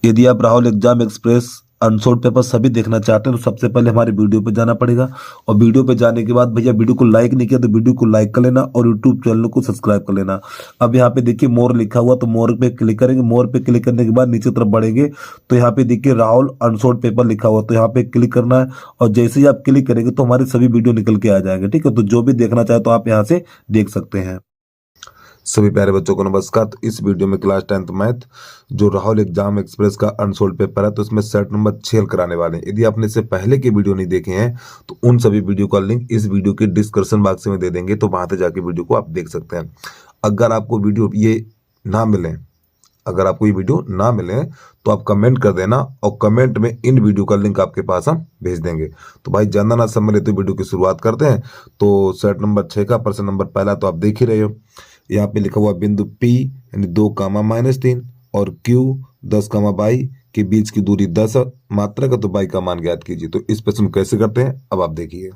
यदि आप Rahul exam express unsold paper सभी देखना चाहते हैं तो सबसे पहले हमारे वीडियो पे जाना पड़ेगा। और वीडियो पे जाने के बाद भैया वीडियो को लाइक नहीं किया तो वीडियो को लाइक कर लेना और यूट्यूब चैनल को सब्सक्राइब कर लेना। अब यहाँ पे देखिए मोर लिखा हुआ, तो मोर पे क्लिक करेंगे। मोर पे क्लिक करने के बाद नीचे तरफ बढ़ेंगे तो यहाँ पे देखिए राहुल अनसोल्ड पेपर लिखा हुआ, तो यहाँ पे क्लिक करना है। और जैसे ही आप क्लिक करेंगे तो हमारे सभी वीडियो निकल के आ जाएंगे। ठीक है, तो जो भी देखना चाहे तो आप यहाँ से देख सकते हैं। सभी प्यारे बच्चों को नमस्कार। तो इस वीडियो में क्लास 10th मैथ जो राहुल एग्जाम एक्सप्रेस का अनसोल्ड पेपर है, तो इसमें सेट नंबर 6 कराने वाले हैं। यदि आपने इससे पहले के वीडियो नहीं देखे हैं तो उन सभी वीडियो का लिंक इस वीडियो के डिस्क्रिप्शन बॉक्स में दे देंगे, तो वहां से जाके वीडियो को आप देख सकते हैं। अगर आपको वीडियो ये ना मिले अगर आपको ये वीडियो ना मिले तो आप कमेंट कर देना और कमेंट में इन वीडियो का लिंक आपके पास हम भेज देंगे। तो भाई ज्यादा ना समय लेते वीडियो की शुरुआत करते हैं। तो सेट नंबर 6 का प्रश्न नंबर पहला तो आप देख ही रहे हो। यहाँ पे लिखा हुआ बिंदु P यानी 2, -3 और Q 10, 22 के बीच की दूरी 10 मात्रा का, तो y का मान ज्ञात कीजिए। तो इस प्रश्न को कैसे करते हैं अब आप देखिए।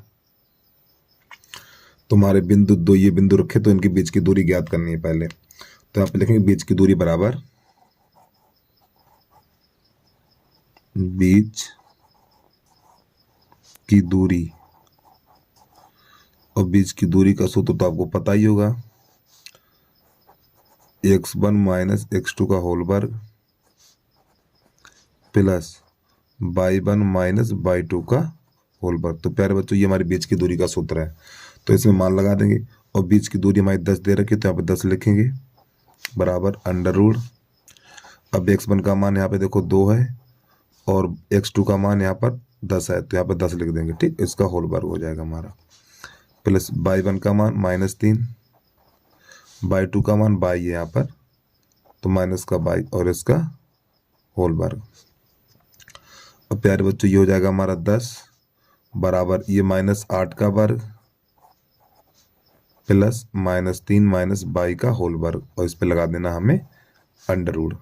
तुम्हारे बिंदु दो ये बिंदु रखे तो इनके बीच की दूरी ज्ञात करनी है पहले। तो यहाँ पे लिखेंगे बीच की दूरी बराबर बीच की दूरी, और बीच की दूरी का सूत्र तो आपको पता ही होगा, x1 - x2 का होल वर्ग प्लस y1 - y2 का होल वर्ग। तो प्यारे बच्चों ये हमारी बीच की दूरी का सूत्र है, तो इसमें मान लगा देंगे। और बीच की दूरी हमारी 10 दे रखी है तो यहाँ पे 10 लिखेंगे बराबर अंडर रूट। अब x1 का मान यहाँ पे देखो 2 है और x2 का मान यहाँ पर 10 है, तो यहाँ पे 10 लिख देंगे। ठीक, इसका होल वर्ग हो जाएगा हमारा, प्लस y1 का मान -3, y2 का मान y है यहाँ पर, तो माइनस का y और इसका होल वर्ग। अब प्यारे बच्चों ये हो जाएगा हमारा 10 बराबर ये -8 का वर्ग प्लस -3 - y का होल वर्ग, और इस पे लगा देना हमें अंडर रूट।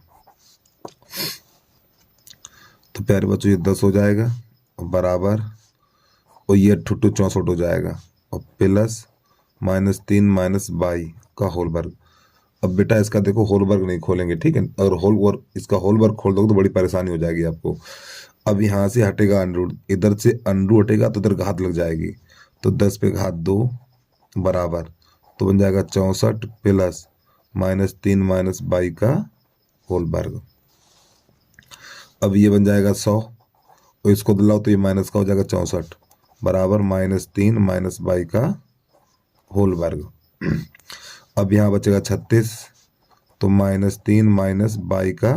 तो प्यारे बच्चों ये 10 हो जाएगा बराबर, और ये 8 × 64 हो जाएगा, और प्लस -3 - y का होल वर्ग। अब बेटा इसका देखो होल वर्ग नहीं खोलेंगे, ठीक है, अगर इसका होल वर्ग खोल दोगे तो बड़ी परेशानी हो जाएगी आपको। अब यहाँ से हटेगा अनरूट, इधर से अनरूट हटेगा तो इधर घात लग जाएगी, तो 10 पे घात 2 बराबर, तो बन जाएगा 64 प्लस -3 - y का होल वर्ग। अब ये बन जाएगा 100, और इसको दिलाओ तो ये माइनस का हो जाएगा 64 बराबर -3 - y का होल वर्ग। अब यहाँ बचेगा 36, तो -3 - y का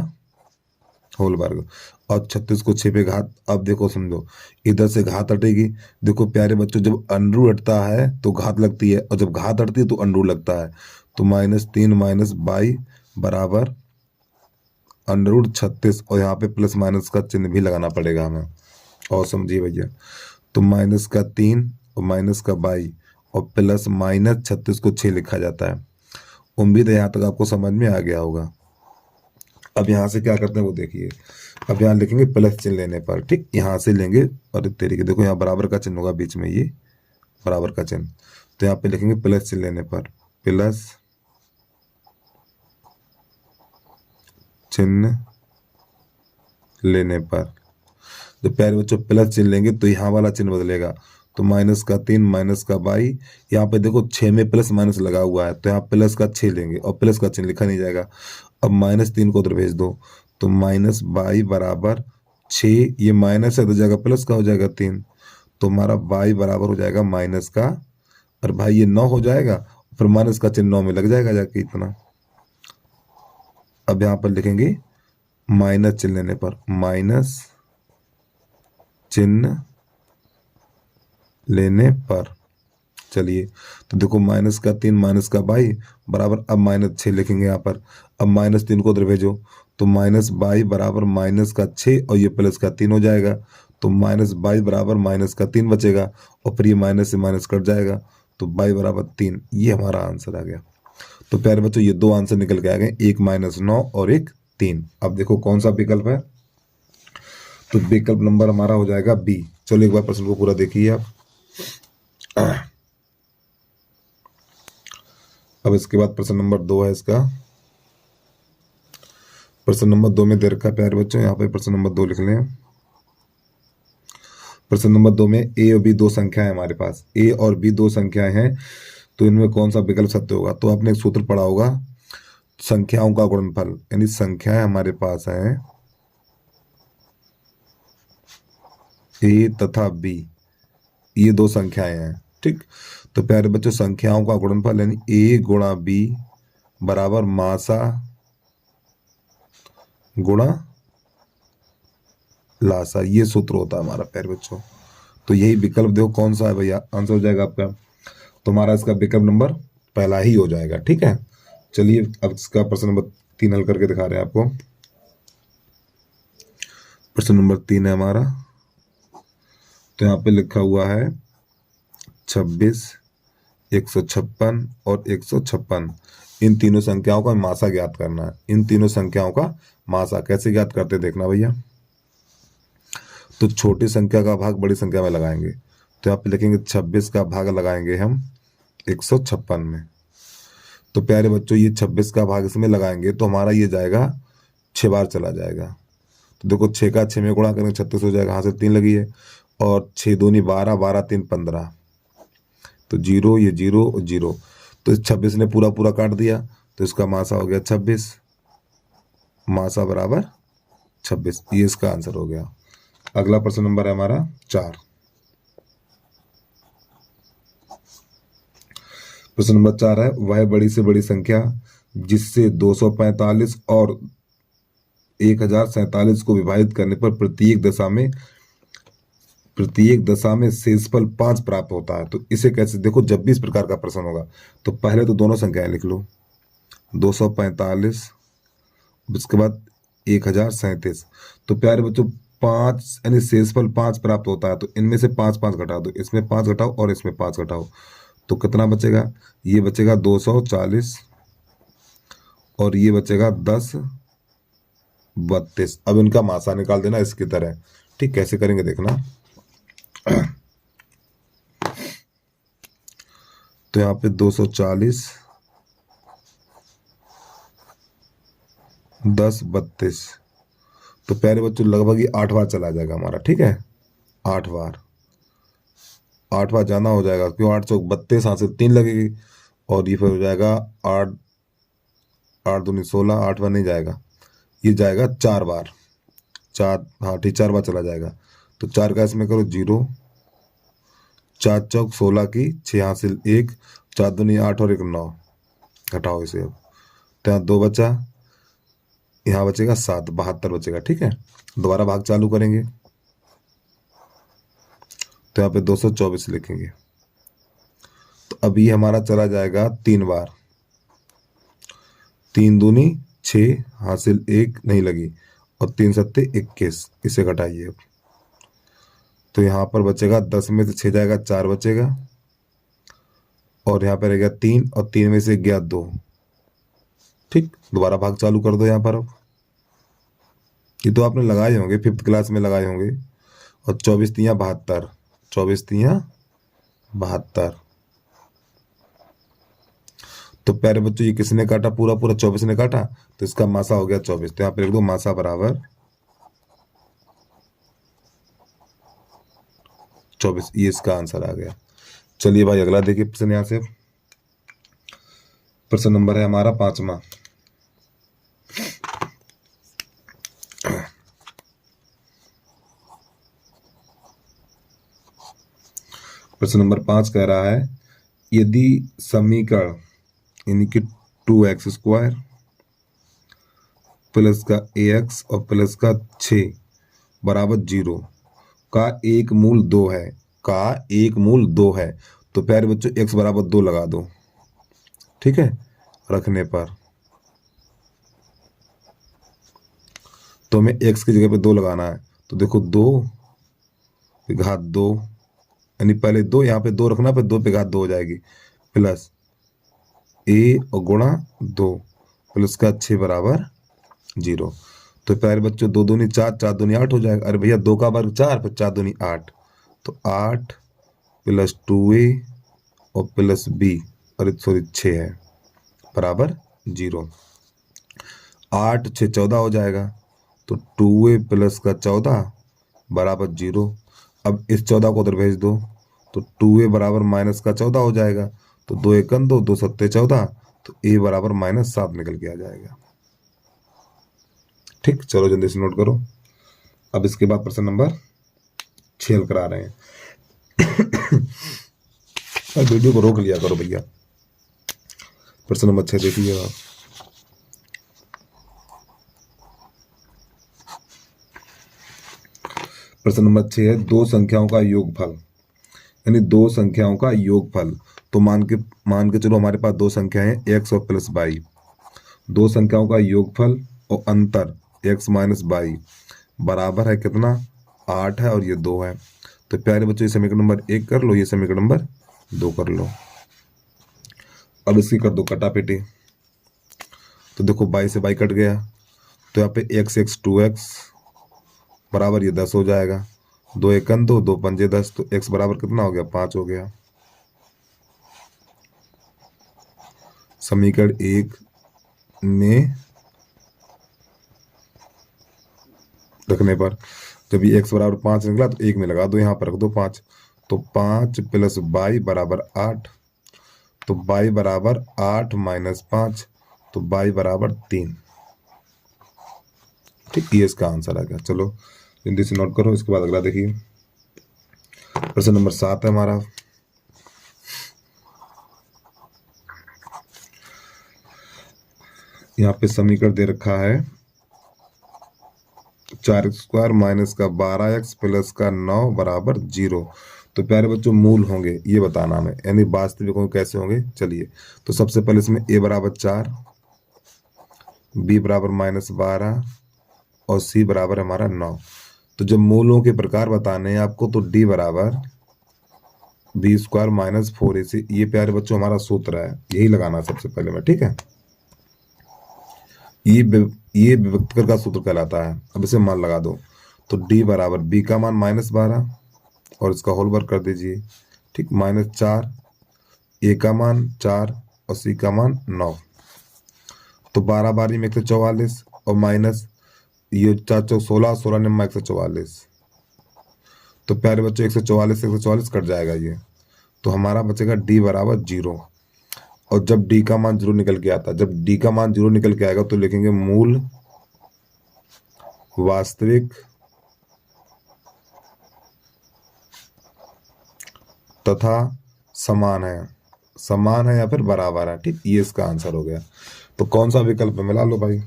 होल वर्ग, और 36 को 6 पे घात। अब देखो समझो इधर से घात हटेगी। देखो प्यारे बच्चों जब अंडरू हटता है तो घात लगती है, और जब घात हटती है तो अंडरू लगता है। तो -3 - y बराबर √36, और यहाँ पे प्लस माइनस का चिन्ह भी लगाना पड़ेगा हमें, और समझिए भैया। तो -3 और -y और प्लस -36 को 6 लिखा जाता है। उम्मीद है यहाँ तक आपको समझ में आ गया होगा। अब यहाँ से क्या करते हैं वो देखिए। अब यहाँ लिखेंगे प्लस चिन्ह लेने पर, ठीक, यहाँ से लेंगे और इस तरीके देखो यहाँ बराबर का चिन्ह होगा बीच में, ये बराबर का चिन्ह, तो यहाँ पे लिखेंगे प्लस चिन्ह लेने पर, प्लस चिन्ह लेने पर। जब प्यारे बच्चों प्लस चिन्ह लेंगे तो यहाँ वाला चिन्ह बदलेगा, तो -3 - y, यहाँ पे देखो 6 में प्लस माइनस लगा हुआ है तो यहाँ प्लस का 6 लेंगे और प्लस का चिन्ह लिखा नहीं जाएगा। अब -3 को उधर भेज दो, तो -y बराबर 6, ये माइनस है तो जगह प्लस का हो जाएगा 3, तो हमारा y बराबर हो जाएगा माइनस का, और भाई ये 9 हो जाएगा, फिर माइनस का चिन्ह 9 में लग जाएगा जाके इतना। अब यहाँ पर लिखेंगे माइनस चिन्ह लेने पर, माइनस चिन्ह लेने पर। चलिए तो देखो -3 - y बराबर, अब -6 लिखेंगे यहाँ पर। अब -3 को उधर भेजो, तो -y बराबर -6 और ये प्लस का 3 हो जाएगा, तो -y बराबर -3 बचेगा, और फिर ये माइनस से माइनस कट जाएगा, तो y बराबर 3। ये हमारा आंसर आ गया। तो प्यारे बच्चों ये दो आंसर निकल के आ गए, एक -9 और एक 3। अब देखो कौन सा विकल्प है, तो विकल्प नंबर हमारा हो जाएगा बी। चलो एक बार प्रश्न को पूरा देखिए आप। अब इसके बाद प्रश्न नंबर 2 है इसका, प्रश्न नंबर 2 में दे रखा है प्यारे बच्चों, यहाँ पे प्रश्न नंबर 2 लिख लें। प्रश्न नंबर 2 में ए और बी दो संख्याएं हमारे पास, ए और बी दो संख्याएं हैं, तो इनमें कौन सा विकल्प सत्य होगा? तो आपने एक सूत्र पढ़ा होगा, संख्याओं का गुणनफल, यानी संख्याएं हमारे पास हैं ए तथा बी, ये दो संख्याएं हैं, ठीक। तो प्यारे बच्चों संख्याओं का गुणनफल यानी ए गुणा बी बराबर मासा गुणा लासा, ये सूत्र होता है हमारा प्यारे बच्चों। तो यही विकल्प देखो कौन सा है भैया, आंसर हो जाएगा आपका, तुम्हारा इसका विकल्प नंबर पहला ही हो जाएगा, ठीक है। चलिए अब इसका प्रश्न नंबर 3 हल करके दिखा रहे हैं आपको। प्रश्न नंबर 3 है हमारा, तो यहाँ पे लिखा हुआ है 26, 156 और 156, इन तीनों संख्याओं का मासा ज्ञात करना है। इन तीनों संख्याओं का मासा कैसे ज्ञात करते देखना भैया। तो छोटी संख्या का भाग बड़ी संख्या में लगाएंगे, तो यहाँ पे लिखेंगे 26 का भाग लगाएंगे हम 156 में। तो प्यारे बच्चों ये 26 का भाग इसमें लगाएंगे तो हमारा ये जाएगा 6 बार चला जाएगा। तो देखो 6 का 6 में गुणा करेंगे 36 हो जाएगा, यहाँ से 3 लगी है, और 6 दूनी 12, 12 3 15, तो 0, ये 0 और 0, तो 26 ने पूरा पूरा काट दिया, तो इसका मासा हो गया 26, मासा बराबर 26, ये इसका आंसर हो गया। अगला प्रश्न नंबर है हमारा 4। प्रश्न नंबर 4 है, वह बड़ी से बड़ी संख्या जिससे 245 और 1047 को विभाजित करने पर प्रत्येक दशा में शेषफल 5 प्राप्त होता है, तो इसे कैसे? देखो जब भी इस प्रकार का प्रश्न होगा तो पहले तो दोनों संख्याएं लिख लो, 245 उसके बाद 1037। तो प्यारे बच्चों 5 यानी शेषफल 5 प्राप्त होता है, तो इनमें से 5 5 घटा दो, इसमें 5 घटाओ और इसमें 5 घटाओ, तो कितना बचेगा? ये बचेगा 240 और ये बचेगा 10 32। अब इनका मासा निकाल देना इसकी तरह, ठीक। कैसे करेंगे देखना। तो यहाँ पे 240 10 32, तो प्यारे बच्चों लगभग ही 8 बार चला जाएगा हमारा, ठीक है। 8 बार जाना हो जाएगा, क्यों? 8 चौक 32, यहाँ से 3 लगेगी, और ये फिर हो जाएगा 8 8 दूनी 16, 8 बार नहीं जाएगा, ये जाएगा 4 बार, 4, हाँ ठीक 4 बार चला जाएगा। तो 4 का इसमें करो 0, 4 चौक 16 की 6 यहाँ से 1, 4 दूनी 8 और 1 9, घटाओ इसे। अब तो यहाँ 2 बचा, यहाँ बचेगा 7, 72 बचेगा, ठीक है। दोबारा भाग चालू करेंगे, तो यहाँ पे 224 लिखेंगे। तो अभी हमारा चला जाएगा 3 बार, 3 दूनी 6, हासिल 1 नहीं लगी, और 3 सत्ते 21, इसे घटाइए। अब तो यहाँ पर बचेगा 10 में से 6 जाएगा 4 बचेगा, और यहाँ पर रहेगा 3, और 3 में से गया 2, ठीक। दोबारा भाग चालू कर दो यहाँ पर। अब ये तो आपने लगाए होंगे, 5th क्लास में लगाए होंगे। और 24 तियाँ 72, 24 तियाँ 72। तो प्यारे बच्चों ये किसने काटा? पूरा पूरा 24 ने काटा, तो इसका मासा हो गया 24। तो यहाँ पे लिख दो मासा बराबर 24, ये इसका आंसर आ गया। चलिए भाई अगला देखिए प्रश्न, यहाँ से प्रश्न नंबर है हमारा 5वां। प्रश्न नंबर 5 कह रहा है, यदि समीकरण यानी कि 2x² प्लस का ax और प्लस का 6 बराबर 0 का एक मूल 2 है, तो प्यारे बच्चों x बराबर 2 लगा दो, ठीक है। रखने पर तो हमें x की जगह पे 2 लगाना है, तो देखो 2 पे घात 2, यानी पहले 2 यहाँ पे 2 रखना, पे 2 पे घात 2 हो जाएगी, प्लस a और गुणा 2 प्लस का 6 बराबर 0। तो प्यारे बच्चों 2 दूनी 4, 4 दूनी 8 हो जाएगा। अरे भैया 2 का वर्ग 4, फिर 4 दूनी 8, तो 8 प्लस 2a और प्लस b, अरे सॉरी 6 है, बराबर 0। 8 6 14 हो जाएगा, तो 2a प्लस का 14 बराबर 0। अब इस 14 को उधर भेज दो, तो 2a बराबर माइनस का 14 हो जाएगा, तो 2 एकन 2 2 सत्ते 14, तो a बराबर -7 निकल के आ जाएगा। ठीक, चलो जल्दी से नोट करो। अब इसके बाद प्रश्न नंबर 6 हल करा रहे हैं। वीडियो को रोक लिया करो भैया। प्रश्न नंबर 6 देखिए आप। प्रश्न नंबर 6 है दो संख्याओं का योगफल, यानी दो संख्याओं का योगफल। तो मान के चलो हमारे पास दो संख्याएं हैं x और प्लस वाई। दो संख्याओं का योगफल और अंतर x माइनस वाई बराबर है कितना, 8 है और ये 2 है। तो प्यारे बच्चों ये समीकरण नंबर 1 कर लो, ये समीकरण नंबर 2 कर लो। अब इसकी कर दो कटापेटी। तो देखो बाई से बाई कट गया, तो यहाँ पे x 2x बराबर ये 10 हो जाएगा। 2 एकन 2 2 पंजे 10, तो x बराबर कितना हो गया, 5 हो गया। समीकरण 1 में रखने पर जब ये x बराबर 5 निकला, तो 1 में लगा दो, यहाँ पर रख दो 5। तो 5 प्लस बाई बराबर 8, तो बाई बराबर 8 माइनस 5, तो बाई बराबर 3। ठीक, ये इसका आंसर आ गया। चलो जल्दी से नोट करो। इसके बाद अगला देखिए, प्रश्न नंबर 7 है हमारा। यहाँ पे समीकरण दे रखा है 4x² माइनस का 12x प्लस का 9 बराबर 0। तो प्यारे बच्चों मूल होंगे ये बताना हमें, यानी वास्तविक होंगे कैसे होंगे। चलिए, तो सबसे पहले इसमें a बराबर 4, b बराबर -12 और c बराबर हमारा 9। तो जब मूलों के प्रकार बताने हैं आपको, तो d बराबर b² माइनस 4ac, ये प्यारे बच्चों हमारा सूत्र है, यही लगाना सबसे पहले में। ठीक है, ये विभक्तिकर का सूत्र कहलाता है। अब इसे मान लगा दो, तो d बराबर b का मान -12 और इसका होल वर्क कर दीजिए। ठीक, -4, a का मान 4 और c का मान 9। तो 12 बारी में 144 और माइनस ये 4 चौक 16, 16 निम्मा 144। तो प्यारे बच्चों 144 से 144 कट जाएगा ये, तो हमारा बचेगा d बराबर 0। और जब d का मान 0 निकल के आता, जब d का मान 0 निकल के आएगा, तो लिखेंगे मूल वास्तविक तथा समान है या फिर बराबर है। ठीक, ये इसका आंसर हो गया। तो कौन सा विकल्प मिला लो भाई,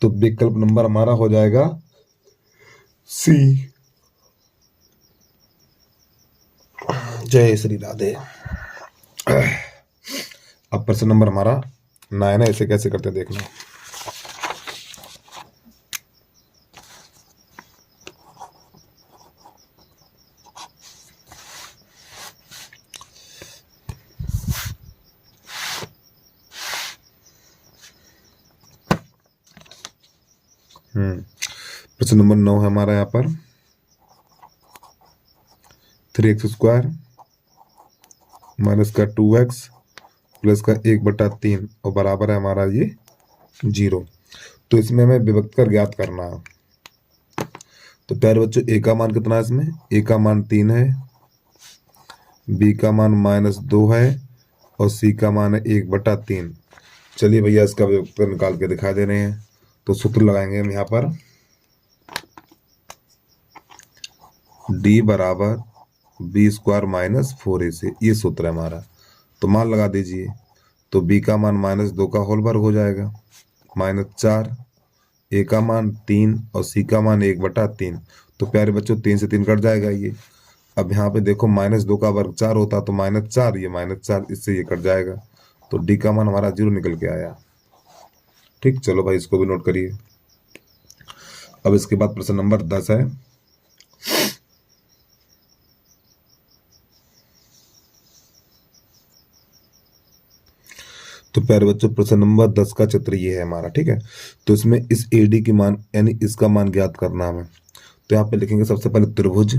तो विकल्प नंबर हमारा हो जाएगा सी। जय श्री राधे। अब प्रश्न नंबर हमारा 9 है, इसे कैसे करते हैं देखना। प्रश्न नंबर 9 है हमारा यहाँ पर 3x² माइनस का 2x प्लस का 1/3 और बराबर है हमारा ये 0। तो इसमें हमें विभक्तिकर ज्ञात करना है। तो प्यारे बच्चों a का मान कितना है इसमें, a का मान 3 है, b का मान -2 है और c का मान है 1/3। चलिए भैया इसका विभक्तिकर निकाल के दिखा दे रहे हैं। तो सूत्र लगाएंगे हम यहाँ पर, d बराबर b² माइनस 4ac, ये सूत्र है हमारा। तो मान लगा दीजिए, तो b का मान -2 का होल वर्ग हो जाएगा, -4, a का मान 3 और c का मान 1/3। तो प्यारे बच्चों 3 से 3 कट जाएगा ये। अब यहाँ पे देखो -2 का वर्ग 4 होता, तो -4, ये -4, इससे ये कट जाएगा। तो d का मान हमारा 0 निकल के आया। ठीक, चलो भाई इसको भी नोट करिए। अब इसके बाद प्रश्न नंबर 10 है। तो प्यारे बच्चों प्रश्न नंबर 10 का चित्र ये है हमारा। ठीक है, तो इसमें इस AD की मान यानी इसका मान ज्ञात करना हमें। तो यहाँ पे लिखेंगे सबसे पहले त्रिभुज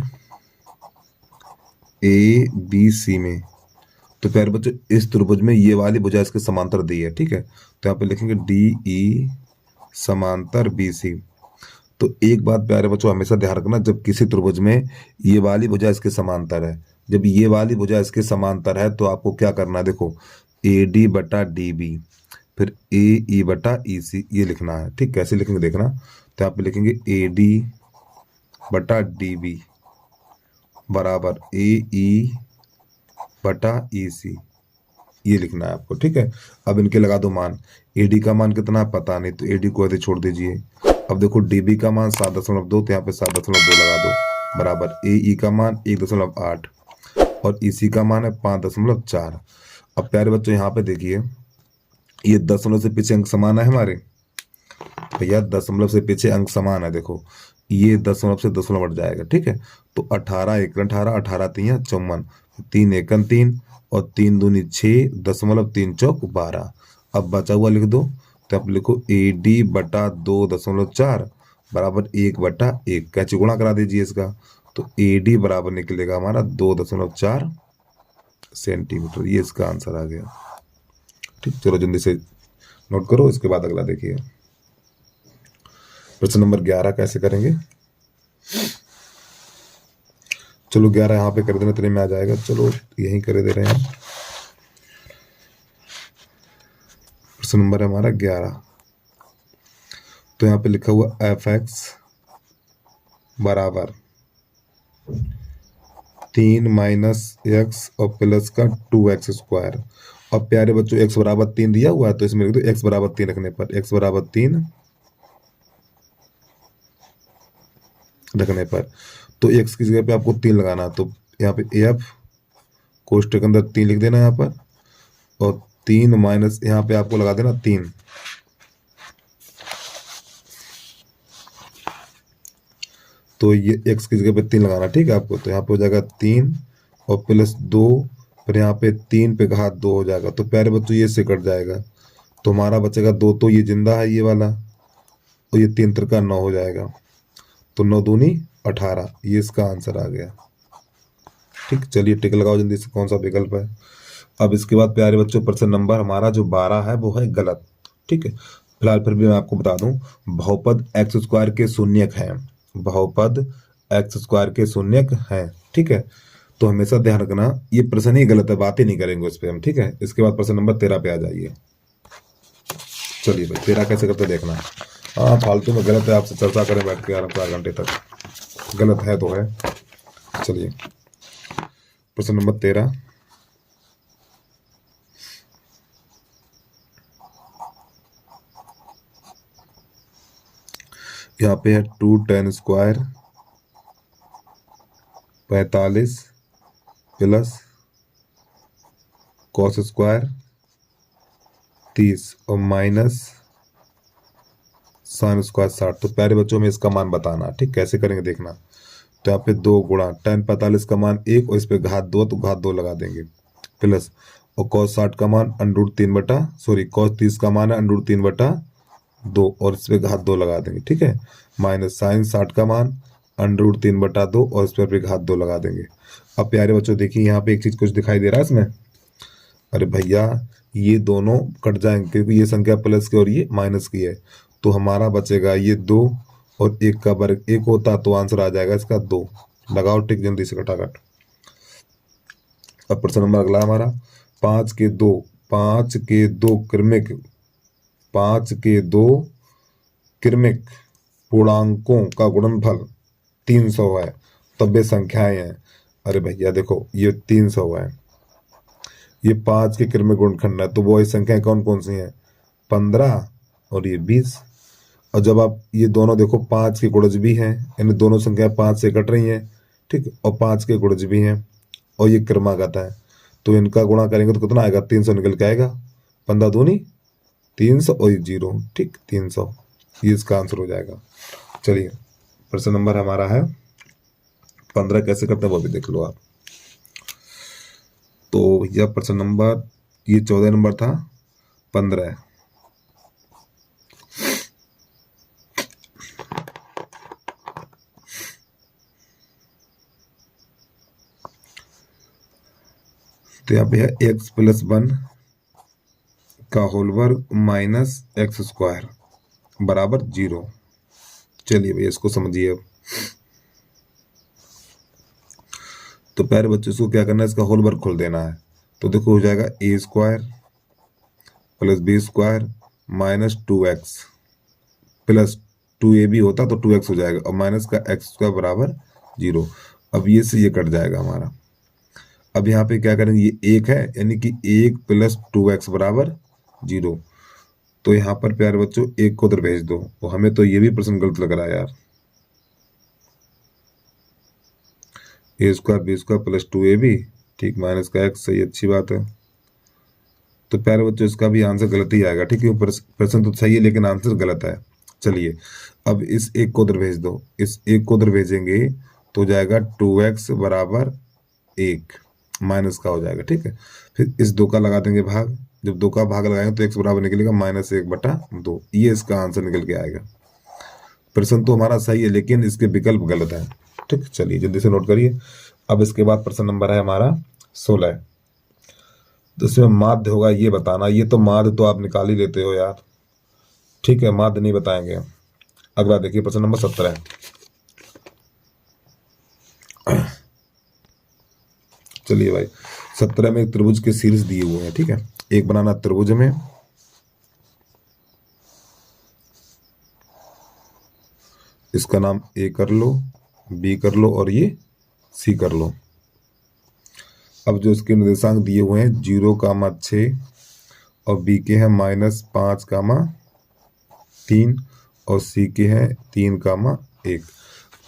ABC में तो प्यारे बच्चों इस त्रिभुज में ये वाली भुजा इसके समांतर दी है, ठीक है। तो यहाँ पे लिखेंगे DE समांतर BC। तो एक बात प्यारे बच्चों हमेशा ध्यान रखना, जब किसी त्रिभुज में ये वाली भुजा इसके समांतर है, जब ये वाली भुजा इसके समांतर है तो आपको क्या करना है, देखो AD बटा DB फिर AE बटा EC ये लिखना है, ठीक। कैसे लिखेंगे देखना, तो यहाँ पे लिखेंगे AD बटा DB बराबर AE बटा EC ये लिखना है आपको, ठीक है। अब इनके लगा दो मान, AD का मान कितना पता नहीं तो AD को ऐसे छोड़ दीजिए। अब देखो DB का मान 7.2 तो यहाँ पे 7.2 लगा दो बराबर AE का मान 1.8 और EC का मान है 5.4। अब प्यारे बच्चों यहाँ पे देखिए ये दशमलव से पीछे अंक समान है हमारे भैया, दशमलव से पीछे अंक समान है, देखो ये दशमलव से दशमलव बढ़ जाएगा, ठीक है। तो 18 एकन 18 18 3 54 3 एकन 3 और 3 दूनी 6.3 12। अब बचा हुआ लिख दो, तो आप लिखो AD बटा 2.4 बराबर 1/1 कैसे गुणा करा दीजिए इसका, तो AD बराबर निकलेगा हमारा 2.4 सेंटीमीटर। ये इसका आंसर आ गया, ठीक। चलो जल्दी से नोट करो, इसके बाद अगला देखिए प्रश्न नंबर 11 कैसे करेंगे। चलो 11 यहाँ पे कर देना, इतने में आ जाएगा, चलो यहीं कर दे रहे हैं। प्रश्न नंबर है हमारा 11। तो यहाँ पे लिखा हुआ fx बराबर 3 - x और प्लस का 2x स्क्वायर। अब प्यारे बच्चों x बराबर 3 दिया हुआ है तो इसमें लिख दो x बराबर 3 रखने पर, x बराबर 3 रखने पर तो x की जगह पे आपको 3 लगाना, तो यहाँ पे f कोष्टक के अंदर 3 लिख देना यहाँ पर और 3 माइनस यहाँ पे आपको लगा देना 3। तो ये x की जगह पे 3 लगाना, ठीक है आपको। तो यहाँ पे हो जाएगा 3 और प्लस 2 फिर यहाँ पे 3 पे घात 2 हो जाएगा। तो प्यारे बच्चों ये से कट जाएगा तो हमारा बचेगा 2, तो ये जिंदा है ये वाला, तो ये 3 त्रिका 9 हो जाएगा, तो 9 दूनी 18 ये इसका आंसर आ गया, ठीक। चलिए टिक लगाओ जल्दी से, कौन सा विकल्प है। अब इसके बाद प्यारे बच्चों प्रश्न नंबर हमारा जो 12 है वो है गलत, ठीक है। फिलहाल फिर भी मैं आपको बता दूं, बहुपद एक्स स्क्वायर के शून्यक हैं, बहुपद एक्स स्क्वायर के शून्यक हैं, ठीक है। तो हमेशा ध्यान रखना ये प्रश्न ही गलत है, बात ही नहीं करेंगे उस पर हम, ठीक है। इसके बाद प्रश्न नंबर 13 पे आ जाइए। चलिए भाई 13 कैसे करते देखना। हाँ फालतू में गलत है, आपसे चर्चा करें बैठ के 4 घंटे तक, गलत है तो है। चलिए प्रश्न नंबर 13। यहाँ पे है 2 tan square 45 plus cos square 30 और माइनस साइन स्क्वायर 60। तो प्यारे बच्चों में इसका मान बताना, ठीक। कैसे करेंगे देखना, तो यहाँ पे 2 गुणा tan 45 का मान 1 और इस पे घात 2 तो घात 2 लगा देंगे प्लस और cos 60 का मान cos 30 का मान है √3/2 और इस पे घात 2 लगा देंगे, ठीक है। माइनस साइन 60 का मान √3/2 और इस पर भी घात 2 लगा देंगे। अब प्यारे बच्चों देखिए यहाँ पे एक चीज कुछ दिखाई दे रहा है इसमें, अरे भैया ये दोनों कट जाएंगे क्योंकि ये संख्या प्लस की और ये माइनस की है, तो हमारा बचेगा ये 2 और 1 का वर्ग 1 होता तो आंसर आ जाएगा इसका 2। लगाओ टिक जल्दी से खटाखट। अब प्रश्न नंबर अगला हमारा 5 के 2 क्रमिक पूर्णांकों का गुणनफल 300 है, तब ये संख्याएं हैं। अरे भैया देखो ये 300 है, ये 5 के क्रमिक गुणनखंड है, तो वो संख्याएं कौन कौन सी हैं, 15 और ये 20। और जब आप ये दोनों देखो 5 के गुणज भी हैं, यानी दोनों संख्याएं 5 से कट रही हैं, ठीक, और 5 के गुणज भी हैं और ये क्रमागत है, तो इनका गुणा करेंगे तो कितना आएगा, 300 निकल के आएगा, 15 दूनी 300 और 0, ठीक 300 ये इसका आंसर हो जाएगा। चलिए प्रश्न नंबर हमारा है 15, कैसे करते हैं वो भी देख लो आप। तो यह प्रश्न नंबर ये 14 नंबर था, 15 तो यहाँ पे है एक्स प्लस 1 का होल वर्ग माइनस एक्स स्क्वायर बराबर 0। चलिए भैया इसको समझिए अब। तो प्यारे बच्चों इसको क्या करना है, इसका होल वर्ग खोल देना है। तो देखो हो जाएगा A square plus B square minus 2x plus 2a भी होता तो 2x हो जाएगा और माइनस का x स्क्वायर बराबर 0। अब ये से ये कट जाएगा हमारा। अब यहाँ पे क्या करेंगे, ये 1 है यानी कि 1 प्लस 2x बराबर 0। तो यहाँ पर प्यारे बच्चों 1 को उधर भेज दो। तो हमें तो ये भी प्रश्न गलत लग रहा है यार। A square B square plus 2ab ठीक माइनस का x सही, अच्छी बात है। तो प्यारे बच्चों इसका भी आंसर गलत ही आएगा। ठीक है, प्रश्न तो सही है लेकिन आंसर गलत है। चलिए अब इस 1 को उधर भेज दो। इस 1 को उधर भेजेंगे तो हो जाएगा 2x बराबर 1 माइनस का हो जाएगा। ठीक है, फिर इस 2 का लगा देंगे भाग। जब 2 का भाग लगाएंगे तो x बराबर निकलेगा -1/2। ये इसका आंसर निकल के आएगा। प्रश्न तो हमारा सही है लेकिन इसके विकल्प गलत है। ठीक, चलिए जल्दी से नोट करिए। अब इसके बाद प्रश्न नंबर है हमारा 16। तो इसमें माध्य होगा ये बताना। ये तो माध्य तो आप निकाल ही लेते हो यार। ठीक है, माध्य नहीं बताएंगे। अगला देखिए प्रश्न नंबर 17। चलिए भाई 17 में एक त्रिभुज के शीर्ष दिए हुए हैं। ठीक है, एक बनाना त्रिभुज में इसका नाम ए कर लो, बी कर लो और ये सी कर लो। अब जो इसके निर्देशांक दिए हुए हैं 0,6 और बी के हैं -5,3 और सी के हैं 3,1।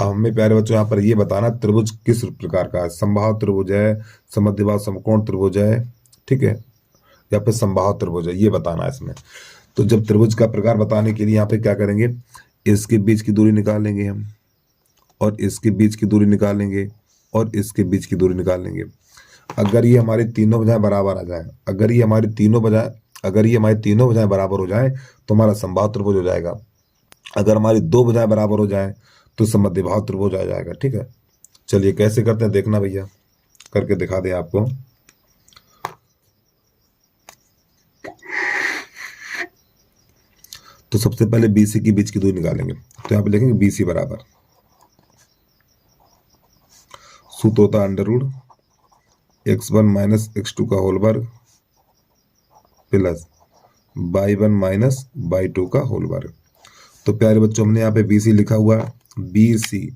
अब हमें प्यारे बच्चों यहाँ पर ये बताना त्रिभुज किस प्रकार का है। समबाहु त्रिभुज है, समद्विबाहु समकोण त्रिभुज है, ठीक है, या फिर समबाहु त्रिभुज है, ये बताना है इसमें। तो जब त्रिभुज का प्रकार बताने के लिए यहाँ पे क्या करेंगे, इसके बीच की दूरी निकाल लेंगे हम और इसके बीच की दूरी निकाल लेंगे और इसके बीच की दूरी निकाल लेंगे। अगर ये हमारी तीनों भुजाएं बराबर आ जाए, अगर ये हमारी तीनों भुजाएं बराबर हो जाए तो हमारा समबाहु त्रिभुज हो जाएगा। अगर हमारी 2 भुजाएं बराबर हो जाए तो समद्विबाहु त्रिभुज आ जाएगा। ठीक है, चलिए कैसे करते हैं देखना भैया, करके दिखा दें आपको। तो सबसे पहले BC के बीच की दूरी निकालेंगे। तो यहाँ पे लिखेंगे BC बराबर, सूत्र होता है under root x1 minus x2 का होल वर्ग प्लस y1 माइनस y2 का होल वर्ग। तो प्यारे बच्चों हमने यहाँ पे BC लिखा हुआ है, BC,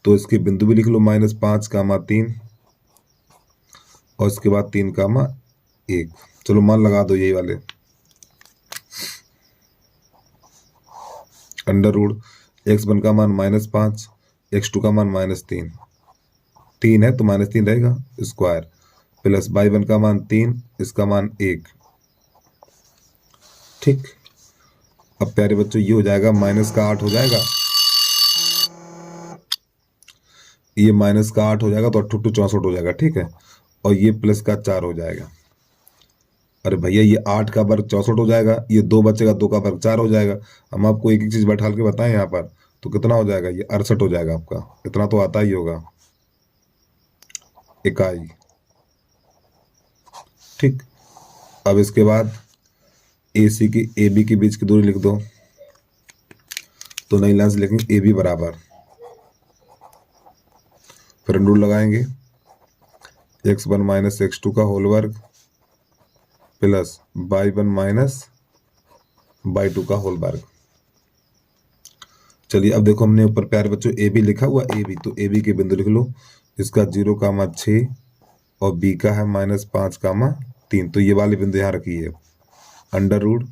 तो इसके बिंदु भी लिख लो -5,3 और इसके बाद 3,1। चलो मान लगा दो यही वाले। अंडर रूट x1 का मान -5, x2 का मान -3, 3 है तो -3 रहेगा स्क्वायर, प्लस y1 का मान 3, इसका मान 1। ठीक, अब प्यारे बच्चों ये हो जाएगा -8 हो जाएगा, ये -8 हो जाएगा तो 8 64 हो जाएगा। ठीक है, और ये +4 हो जाएगा। अरे भैया ये 8 का वर्ग 64 हो जाएगा, ये 2 बचेगा, 2 का वर्ग 4 हो जाएगा। हम आपको एक एक चीज बैठा के बताएं यहाँ पर, तो कितना हो जाएगा, ये 68 हो जाएगा आपका। इतना तो आता ही होगा इकाई। ठीक, अब इसके बाद AC की AB के बीच की दूरी लिख दो। तो नई लाइन से लिखेंगे AB बराबर, फिर अंडर रूट लगाएंगे x1 माइनस x2 का होल वर्ग प्लस y1 माइनस y2 का होल वर्ग। चलिए अब देखो हमने ऊपर प्यारे बच्चों AB लिखा हुआ, AB, तो AB के बिंदु लिख लो। इसका 0,6 और B का है -5,3। तो ये वाले बिंदु यहाँ रखिए। अंडर रूट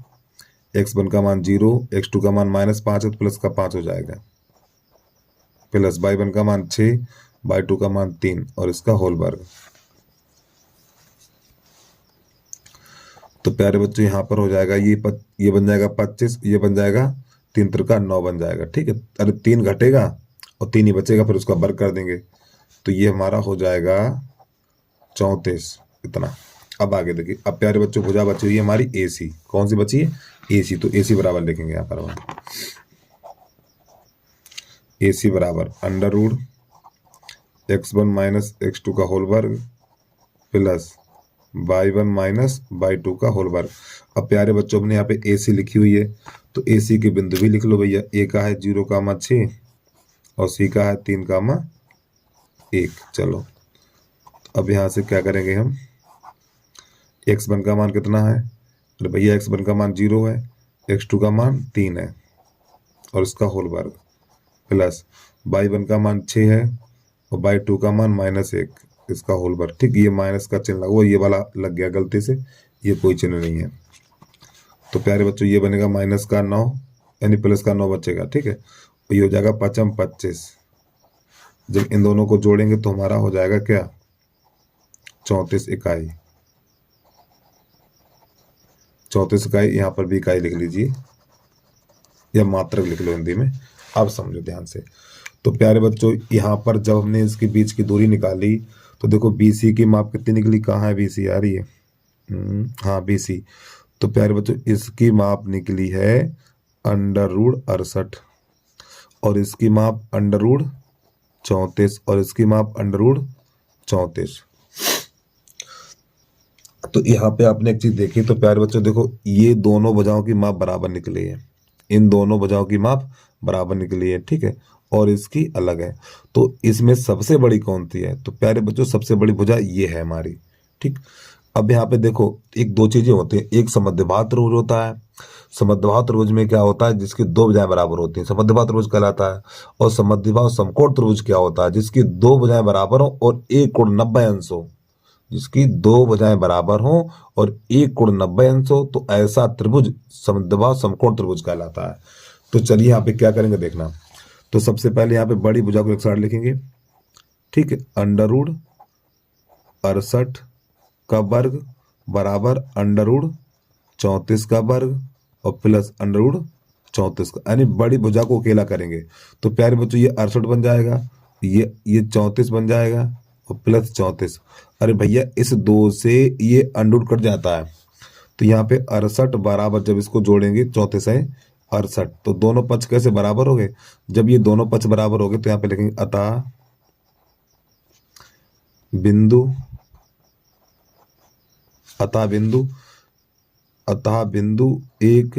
x1 का मान 0, x2 का मान -5 है तो प्लस का 5 हो जाएगा, प्लस y1 का मान 6, y2 का मान 3 और इसका होल वर्ग। तो प्यारे बच्चों यहाँ पर हो जाएगा ये बन जाएगा 25, ये बन जाएगा 3 त्रिका 9 बन जाएगा। ठीक है, अरे 3 घटेगा और 3 ही बचेगा, फिर उसका वर्ग कर देंगे। तो ये हमारा हो जाएगा 34 इतना। अब आगे देखिए, अब प्यारे बच्चों भुजा बची हुई है हमारी AC। कौन सी बची है, AC। तो AC बराबर लिखेंगे यहाँ पर हम, AC बराबर under root x1 minus x2 का होल वर्ग प्लस बाई 1 माइनस बाई 2 का होल वर्ग। अब प्यारे बच्चों अपने यहाँ पे ए सी लिखी हुई है, तो ए सी के बिंदु भी लिख लो भैया। ए का है 0,6 और सी का है 3,1। चलो अब यहाँ से क्या करेंगे हम, x1 का मान कितना है, अरे भैया x1 का मान 0 है, x2 का मान 3 है और इसका होल वर्ग, प्लस y1 का मान 6 है और y2 का मान -1 इसका होल वर्ग। ठीक, ये माइनस का चिन्ह लगा हुआ, ये वाला लग गया गलती से, ये कोई चिन्ह नहीं है। तो प्यारे बच्चों ये बनेगा माइनस का 9 यानी प्लस का 9 बचेगा। ठीक है, तो ये हो जाएगा 5 25। जब इन दोनों को जोड़ेंगे तो हमारा हो जाएगा क्या, 34 इकाई। 34 इकाई, यहाँ पर भी इकाई लिख लीजिए या मात्रक लिख लो हिंदी में। अब समझो ध्यान से। तो प्यारे बच्चों यहाँ पर जब हमने इसके बीच की दूरी निकाली तो देखो BC की माप कितनी निकली, कहाँ है BC, आ रही है, हाँ BC। तो प्यारे बच्चों इसकी माप निकली है √68 और इसकी माप √34 और इसकी माप √34। तो यहाँ पे आपने एक चीज देखी, तो प्यारे बच्चों देखो ये दोनों भुजाओं की माप बराबर निकली है, इन दोनों भुजाओं की माप बराबर निकली है। ठीक है, और इसकी अलग है। तो इसमें सबसे बड़ी कौन सी है, तो प्यारे बच्चों सबसे बड़ी भुजा ये है हमारी। ठीक, अब यहाँ पे देखो एक दो चीजें होती हैं, एक समद्विबाहु त्रिभुज होता है। समद्विबाहु त्रिभुज में क्या होता है, जिसकी दो भुजाएं बराबर होती हैं, समद्विबाहु त्रिभुज कहलाता है। और समद्विबाहु समकोण त्रिभुज क्या होता है, जिसकी दो भुजाएं बराबर हो और एक कोण 90 अंश हो, जिसकी दो भुजाएं बराबर हो और एक कोण 90 अंश हो, तो ऐसा त्रिभुज समद्विबाहु समकोण त्रिभुज कहलाता है। तो चलिए यहाँ पे क्या करेंगे देखना। तो सबसे पहले यहाँ पे बड़ी भुजा को एक साइड लिखेंगे। ठीक है, √68 का वर्ग बराबर √34 का वर्ग और प्लस √34 का, यानी बड़ी भुजा को अकेला करेंगे। तो प्यारे बच्चों ये 68 बन जाएगा, ये 34 बन जाएगा और प्लस 34। अरे भैया इस 2 से ये अंडूट कट जाता है, तो यहाँ पे 68 बराबर, जब इसको जोड़ेंगे 34 है 68, तो दोनों पक्ष कैसे बराबर हो गए, जब ये दोनों पक्ष बराबर हो गए तो यहाँ पे लिखेंगे अतः बिंदु एक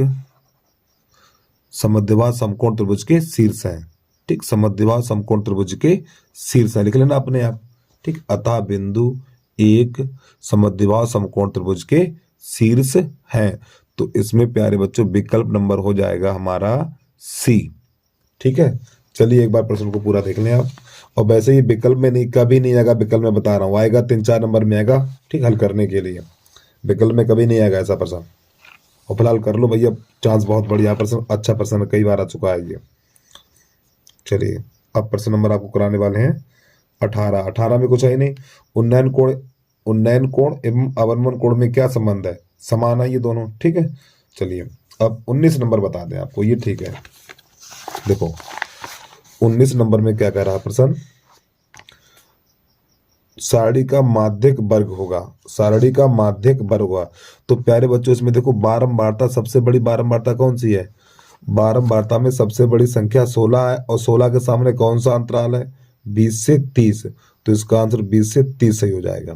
समद्विबाहु समकोण त्रिभुज के शीर्ष है। ठीक, समद्विबाहु समकोण त्रिभुज के शीर्ष है, लिख लेना अपने आप। ठीक, अतः बिंदु एक समद्विबाहु समकोण त्रिभुज के शीर्ष है। तो इसमें प्यारे बच्चों विकल्प नंबर हो जाएगा हमारा C। ठीक है, चलिए एक बार प्रश्न को पूरा देख लें आप। और वैसे ही विकल्प में नहीं, कभी नहीं आएगा विकल्प में, बता रहा हूँ, आएगा 3-4 नंबर में आएगा। ठीक, हल करने के लिए विकल्प में कभी नहीं आएगा ऐसा प्रश्न। और फिलहाल कर लो भैया, चांस बहुत बढ़िया प्रश्न, अच्छा प्रश्न कई बार आ चुका है ये। चलिए अब प्रश्न नंबर आपको कराने वाले हैं 18। 18 में कुछ है ही नहीं। उन्नयन कोण एवं अवनमन कोण में क्या संबंध है, समान है ये दोनों। ठीक है, चलिए अब 19 नंबर बता दें आपको, ये ठीक है। देखो 19 नंबर में क्या कह रहा है प्रश्न, सारणी का माध्यक वर्ग होगा, सारणी का माध्यक वर्ग होगा। तो प्यारे बच्चों इसमें देखो बारंबारता, सबसे बड़ी बारंबारता कौन सी है, बारंबारता में सबसे बड़ी संख्या 16 है और 16 के सामने कौन सा अंतराल है, 20 से 30। तो इसका आंसर 20 से 30 सही हो जाएगा।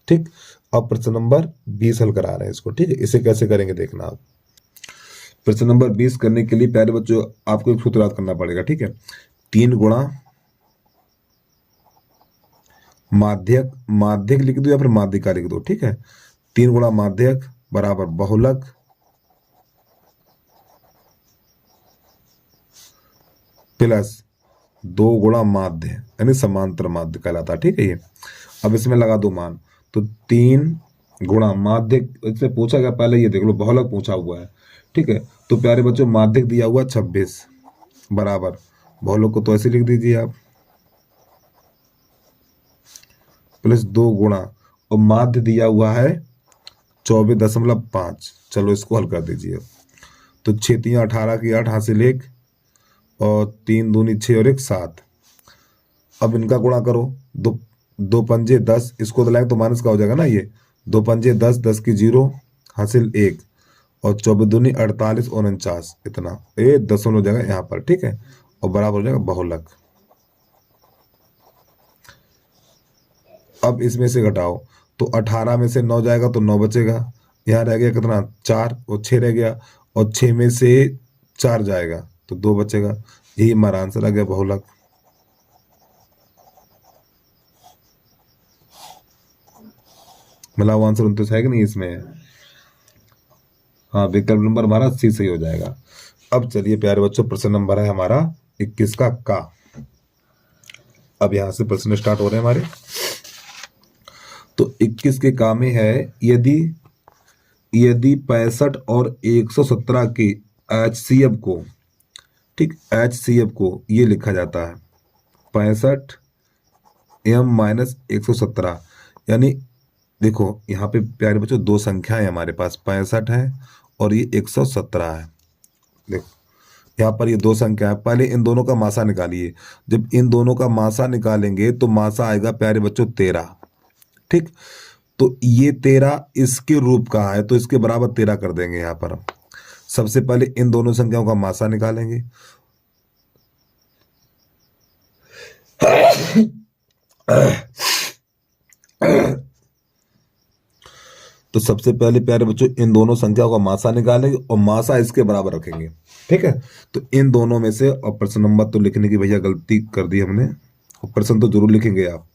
ठीक, अब प्रश्न नंबर 20 हल करा रहे हैं इसको। ठीक है, इसे कैसे करेंगे देखना आप। प्रश्न नंबर 20 करने के लिए प्यारे बच्चों आपको एक सूत्र याद करना पड़ेगा। ठीक है, 3 गुणा माध्यक लिख दो या फिर माध्यिका लिख दो। ठीक है, 3 गुणा माध्यक बराबर बहुलक प्लस 2 गुणा माध्य, यानी समांतर माध्य कहलाता है। ठीक है, ये अब इसमें लगा दो मान, तो 3 गुणा माध्यक, इसमें पूछा गया पहले, ये देख लो बहुलक पूछा हुआ है। ठीक है, तो प्यारे बच्चों माध्यक दिया हुआ 26 बराबर बहुलक को तो ऐसे लिख दीजिए आप, प्लस 2 गुणा और माध्य दिया हुआ है 24.5। चलो इसको हल कर दीजिए। तो 6 3 18 की 8 हासिल 1 और 3 दूनी 6 और 1 7। अब इनका गुणा करो, 2 पंजे 10, इसको तो लाएंगे तो माइनस का हो जाएगा ना, ये 2 पंजे 10, 10 की 0 हासिल 1 और 24 दूनी 48 और 49, इतना ये 10 हो जाएगा यहाँ पर। ठीक है, और बराबर हो जाएगा बहुलक। अब इसमें से घटाओ, तो 18 में से 9 जाएगा तो 9 बचेगा। यहाँ रह गया कितना 4 और 6 रह गया, और 6 में से 4 जाएगा तो 2 बचेगा। यही हमारा आंसर आ गया बहुलक। मतलब आंसर 29 है कि नहीं इसमें? हाँ, विकल्प नंबर हमारा सी सही हो जाएगा। अब चलिए प्यारे बच्चों, प्रश्न नंबर है हमारा 21 का। अब यहां से प्रश्न स्टार्ट हो रहे हैं हमारे। तो 21 के का में है, यदि यदि 65 और 117 के HCF को, ठीक, HCF को ये लिखा जाता है 65 m माइनस 117, यानी देखो यहाँ पे प्यारे बच्चों दो संख्याएं हमारे पास, 65 है और ये 117 है। देखो यहाँ पर ये दो संख्या है, पहले इन दोनों का मासा निकालिए। जब इन दोनों का मासा निकालेंगे तो मासा आएगा प्यारे बच्चों 13, ठीक। तो ये 13 इसके रूप का है तो इसके बराबर 13 कर देंगे। यहाँ पर सबसे पहले इन दोनों संख्याओं का मासा निकालेंगे। तो सबसे पहले प्यारे बच्चों इन दोनों संख्याओं का मासा निकालेंगे और मासा इसके बराबर रखेंगे, ठीक है। तो इन दोनों में से, और प्रश्न नंबर तो लिखने की भैया गलती कर दी हमने, और प्रश्न तो जरूर लिखेंगे आप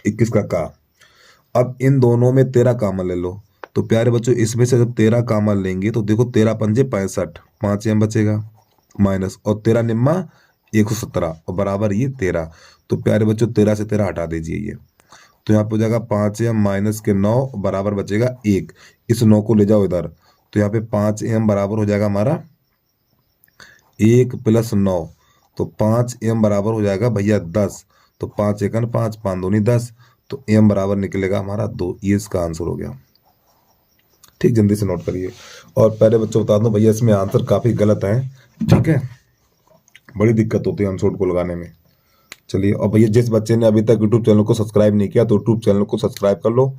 21 का। अब इन दोनों में 13 कामन ले लो। तो प्यारे बच्चों इसमें से जब 13 कामन लेंगे तो देखो 13 पंजे 65, 5 m बचेगा माइनस, और 13 निम्मा 117 और बराबर ये 13। तो प्यारे बच्चों 13 से 13 हटा दीजिए ये, तो यहाँ पे हो जाएगा 5 m माइनस के 9 बराबर बचेगा 1। इस 9 को ले जाओ इधर, तो यहाँ पे 5 m बराबर हो जाएगा हमारा 1 प्लस 9, तो 5 m बराबर हो जाएगा भैया 10। तो 5 एकन 5, 5 दूनी 10, तो m बराबर निकलेगा हमारा 2। ये इसका आंसर हो गया, ठीक। जल्दी से नोट करिए। और पहले बच्चों बता दूं भैया इसमें आंसर काफी गलत है, ठीक है, बड़ी दिक्कत होती है आंसर को लगाने में। चलिए, और भैया जिस बच्चे ने अभी तक यूट्यूब चैनल को सब्सक्राइब नहीं किया तो यूट्यूब चैनल को सब्सक्राइब कर लो,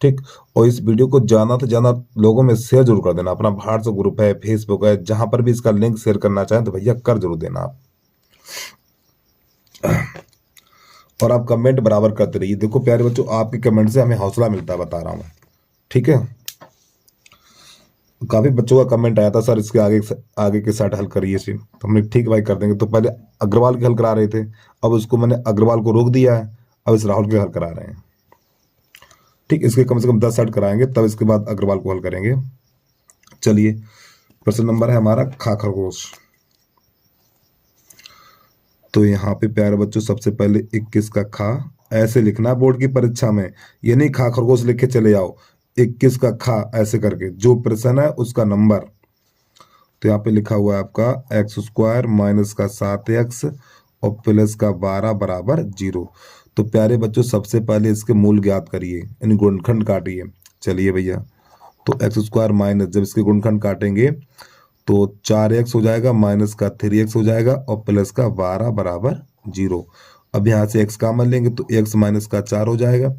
ठीक। और इस वीडियो को ज्यादा से ज्यादा लोगों में शेयर जरूर कर देना। अपना व्हाट्सएप ग्रुप है, फेसबुक है, जहां पर भी इसका लिंक शेयर करना चाहें तो भैया कर जरूर देना आप। और आप कमेंट बराबर करते रहिए। देखो प्यारे बच्चों आपके कमेंट से हमें हौसला मिलता है, बता रहा हूं, ठीक है। काफी बच्चों का कमेंट आया था, सर इसके आगे के सेट हल करिए इसे, तो हमने ठीक भाई कर देंगे। तो पहले अग्रवाल के हल करा रहे थे, अब उसको मैंने अग्रवाल को रोक दिया है, अब इस राहुल के हल करा रहे हैं, ठीक। इसके कम से कम 10 सेट कराएंगे, तब इसके बाद अग्रवाल को हल करेंगे। चलिए, प्रश्न नंबर है हमारा खा खरगोश। तो यहाँ पे प्यारे बच्चों सबसे पहले 21 का खा ऐसे लिखना बोर्ड की परीक्षा में, ये नहीं खा खरगोश लिख के चले जाओ, 21 का खा ऐसे करके, जो प्रश्न है उसका नंबर। तो यहाँ पे लिखा हुआ है आपका x² माइनस का 7x और प्लस का 12 बराबर 0। तो प्यारे बच्चों सबसे पहले इसके मूल ज्ञात करिए, यानी गुणनखंड काटिए। चलिए भैया, तो x² माइनस, जब इसके गुणनखंड काटेंगे तो 4x हो जाएगा, माइनस का 3x हो जाएगा और प्लस का 12 बराबर 0। अब यहाँ से x कामन लेंगे तो x माइनस का 4 हो जाएगा,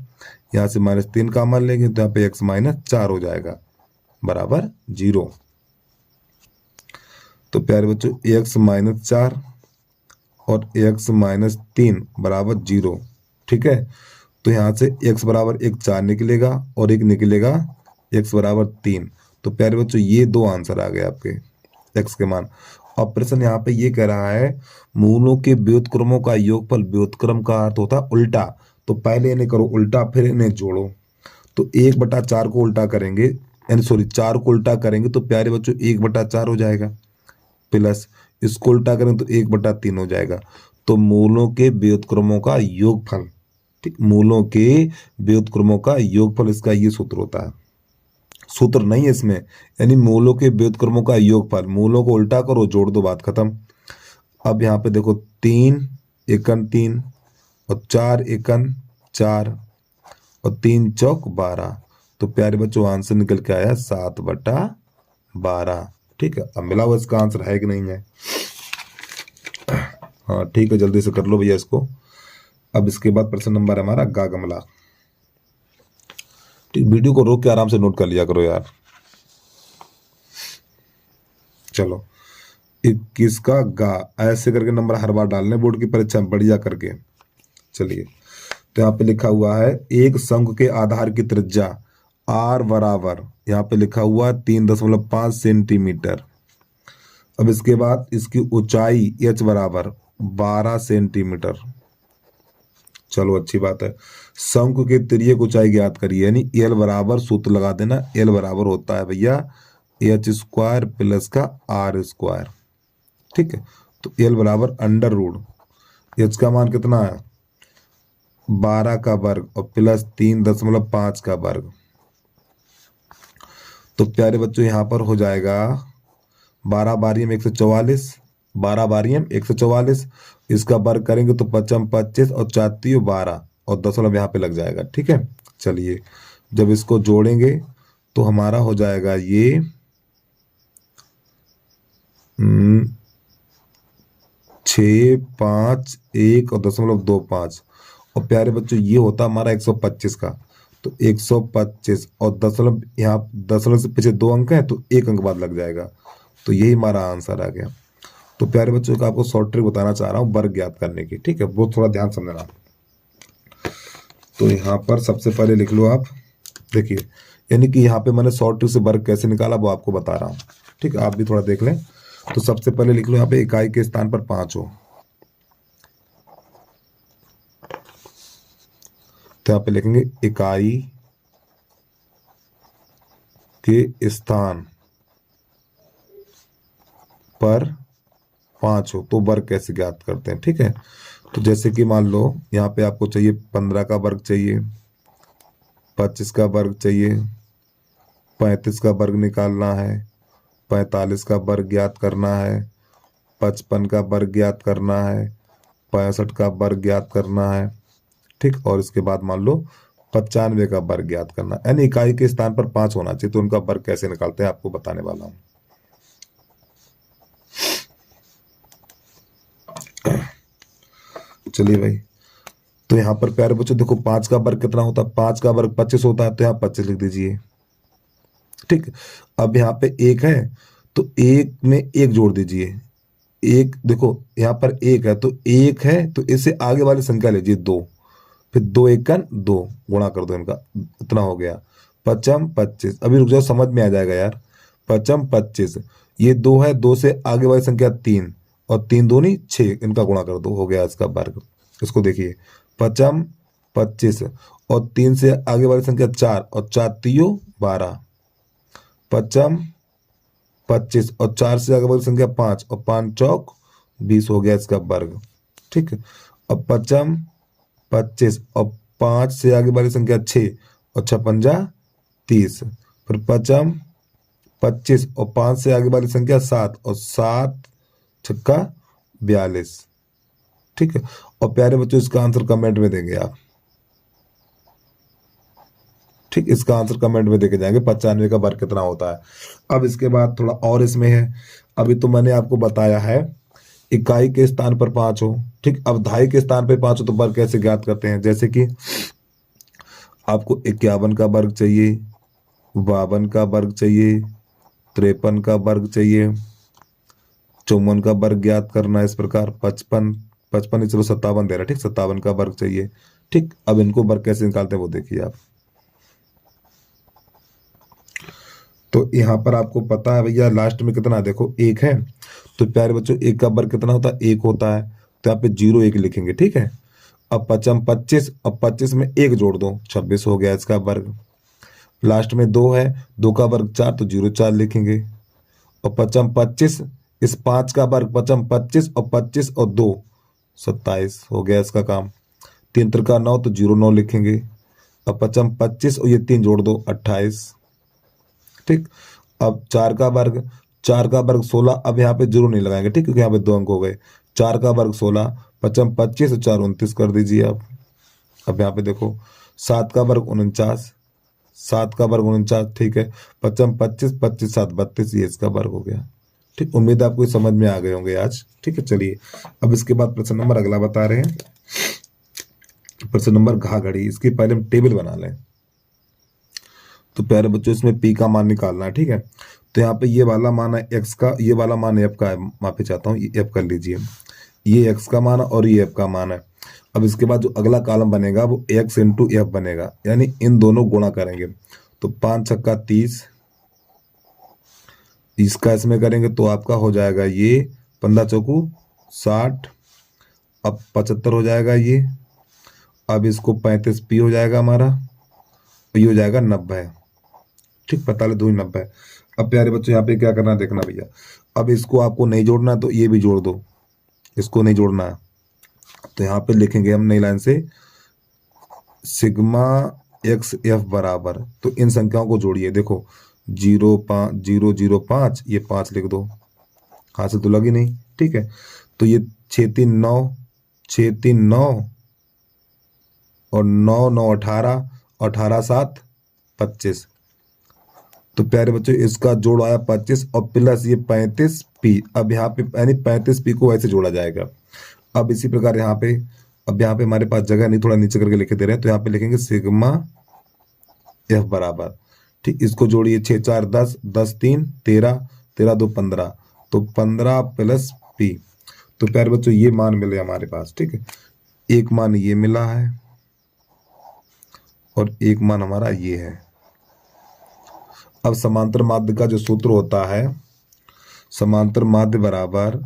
यहाँ से -3 कामन लेंगे तो यहाँ पे x माइनस 4 हो जाएगा बराबर 0। तो प्यारे बच्चों x माइनस 4 और x माइनस 3 बराबर 0, ठीक है। तो यहाँ से x बराबर 1 4 निकलेगा और 1 निकलेगा x बराबर 3। तो प्यारे बच्चों ये दो आंसर आ गए आपके x के मान। और प्रश्न यहाँ पे ये कह रहा है मूलों के व्युत्क्रमों का योगफल, व्युत्क्रम का अर्थ होता है उल्टा, तो पहले इन्हें करो उल्टा फिर इन्हें जोड़ो। तो 1/4 को उल्टा करेंगे, यानी सॉरी 4 को उल्टा करेंगे तो प्यारे बच्चों 1/4 हो जाएगा, प्लस इसको उल्टा करेंगे तो 1/3 हो जाएगा। तो मूलों के व्युत्क्रमों का योगफल, ठीक, मूलों के व्युत्क्रमों का योगफल, इसका ये सूत्र होता है। सूत्र नहीं है इसमें, यानी मूलों के व्युत्क्रमों का योगफल, मूलों को उल्टा करो जोड़ दो, बात खत्म। अब यहाँ पे देखो 3 एकन 3 और 4 एकन 4 और 3 चौक 12। तो प्यारे बच्चों आंसर निकल के आया 7/12, ठीक है। अब मिला हुआ इसका आंसर है कि नहीं है? हाँ ठीक है, जल्दी से कर लो भैया इसको। अब इसके बाद प्रश्न नंबर हमारा गा गमला, ठीक। वीडियो को रोक के आराम से नोट कर लिया करो यार। चलो, 21 का गा ऐसे करके नंबर हर बार डालने बोर्ड की परीक्षा में बढ़िया करके। चलिए, तो यहाँ पे लिखा हुआ है एक शंकु के आधार की त्रिज्या r बराबर, यहाँ पे लिखा हुआ 3.5 सेंटीमीटर। अब इसके बाद इसकी ऊंचाई h बराबर 12 सेंटीमीटर। चलो अच्छी बात है। शंकु की तिर्यक ऊंचाई ज्ञात करिए, यानी एल बराबर, सूत्र लगा देना, एल बराबर होता है भैया एच स्क्वायर प्लस का आर स्क्वायर। ठीक है, तो एल बराबर अंडर रूट, एच का मान कितना है 12 का वर्ग और प्लस 3.5 का वर्ग। तो प्यारे बच्चों यहाँ पर हो जाएगा 12 बारियम 144, 12 बारियम 144, इसका वर्ग करेंगे तो 55 25 और 4 3 12 और दशमलव यहाँ पे लग जाएगा। ठीक है, चलिए जब इसको जोड़ेंगे तो हमारा हो जाएगा ये 6 5 1 और 0.25, और प्यारे बच्चों ये होता हमारा 125 का। तो 125 और दशमलव, यहाँ दशमलव से पीछे 2 अंक है तो 1 अंक बाद लग जाएगा। तो यही हमारा आंसर आ गया। तो प्यारे बच्चों का आपको शॉर्ट ट्रिक बताना चाह रहा हूँ वर्ग ज्ञात करने की। ठीक है, वो थोड़ा ध्यान समझना। तो यहाँ पर सबसे पहले लिख लो आप, देखिए यानी कि यहाँ पे मैंने शॉर्ट ट्रिक से वर्ग कैसे निकाला वो आपको बता रहा हूँ। ठीक है, आप भी थोड़ा देख लें। तो सबसे पहले लिख लो यहाँ पे इकाई के स्थान पर 5 हो, तो यहाँ पे लिखेंगे इकाई के स्थान पर 5 हो, तो वर्ग कैसे ज्ञात करते हैं। ठीक है, तो जैसे कि मान लो यहाँ पे आपको चाहिए 15 का वर्ग चाहिए, 25 का वर्ग चाहिए, 35 का वर्ग निकालना है, 45 का वर्ग ज्ञात करना है, 55 का वर्ग ज्ञात करना है, 65 का वर्ग ज्ञात करना है। ठीक, और इसके बाद मान लो 95 का वर्ग ज्ञात करना, यानी इकाई के स्थान पर 5 होना चाहिए। तो उनका वर्ग कैसे निकालते हैं आपको बताने वाला हूं। चलिए भाई, तो यहाँ पर प्यारे बच्चों देखो 5 का वर्ग कितना होता है, 5 का वर्ग 25 होता है, तो यहाँ 25 लिख दीजिए। ठीक, अब यहाँ पे 1 है तो 1 में 1 जोड़ दीजिए। 1 देखो यहाँ पर 1 है तो 1 है तो इससे आगे वाली संख्या लीजिए 2, फिर 2 1 2 गुणा कर दो इनका, इतना हो गया 55 25। अभी रुक जाओ, समझ में आ जाएगा यार। 55 25, ये 2 है, 2 से आगे वाली संख्या 3 और 3 2 नहीं 6, इनका गुणा कर दो, हो गया इसका वर्ग। इसको देखिए 55 25 और 3 से आगे वाली संख्या 4 और 4 3 12, 55 25 और 4 से आगे वाली संख्या 5 और 5 चौक 20, हो गया इसका वर्ग। ठीक है, अब 55 25 और 5 से आगे वाली संख्या 6 और 6 पंजा 30, फिर 55 25 और 5 से आगे वाली संख्या 7 और 7 छक्का 42। ठीक है, और प्यारे बच्चों इसका आंसर कमेंट में देंगे आप। ठीक, इसका आंसर कमेंट में देके जाएंगे 95 का वर्ग कितना होता है। अब इसके बाद थोड़ा और इसमें है, अभी तो मैंने आपको बताया है इकाई के स्थान पर 5 हो। ठीक, अब दहाई के स्थान पर 5 हो तो वर्ग कैसे ज्ञात करते हैं। जैसे कि आपको 51 का वर्ग चाहिए, 52 का वर्ग चाहिए, 53 का वर्ग चाहिए, 54 का वर्ग ज्ञात करना है। इस प्रकार 55 55 चलो 57 दे रहा है। ठीक, 57 का वर्ग चाहिए। ठीक, अब इनको वर्ग कैसे निकालते हैं वो देखिए आप। तो यहाँ पर आपको पता है भैया लास्ट में कितना, देखो 1 है तो प्यारे बच्चों 1 का वर्ग कितना होता है 1 होता है, तो यहाँ पे 0 1 लिखेंगे। ठीक है, अब 55 25 और 25 में 1 जोड़ दो 26 हो गया इसका वर्ग। लास्ट में 2 है, 2 का वर्ग 4 तो 0 4 लिखेंगे, और 55 25 इस 5 का वर्ग 55 25 और 25 और 2 27 हो गया इसका काम। 3 3 9 तो 0 9 लिखेंगे, अब 55 25 और ये 3 जोड़ दो 28। ठीक, अब 4 का वर्ग 16, अब यहाँ पे 0 नहीं लगाएंगे। ठीक, क्योंकि यहाँ पे 2 अंक हो गए। 4 का वर्ग 16, 55 25 और 4 29 कर दीजिए आप। अब यहाँ पे देखो 7 का वर्ग 49, 7 का वर्ग 49। ठीक है, 55 25 25 7 32, ये इसका वर्ग हो गया। ठीक, उम्मीद है आपको समझ में आ गए होंगे आज। ठीक है, चलिए अब इसके बाद प्रश्न नंबर अगला बता रहे हैं। प्रश्न नंबर घा घड़ी, इसकी पहले हम टेबल बना लें। तो प्यारे बच्चों इसमें पी का मान निकालना है। ठीक है, तो यहाँ पे ये वाला मान है एक्स का, ये वाला मान एफ का है, माफी चाहता हूँ, ये एफ कर लीजिए। ये एक्स का मान है और ये एफ का मान है। अब इसके बाद जो अगला कॉलम बनेगा वो x इंटू एफ बनेगा, यानी इन दोनों गुणा करेंगे। तो 5 छक्का 30, इसका इसमें करेंगे तो आपका हो जाएगा ये 15 चौकू 60, अब 75 हो जाएगा ये। अब इसको 35 पी हो जाएगा हमारा, ये हो जाएगा 90। ठीक, 45 दूनी 90। अब प्यारे बच्चों यहाँ पे क्या करना है देखना भैया, अब इसको आपको नहीं जोड़ना तो ये भी जोड़ दो, इसको नहीं जोड़ना है तो यहाँ पे लिखेंगे हम नई लाइन से सिग्मा एक्स एफ बराबर, तो इन संख्याओं को जोड़िए। देखो 0.005, ये 5 लिख दो, हाथ से तो लगी नहीं। ठीक है, तो ये 639, 639 और 9 9 18, 18 7 25। तो प्यारे बच्चों इसका जोड़ आया 25 और प्लस ये 35 पी। अब यहाँ पे यानी 35 पी को ऐसे जोड़ा जाएगा। अब इसी प्रकार यहाँ पे, अब यहाँ पे हमारे पास जगह नहीं, थोड़ा नीचे करके लिखे दे रहे हैं, तो यहाँ पे लिखेंगे सिग्मा एफ बराबर। ठीक, इसको जोड़िए 6 4 10, 10 3 13, 13 2 15, तो 15 प्लस पी। तो प्यारे बच्चों ये मान मिले हमारे पास। ठीक है, एक मान ये मिला है और एक मान हमारा ये है। अब समांतर माध्य का जो सूत्र होता है, समांतर माध्य बराबर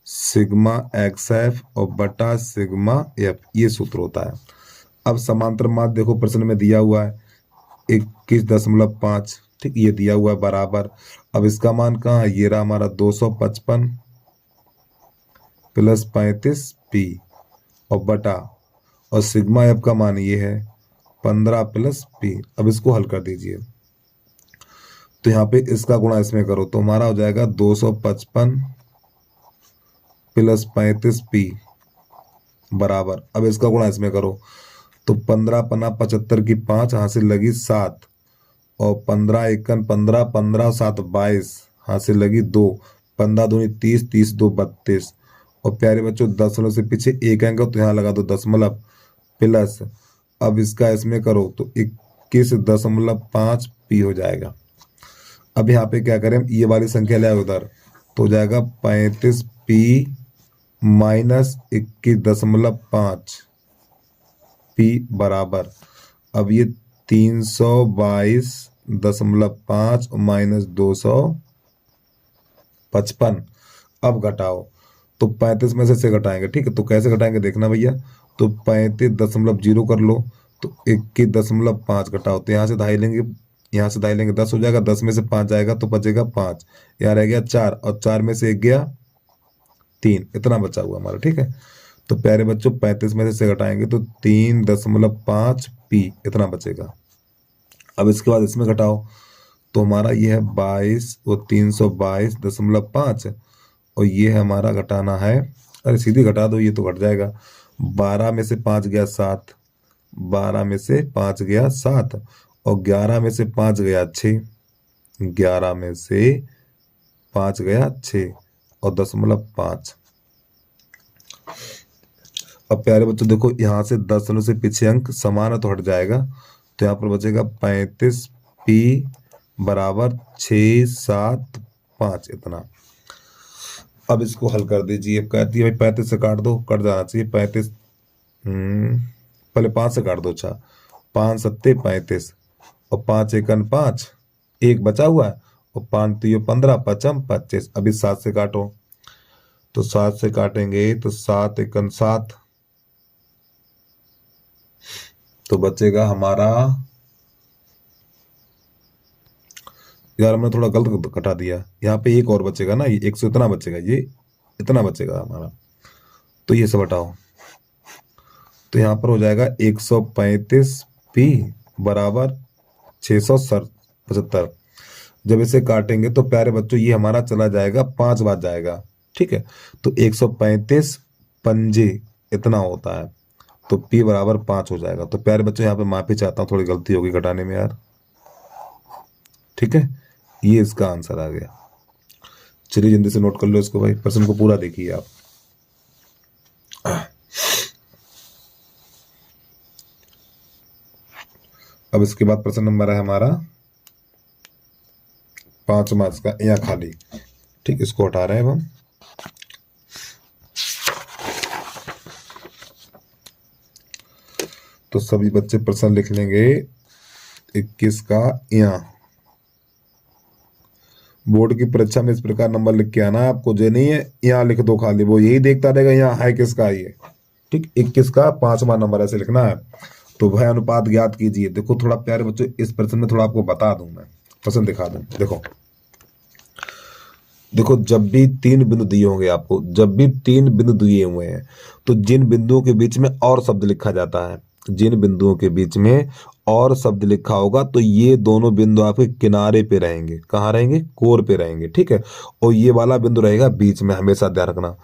सिग्मा एक्स एफ और बटा सिग्मा एफ, ये सूत्र होता है। अब समांतर माध्य देखो प्रश्न में दिया हुआ है 21.5। ठीक, ये दिया हुआ है बराबर। अब इसका मान कहाँ है, ये रहा हमारा 255 प्लस 35 पी और बटा, और सिग्मा एफ का मान ये है 15 प्लस पी। अब इसको हल कर दीजिए, तो यहाँ पे इसका गुणा इसमें करो तो हमारा हो जाएगा 255 प्लस 35 पी बराबर, अब इसका गुणा इसमें करो तो 15 पन्ना 75 की 5, हाथ से लगी 7 और 15 एकन 15, 15 और 7 22, हाथ से लगी 2, 15 दूनी 30, 30 2 32। और प्यारे बच्चों दशमलव से पीछे एक आएगा तो यहाँ लगा दो दशमलव प्लस, अब इसका इसमें करो तो 21.5 पी हो जाएगा। अब यहाँ पे क्या करें, ये वाली संख्या ले आओ उधर, तो हो जाएगा 35 पी माइनस 21.5 पी बराबर, अब ये 322.5 माइनस 255। अब घटाओ तो 35 में से घटाएंगे। ठीक है, तो कैसे घटाएंगे देखना भैया, तो 35.0 कर लो तो 21.5 घटाओ तो यहाँ से ढाई लेंगे, यहाँ से ढाई लेंगे 10 हो जाएगा, 10 में से 5 जाएगा तो बचेगा 5, यहाँ रह गया 4 और 4 में से 1 गया 3, इतना बचा हुआ हमारा। ठीक है, तो प्यारे बच्चों 35 में से घटाएंगे तो 3.5 पी इतना बचेगा। अब इसके बाद इसमें घटाओ तो हमारा ये है 22 और 322.5 और ये है हमारा घटाना है, अरे सीधी घटा दो ये तो घट जाएगा। 12 में से 5 गया 7, 12 में से 5 गया 7 और 11 में से 5 गया 6, 11 में से 5 गया 6 और 0.5। अब प्यारे बच्चों देखो यहाँ से 10 से पीछे अंक समान है तो हट जाएगा, तो यहाँ पर बचेगा 35 पी बराबर 675 इतना। अब इसको हल कर दीजिए, कहती है भाई 35 से काट दो, कट जाना चाहिए 35, पहले 5 से काट दो। अच्छा 5 सत्ते 35 और 5 एकन 5, एक बचा हुआ है और 5 3 15 पचम 25। अभी 7 से काटो तो 7 से काटेंगे तो 7 एकन 7, तो बचेगा हमारा, यार हमने थोड़ा गलत कटा दिया, यहाँ पे एक और बचेगा ना, ये 100 इतना बचेगा, ये इतना बचेगा हमारा, तो ये सब हटाओ तो यहाँ पर हो जाएगा 135 पी बराबर 675। जब इसे काटेंगे तो प्यारे बच्चों ये हमारा चला जाएगा 5 बार जाएगा। ठीक है, तो 135 पंजे इतना होता है, तो P बराबर 5 हो जाएगा। तो प्यारे बच्चों यहाँ पे माफी चाहता हूँ, थोड़ी गलती होगी घटाने में यार। ठीक है, ये इसका आंसर आ गया। चलिए जल्दी से नोट कर लो इसको भाई, प्रश्न को पूरा देखिए आप। अब इसके बाद प्रश्न नंबर है हमारा 5 मार्क्स का, यहाँ खाली। ठीक, इसको हटा रहे हैं अब हम। तो सभी बच्चे प्रश्न लिख लेंगे 21 का यहाँ। बोर्ड की परीक्षा में इस प्रकार नंबर लिख के आना है आपको, जो नहीं है यहाँ लिख दो खाली, वो यही देखता रहेगा यहाँ है किसका ये। ठीक, 21 का 5वां नंबर ऐसे लिखना है। तो भय अनुपात ज्ञात कीजिए। देखो थोड़ा प्यारे बच्चों, इस प्रश्न में थोड़ा आपको बता दूं मैं, प्रश्न दिखा दूं। देखो जब भी 3 बिंदु दिए होंगे आपको, जब भी 3 बिंदु दिए हुए हैं तो जिन बिंदुओं के बीच में और शब्द लिखा जाता है, जिन बिंदुओं के बीच में और शब्द लिखा होगा तो ये दोनों बिंदु आपके किनारे पे रहेंगे। कहाँ रहेंगे? कोर पे रहेंगे। ठीक है, और ये वाला बिंदु रहेगा बीच में। हमेशा ध्यान रखना,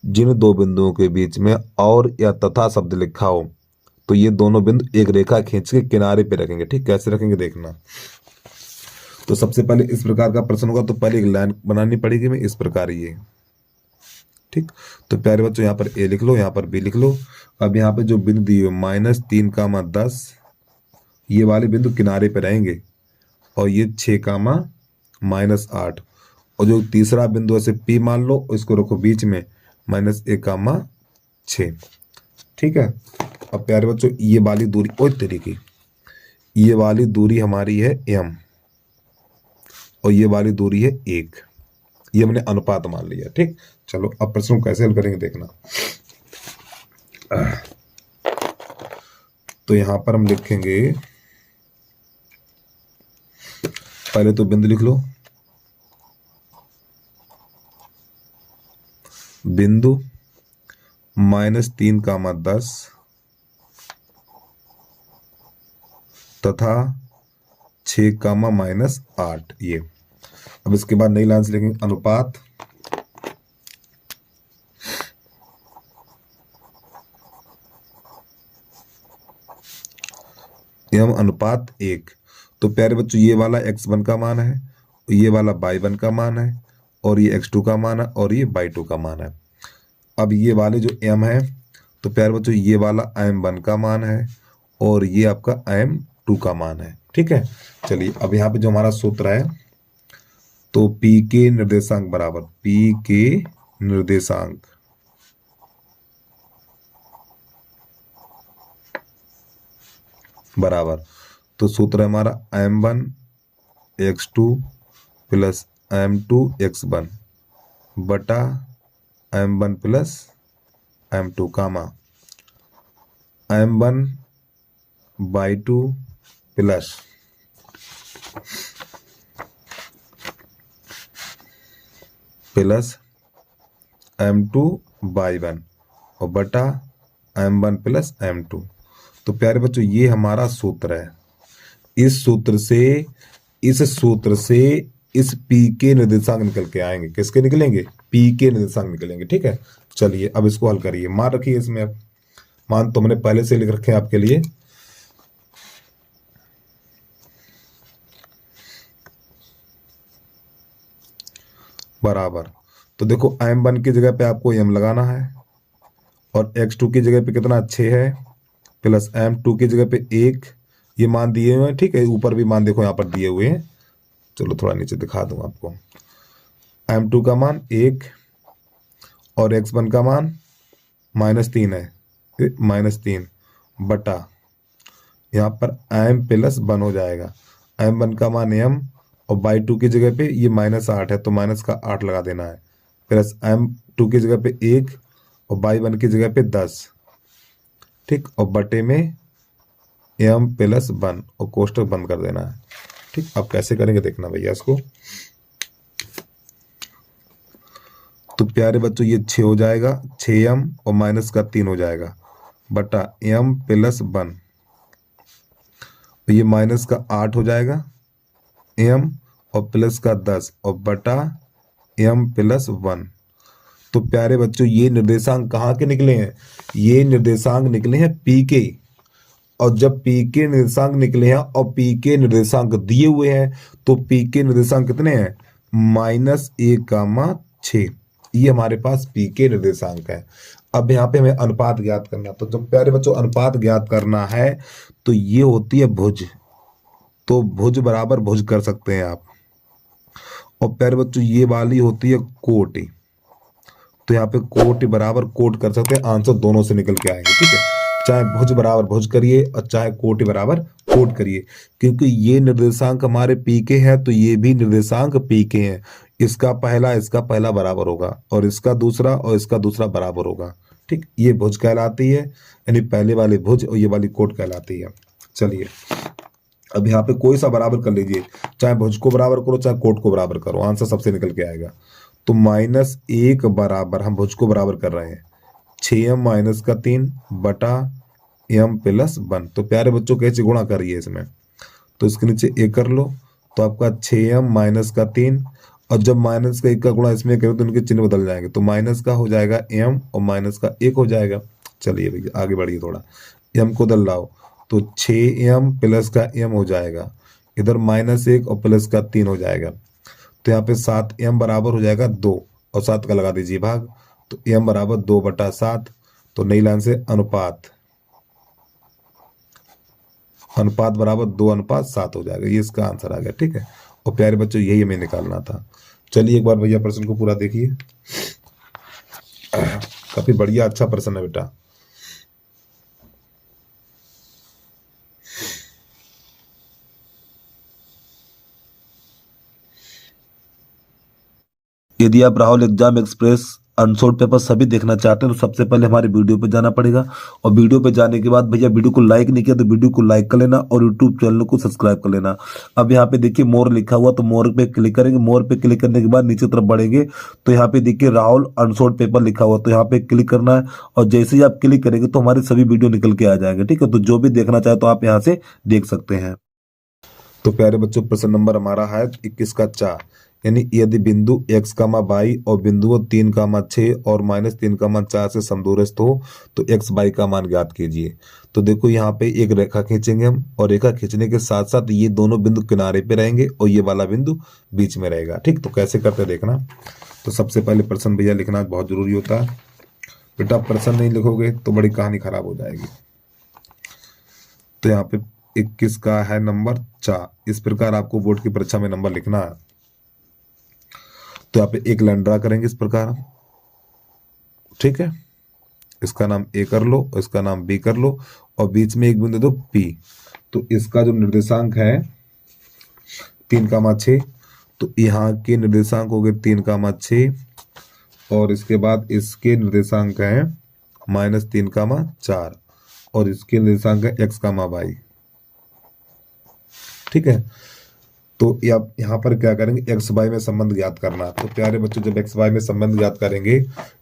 जिन दो बिंदुओं के बीच में और या तथा शब्द लिखा हो तो ये दोनों बिंदु एक रेखा खींच के किनारे पे रखेंगे। ठीक, कैसे रखेंगे देखना। तो सबसे पहले इस प्रकार का प्रश्न होगा तो पहले एक लाइन बनानी पड़ेगी में इस प्रकार ये। ठीक, तो प्यारे बच्चों यहाँ पर ए लिख लो, यहाँ पर बी लिख लो। अब यहाँ पे जो बिंदु दिए -3, 10 ये वाले बिंदु किनारे पे रहेंगे और ये 6, -8 और जो तीसरा बिंदु ऐसे पी मान लो, इसको रखो बीच में -1, 6। ठीक है, अब प्यारे बच्चों ये वाली दूरी और तरीके, ये वाली दूरी हमारी है m और ये वाली दूरी है 1। ये हमने अनुपात मान लिया। ठीक, चलो अब प्रश्न को कैसे हल करेंगे देखना। तो यहां पर हम लिखेंगे, पहले तो बिंदु लिख लो, बिंदु -3, 10 तथा 6, -8 ये। अब इसके बाद नई लाइन से लिखेंगे अनुपात एवं अनुपात 1। तो प्यारे बच्चों ये वाला x1 का मान है, ये वाला y1 का मान है और ये x2 का मान है और ये y2 का मान है। अब ये वाले जो m है तो प्यारे बच्चों ये वाला m1 का मान है और ये आपका m2 का मान है। ठीक है, चलिए अब यहाँ पे जो हमारा सूत्र है तो p के निर्देशांक बराबर p के निर्देशांक बराबर, तो सूत्र है हमारा m1 x2 plus m2 x1 बटा m1 प्लस m2 कामा m1 y2 plus m2 y1 और बटा m1 प्लस m2। तो प्यारे बच्चों ये हमारा सूत्र है। इस सूत्र से इस p के निर्देशांक निकल के आएंगे। किसके निकलेंगे? p के निर्देशांक निकलेंगे। ठीक है, चलिए अब इसको हल करिए। मान रखिए इसमें, अब मान तो मैंने पहले से लिख रखे हैं आपके लिए। बराबर, तो देखो m1 की जगह पे आपको m लगाना है और x2 की जगह पे कितना 6 है प्लस m2 की जगह पे 1, ये मान दिए हुए हैं। ठीक है, ऊपर भी मान देखो यहाँ पर दिए हुए हैं। चलो थोड़ा नीचे दिखा दूं आपको। m2 का मान 1 और x1 का मान -3 है, -3 बटा यहाँ पर m प्लस 1 हो जाएगा। m1 का मान m और y2 की जगह पे ये -8 है तो माइनस का 8 लगा देना है, प्लस m2 की जगह पे 1 और y1 की जगह पे 10। ठीक, और बटे में m प्लस 1 और कोष्टक बंद कर देना है। ठीक, अब कैसे करेंगे देखना भैया इसको। तो प्यारे बच्चों ये 6 हो जाएगा, 6m और माइनस का 3 हो जाएगा बटा m प्लस 1, ये माइनस का 8 हो जाएगा m और प्लस का 10 और बटा m प्लस 1। तो प्यारे बच्चों ये निर्देशांक कहाँ के निकले हैं? ये निर्देशांक निकले हैं p के। और जब p के निर्देशांक निकले हैं और p के निर्देशांक दिए हुए हैं तो p के निर्देशांक कितने हैं? -1, 6। ये हमारे पास p के निर्देशांक है। अब यहाँ पे हमें अनुपात ज्ञात करना, तो जब प्यारे बच्चों अनुपात ज्ञात करना है तो ये होती है भुज। तो भुज बराबर भुज कर सकते हैं आप। और प्यारे बच्चों ये वाली होती है कोटि, तो यहाँ पे कोटि बराबर कोट कर सकते हैं। आंसर दोनों से निकल के आएंगे। ठीक है, चाहे भुज बराबर भुज करिए और चाहे कोटि बराबर कोट करिए, क्योंकि ये निर्देशांक हमारे पी के हैं तो ये भी निर्देशांक पी के हैं। इसका पहला बराबर होगा और इसका दूसरा बराबर होगा। ठीक, ये भुज कहलाती है, यानी पहले वाली भुज और ये वाली कोट कहलाती है। चलिए अब यहाँ पे कोई सा बराबर कर लीजिए, चाहे भुज को बराबर करो चाहे कोट को बराबर करो, आंसर सबसे निकल के आएगा। तो -1 बराबर, हम भुज को बराबर कर रहे हैं, 6m-3 बटा m+1। तो प्यारे बच्चों कैसे गुणा करिए इसमें, तो इसके नीचे 1 कर लो, तो आपका 6m-3, और जब -1 का गुणा इसमें करें तो इनके चिन्ह बदल जाएंगे, तो माइनस का हो जाएगा m और माइनस का 1 हो जाएगा। चलिए भैया आगे बढ़िए थोड़ा, m को बदल लाओ तो 6m प्लस का m हो जाएगा, इधर -1 और प्लस का 3 हो जाएगा, तो यहाँ पे 7m बराबर हो जाएगा 2 और 7 का लगा दीजिए भाग, तो m बराबर 2/7। तो नई लाइन से अनुपात बराबर 2:7 हो जाएगा, ये इसका आंसर आ गया। ठीक है, और प्यारे बच्चों यही हमें निकालना था। चलिए एक बार भैया प्रश्न को पूरा देखिए, काफी बढ़िया अच्छा प्रश्न है बेटा। यदि आप Rahul exam express unsold paper सभी देखना चाहते हैं तो सबसे पहले हमारे वीडियो पे जाना पड़ेगा, और वीडियो पे जाने के बाद भैया वीडियो को लाइक नहीं किया तो वीडियो को लाइक कर लेना और यूट्यूब चैनल को सब्सक्राइब कर लेना। अब यहाँ पे देखिए मोर लिखा हुआ, तो मोर पे क्लिक करेंगे, मोर पे क्लिक करने के बाद नीचे तरफ बढ़ेंगे तो यहाँ पे देखिए राहुल अनसोल्ड पेपर लिखा हुआ, तो यहाँ पे क्लिक करना है, और जैसे ही आप क्लिक करेंगे तो हमारे सभी वीडियो निकल के आ जाएंगे। ठीक है, तो जो भी देखना चाहे तो आप यहाँ से देख सकते हैं। तो प्यारे बच्चों प्रश्न नंबर हमारा है 21 का 4, यानी यदि बिंदु x, y और बिंदुओं 3, 6 और -3, 4 से समदूरस्थ हो तो x, y का मान ज्ञात कीजिए। तो देखो यहाँ पे एक रेखा खींचेंगे हम, और रेखा खींचने के साथ साथ ये दोनों बिंदु किनारे पे रहेंगे और ये वाला बिंदु बीच में रहेगा। ठीक, तो कैसे करते देखना। तो सबसे पहले प्रश्न भैया लिखना बहुत जरूरी होता है बेटा, प्रश्न नहीं लिखोगे तो बड़ी कहानी खराब हो जाएगी। तो यहाँ पे 21 का है नंबर 4, इस प्रकार आपको बोर्ड की परीक्षा में नंबर लिखना है। तो यहाँ पे एक लाइन ड्रा करेंगे इस प्रकार, ठीक है, इसका नाम ए कर लो और इसका नाम बी कर लो, और बीच में एक बिंदु दे दो पी। तो इसका जो निर्देशांक है 3, 6, तो यहाँ के निर्देशांक हो गए 3, 6, और इसके बाद इसके निर्देशांक है -3, 4, और इसके निर्देशांक है x, y। ठीक है, तो आप यहाँ पर क्या करेंगे, एक्स वाई में संबंध ज्ञात करना। तो प्यारे बच्चों जब एक्स वाई में संबंध ज्ञात करेंगे,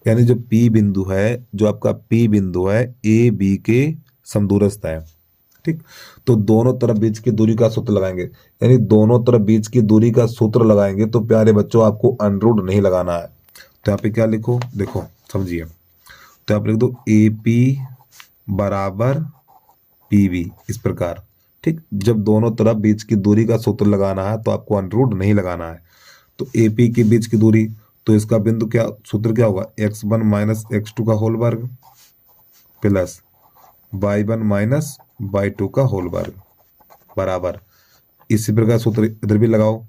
यानी जो पी बिंदु है, जो आपका पी बिंदु है ए बी के समदूरस्थ है। ठीक, तो दोनों तरफ बीच की दूरी का सूत्र लगाएंगे, यानी दोनों तरफ बीच की दूरी का सूत्र लगाएंगे तो प्यारे बच्चों आपको अंडररूट नहीं लगाना है। तो यहाँ पे क्या लिखो, देखो समझिए, तो यहाँ पे लिख दो ए पी बराबर पी बी, इस प्रकार। ठीक, जब दोनों तरफ बीच की दूरी का सूत्र लगाना है तो आपको अंडररूट नहीं लगाना है। तो AP के बीच की दूरी, तो इसका बिंदु क्या सूत्र क्या होगा, x1 - x2 का होल वर्ग प्लस y1 - y2 का होल वर्ग बराबर, इसी प्रकार सूत्र इधर भी लगाओ,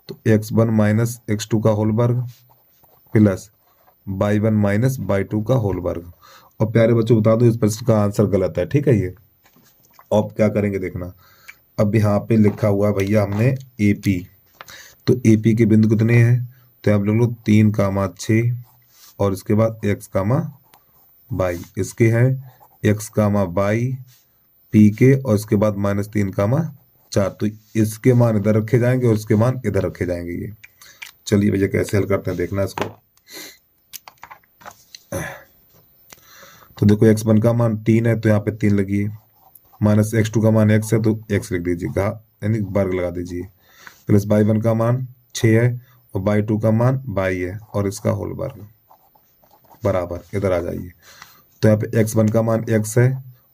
तो x1 - x2 का होल वर्ग प्लस y1 - y2 का होल वर्ग। और प्यारे बच्चों बता दो इस प्रश्न का आंसर गलत है। ठीक है, ये अब क्या करेंगे देखना, अब यहाँ पे लिखा हुआ भैया हमने AP, तो AP के बिंदु कितने हैं, तो आप लोग 3, 6, और इसके बाद x, y, इसके हैं x, y P के, और इसके बाद -3, 4, तो इसके मान इधर रखे जाएंगे और इसके मान इधर रखे जाएंगे। ये चलिए भैया कैसे हल करते हैं देखना इसको। तो देखो x1 का मान 3 है तो यहाँ पे 3 लगिए, -x2 का मान x है तो x लिख दीजिए, यानी वर्ग लगा दीजिए, प्लस y1 का मान 6 है और y2 का मान y है और इसका होल वर्ग बराबर, इधर आ जाइए। तो यहाँ पे x1 का मान x है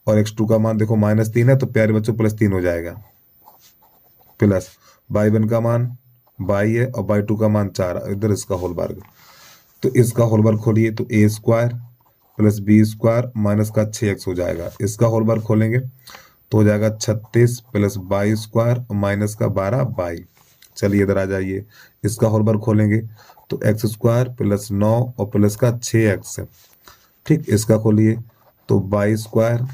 और x2 का मान देखो -3 है, तो प्यारे बच्चों +3 हो जाएगा, प्लस y1 का मान y है और y2 का मान 4, इधर इसका होल वर्ग। तो इसका होल वर्ग खोलिए, तो a² + b² माइनस का 6x हो जाएगा। इसका होल वर्ग खोलेंगे तो हो जाएगा 36 + y² माइनस का 12y। चलिए इधर आ जाइए, इसका होल वर्ग खोलेंगे तो x² + 9 और प्लस का 6x। ठीक, इसका खोलिए तो y²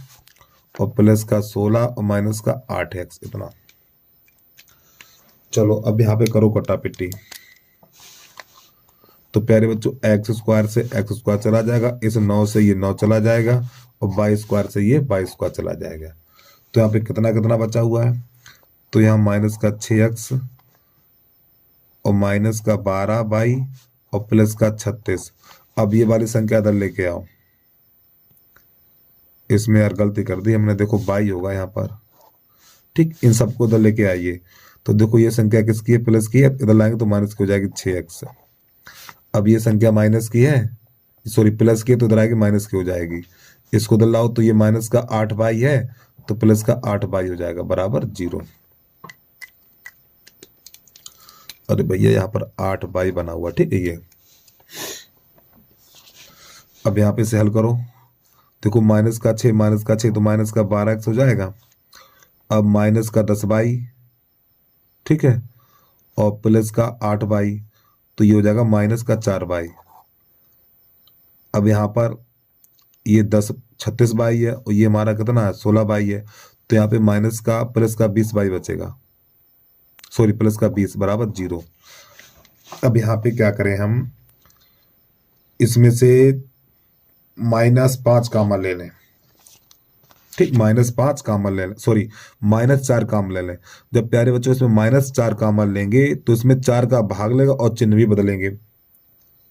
और प्लस का 16 और माइनस का 8x इतना। चलो अब यहाँ पे करो कटा पिट्टी। तो प्यारे बच्चों एक्स स्क्वायर से एक्स स्क्वायर चला जाएगा, इस 9 से ये 9 चला जाएगा और वाई स्क्वायर से ये वाई स्क्वायर चला जाएगा। तो यहाँ पे कितना कितना बचा हुआ है, तो यहाँ माइनस का 6x और माइनस का 12y और प्लस का 36। अब ये वाली संख्या इधर लेके आओ, इसमें यार गलती कर दी हमने, देखो y होगा यहाँ पर, ठीक। इन सबको इधर लेके आइए, तो देखो ये संख्या किसकी है, प्लस की है, इधर लाएंगे तो माइनस की हो जाएगी 6x। अब ये संख्या माइनस की है, सॉरी प्लस की है, तो इधर आएगी माइनस की हो जाएगी। इसको इधर लाओ तो ये माइनस का 8y है, तो प्लस का 8y हो जाएगा बराबर 0। अरे भैया यहाँ पर 8y बना हुआ, ठीक है ये। अब यहाँ पे से हल करो, देखो माइनस का 6 तो माइनस का 12x हो जाएगा। अब माइनस का 10y, ठीक है, और प्लस का 8y, तो ये हो जाएगा माइनस का 4y। अब यहाँ पर ये 36y है और ये हमारा कितना है 16y है, तो यहाँ पे माइनस का प्लस का 20y बचेगा, सॉरी प्लस का 20 बराबर 0। अब यहाँ पे क्या करें हम, इसमें से -5 कॉमन ले लें, ठीक, -5 कॉमन ले लें, सॉरी -4 कॉमन ले लें। जब प्यारे बच्चों इसमें -4 कॉमन लेंगे तो इसमें 4 का भाग लेगा और चिन्ह भी बदलेंगे,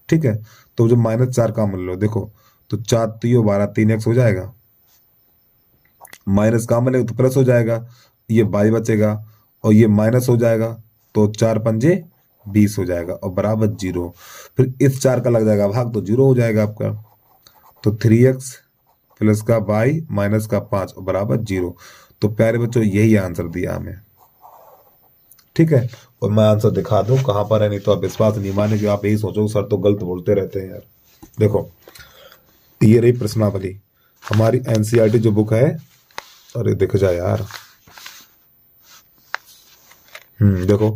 ठीक है। तो जब -4 कॉमन लो, देखो तो 4 3 12 3x हो जाएगा, माइनस कॉमन लेगा तो प्लस हो जाएगा, ये y बचेगा और ये माइनस हो जाएगा, तो 4 पंजे 20 हो जाएगा और बराबर 0। फिर इस 4 का लग जाएगा भाग, तो 0 हो जाएगा आपका। तो 3x प्लस का y माइनस का 5 और बराबर 0। तो प्यारे बच्चों यही आंसर दिया हमें, ठीक है। और मैं आंसर दिखा दूं कहां पर है, नहीं तो आप विश्वास नहीं मानेंगे, आप यही सोचो सर तो गलत बोलते रहते हैं यार। देखो ये रही प्रश्नावली, हमारी एनसीईआरटी जो बुक है, अरे दिख जाए यार, देखो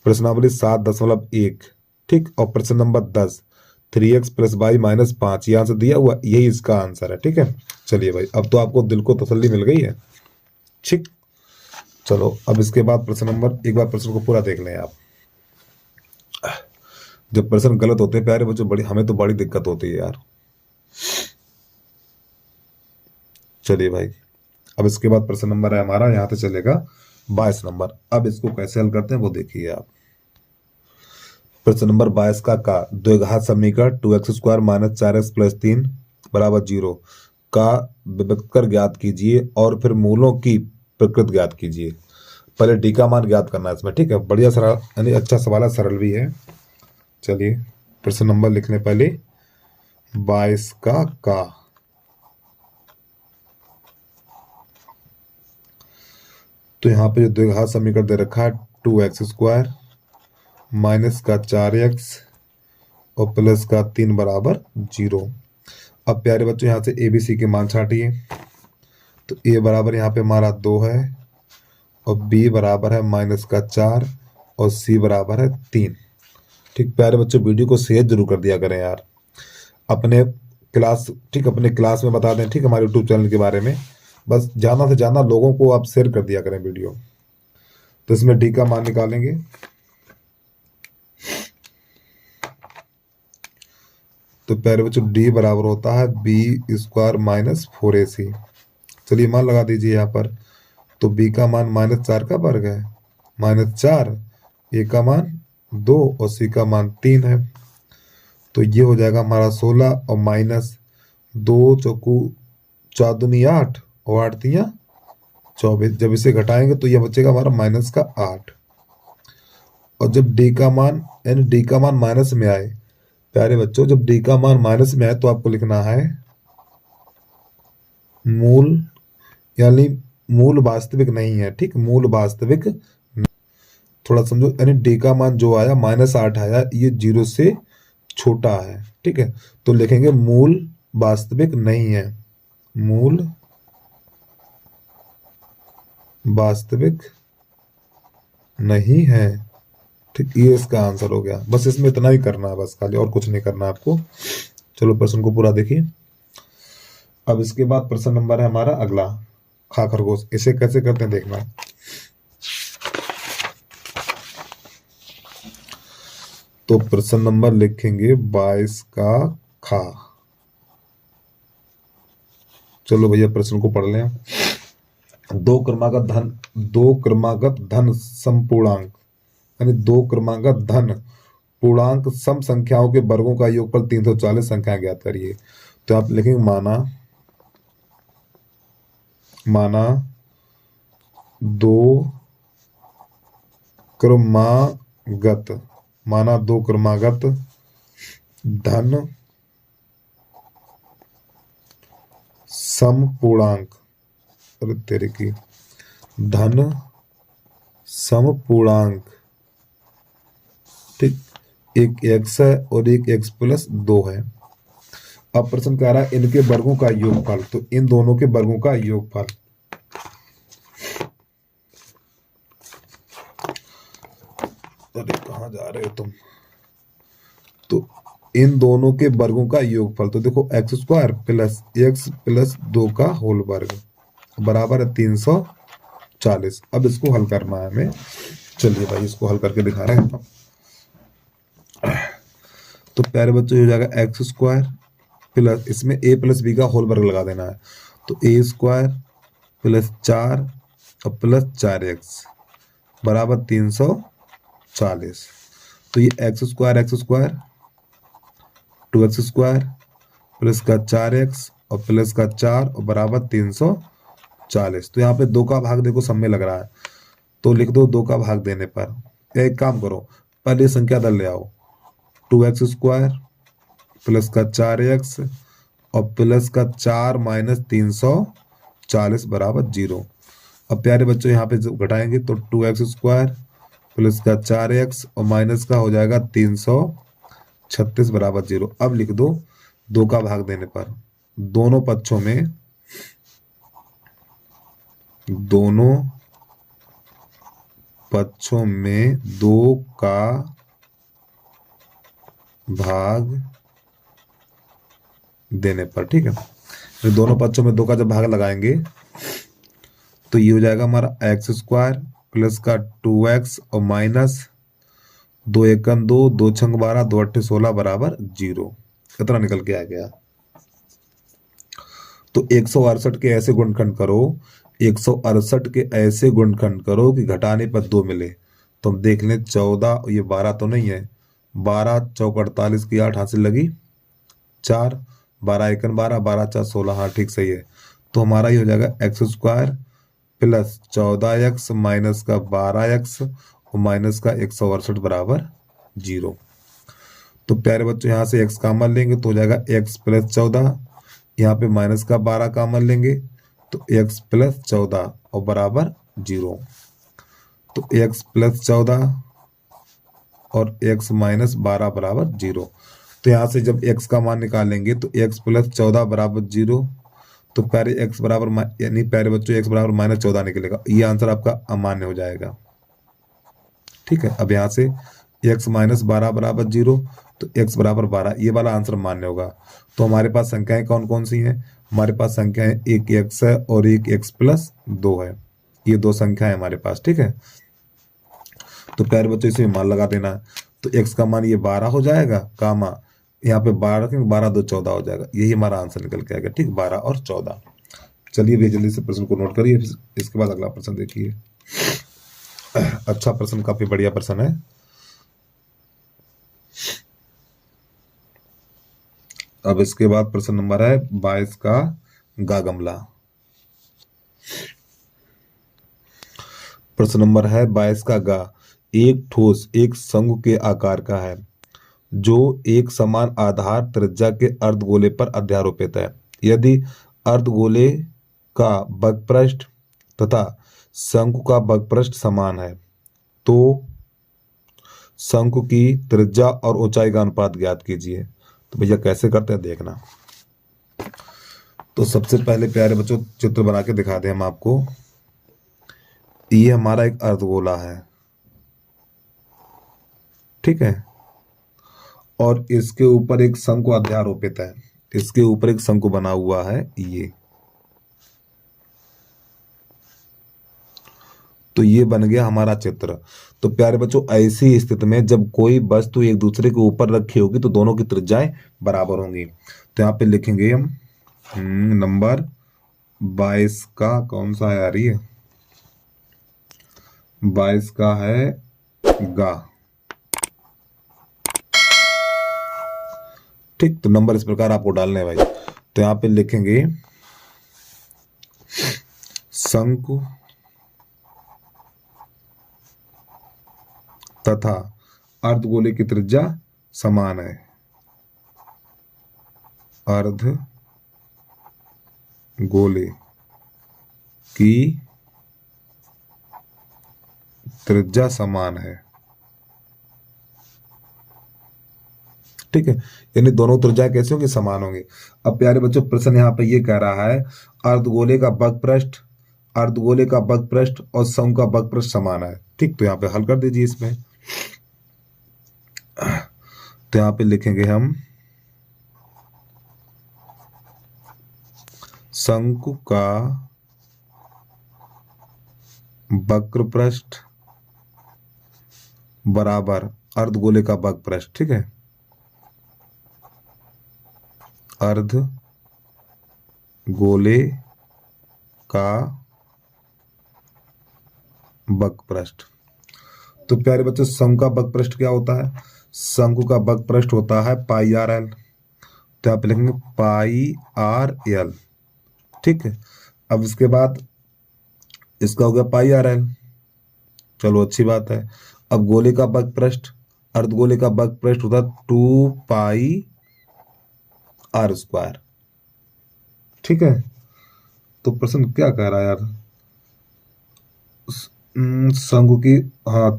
प्रश्नावली 7.1, ठीक, और प्रश्न number 10 3x plus Y minus 5, ये आंसर दिया हुआ, यही इसका आंसर है, ठीक है। चलिए भाई अब तो आपको दिल को तसल्ली मिल गई है, ठीक। चलो अब इसके बाद प्रश्न नंबर, एक बार प्रश्न को पूरा देख लें आप। जब प्रश्न गलत होते हैं प्यारे बच्चों, बड़ी हमें तो बड़ी दिक्कत होती है यार। चलिए भाई अब इसके बाद प्रश्न नंबर है हमारा, यहाँ से चलेगा 22 नंबर। अब इसको कैसे हल करते हैं वो देखिए आप। प्रश्न नंबर 22 का द्विघात समीकरण 2x square minus 4x plus 3 बराबर 0 का विभक्तर ज्ञात कीजिए और फिर मूलों की प्रकृति ज्ञात कीजिए। पहले डी का मान ज्ञात करना है इसमें, ठीक है। बढ़िया सरल, यानी अच्छा सवाल है, सरल भी है। चलिए प्रश्न नंबर लिखने पहले 22 का तो यहाँ पे जो द्विघात समीकरण दे रखा है 2x स्क्वायर माइनस का 4x और प्लस का 3 बराबर 0। अब प्यारे बच्चों यहाँ से ए बी सी के मान छाटिए, तो ए बराबर यहाँ पे हमारा 2 है और बी बराबर है माइनस का 4 और सी बराबर है 3, ठीक। प्यारे बच्चों वीडियो को शेयर जरूर कर दिया करें यार अपने क्लास, ठीक, अपने क्लास में बता दें, ठीक, हमारे यूट्यूब चैनल के बारे में, बस ज़्यादा से ज़्यादा लोगों को आप शेयर कर दिया करें वीडियो। तो इसमें डी का मान निकालेंगे, तो प्यारे बच्चों डी बराबर होता है बी स्क्वायर माइनस 4ac। चलिए मान लगा दीजिए यहाँ पर, तो बी का मान -4 का वर्ग है, -4, ए का मान 2 और सी का मान 3 है। तो ये हो जाएगा हमारा 16 और माइनस 2 चौकू 4 दूनी 8 और 8 तियां 24। जब इसे घटाएंगे तो ये बचेगा हमारा माइनस का 8। और जब डी का मान, यानी डी का मान माइनस में आए, प्यारे बच्चों जब डी का मान माइनस में आए तो आपको लिखना है मूल, यानी मूल वास्तविक नहीं है, ठीक, मूल वास्तविक, थोड़ा समझो, यानी डी का मान जो आया -8 आया, ये 0 से छोटा है, ठीक है। तो लिखेंगे मूल वास्तविक नहीं है, मूल वास्तविक नहीं है, ठीक, ये इसका आंसर हो गया। बस इसमें इतना ही करना है, बस खाली, और कुछ नहीं करना आपको। चलो प्रश्न को पूरा देखिए। अब इसके बाद प्रश्न नंबर है हमारा अगला खा खरगोश। इसे कैसे करते हैं देखना। तो प्रश्न नंबर लिखेंगे 22 का खा। चलो भैया प्रश्न को पढ़ लें। दो क्रमागत धन समपूर्णांक यानी दो क्रमागत धन पूर्णांक सम संख्याओं के वर्गों का योगफल 340 संख्या ज्ञात करिए। तो आप लिखेंगे माना दो क्रमागत धन समपूर्णांक, अरे तेरे की, धन समपूर्णांक, ठीक, एक x है और एक x प्लस 2 है। अब प्रश्न कह रहा है इनके वर्गों का योगफल, तो इन दोनों के वर्गों का योगफल। अरे कहाँ जा रहे हो तुम। तो इन दोनों के वर्गों का योगफल, तो देखो x² प्लस x प्लस 2 का होल वर्ग बराबर है 340। अब इसको हल करना है हमें। चलिए भाई इसको हल करके दिखा रहे हैं। तो प्यारे बच्चों हो जाएगा x² प्लस, इसमें a प्लस b का होल वर्ग लगा देना है, तो a² प्लस 4 और प्लस 4x बराबर 340। तो ये x² 2x² प्लस का 4x और प्लस का 4 और बराबर 340। तो यहाँ पे 2 का भाग देखो सब में लग रहा है, तो लिख दो 2 का भाग देने पर। एक काम करो, पहले संख्या दल ले आओ, 2x² प्लस का 4x और प्लस का 4 माइनस 340 बराबर 0। अब प्यारे बच्चों यहाँ पे जब घटाएंगे तो 2x² प्लस का 4x और माइनस का हो जाएगा 336 बराबर 0। अब लिख दो 2 का भाग देने पर, दोनों पक्षों में 2 का भाग देने पर, ठीक है। फिर दोनों पक्षों में 2 का जब भाग लगाएंगे तो ये हो जाएगा हमारा x² प्लस का 2x और माइनस 2 एकम 2, 2 छंग 12, 2 अट्ठे 16 बराबर 0। कितना निकल के आ गया। तो 168 के ऐसे गुणनखंड करो, 168 के ऐसे गुणनखंड करो कि घटाने पर 2 मिले। तो हम देख लें 14, ये 12 तो नहीं है, 12 चौक 48 की 8 हाथ से लगी 4, 12 एकन 12, 12 4 16, हाँ ठीक सही है। तो हमारा ये हो जाएगा x² प्लस 14x माइनस का 12x और माइनस का 168 बराबर 0। तो प्यारे बच्चों यहाँ से x कॉमन लेंगे तो हो जाएगा x प्लस 14, यहाँ पे माइनस का 12 कॉमन लेंगे तो x प्लस 14 और बराबर 0। तो x प्लस 14 और x माइनस 12 बराबर 0। तो यहाँ से जब x का मान निकालेंगे तो x प्लस 14 बराबर 0। तो प्यारे x बराबर यानी प्यारे बच्चों x बराबर माइनस 14 निकलेगा। ये आंसर आपका अमान्य हो जाएगा, ठीक है। अब यहाँ से x माइनस 12 बराबर 0, तो x बराबर 12, ये वाला आंसर मान्य होगा। तो हमारे पास संख्याएं कौन कौन सी हैं। हमारे पास संख्याएं एक x है और एक x प्लस 2 है, ये 2 संख्या है हमारे पास, ठीक है। तो प्यारे बच्चों इसमें मान लगा देना है। तो x का मान ये 12 हो जाएगा, कामा यहाँ पे 12 रखेंगे, 12 2 14 हो जाएगा। यही हमारा आंसर निकल के आएगा, ठीक, 12 और 14। चलिए भैया जल्दी से प्रश्न को नोट करिए, इसके बाद अगला प्रश्न देखिए। अच्छा प्रश्न, काफी बढ़िया प्रश्न है। अब इसके बाद प्रश्न नंबर है 22 का गा गमला। प्रश्न नंबर है 22 का गा। एक ठोस एक शंकु के आकार का है जो एक समान आधार त्रिज्या के अर्धगोले पर अध्यारोपित है। यदि अर्धगोले का बगपृष्ठ तथा शंकु का बगपृष्ठ समान है तो शंकु की त्रिज्या और ऊंचाई का अनुपात ज्ञात कीजिए। तो भैया कैसे करते हैं देखना। तो सबसे पहले प्यारे बच्चों चित्र बना के दिखा दें हम आपको। ये हमारा एक अर्धगोला है, ठीक है, और इसके ऊपर एक शंकु अध्यारोपित है। इसके ऊपर एक शंकु बना हुआ है ये, तो ये बन गया हमारा चित्र। तो प्यारे बच्चों, ऐसी स्थिति में जब कोई वस्तु एक दूसरे के ऊपर रखी होगी तो दोनों की त्रिज्याएं बराबर होंगी। तो यहाँ पे लिखेंगे हम नंबर 22 का कौन सा है यार, ये 22 का है गा। ठीक, तो नंबर इस प्रकार आपको डालने हैं भाई। तो यहाँ पे लिखेंगे शंकु तथा अर्धगोले की त्रिज्या समान है। अर्ध गोले की त्रिज्या समान है। ठीक है, यानी दोनों त्रिज्या कैसे होंगी, समान होंगे। अब प्यारे बच्चों, प्रश्न यहाँ पे ये कह रहा है अर्धगोले का वक्रपृष्ठ, अर्धगोले का वक्रपृष्ठ और शंकु का वक्रपृष्ठ समान है। ठीक, तो यहाँ पे हल कर दीजिए इसमें। तो यहाँ पे लिखेंगे हम शंकु का वक्रपृष्ठ बराबर अर्धगोले का वक्रपृष्ठ। ठीक है, अर्ध गोले का वक्रपृष्ठ। तो प्यारे बच्चों, शंकु का वक्रपृष्ठ क्या होता है, शंकु का वक्रपृष्ठ होता है पाई आर एल। तो आप लिखेंगे पाई आर एल। ठीक है, अब इसके बाद इसका हो गया पाई आर एल, चलो अच्छी बात है। अब गोले का वक्रपृष्ठ, अर्धगोले का वक्रपृष्ठ होता है 2 पाई आर स्क्वायर। ठीक है, तो प्रश्न क्या कह रहा है यार, शंकु की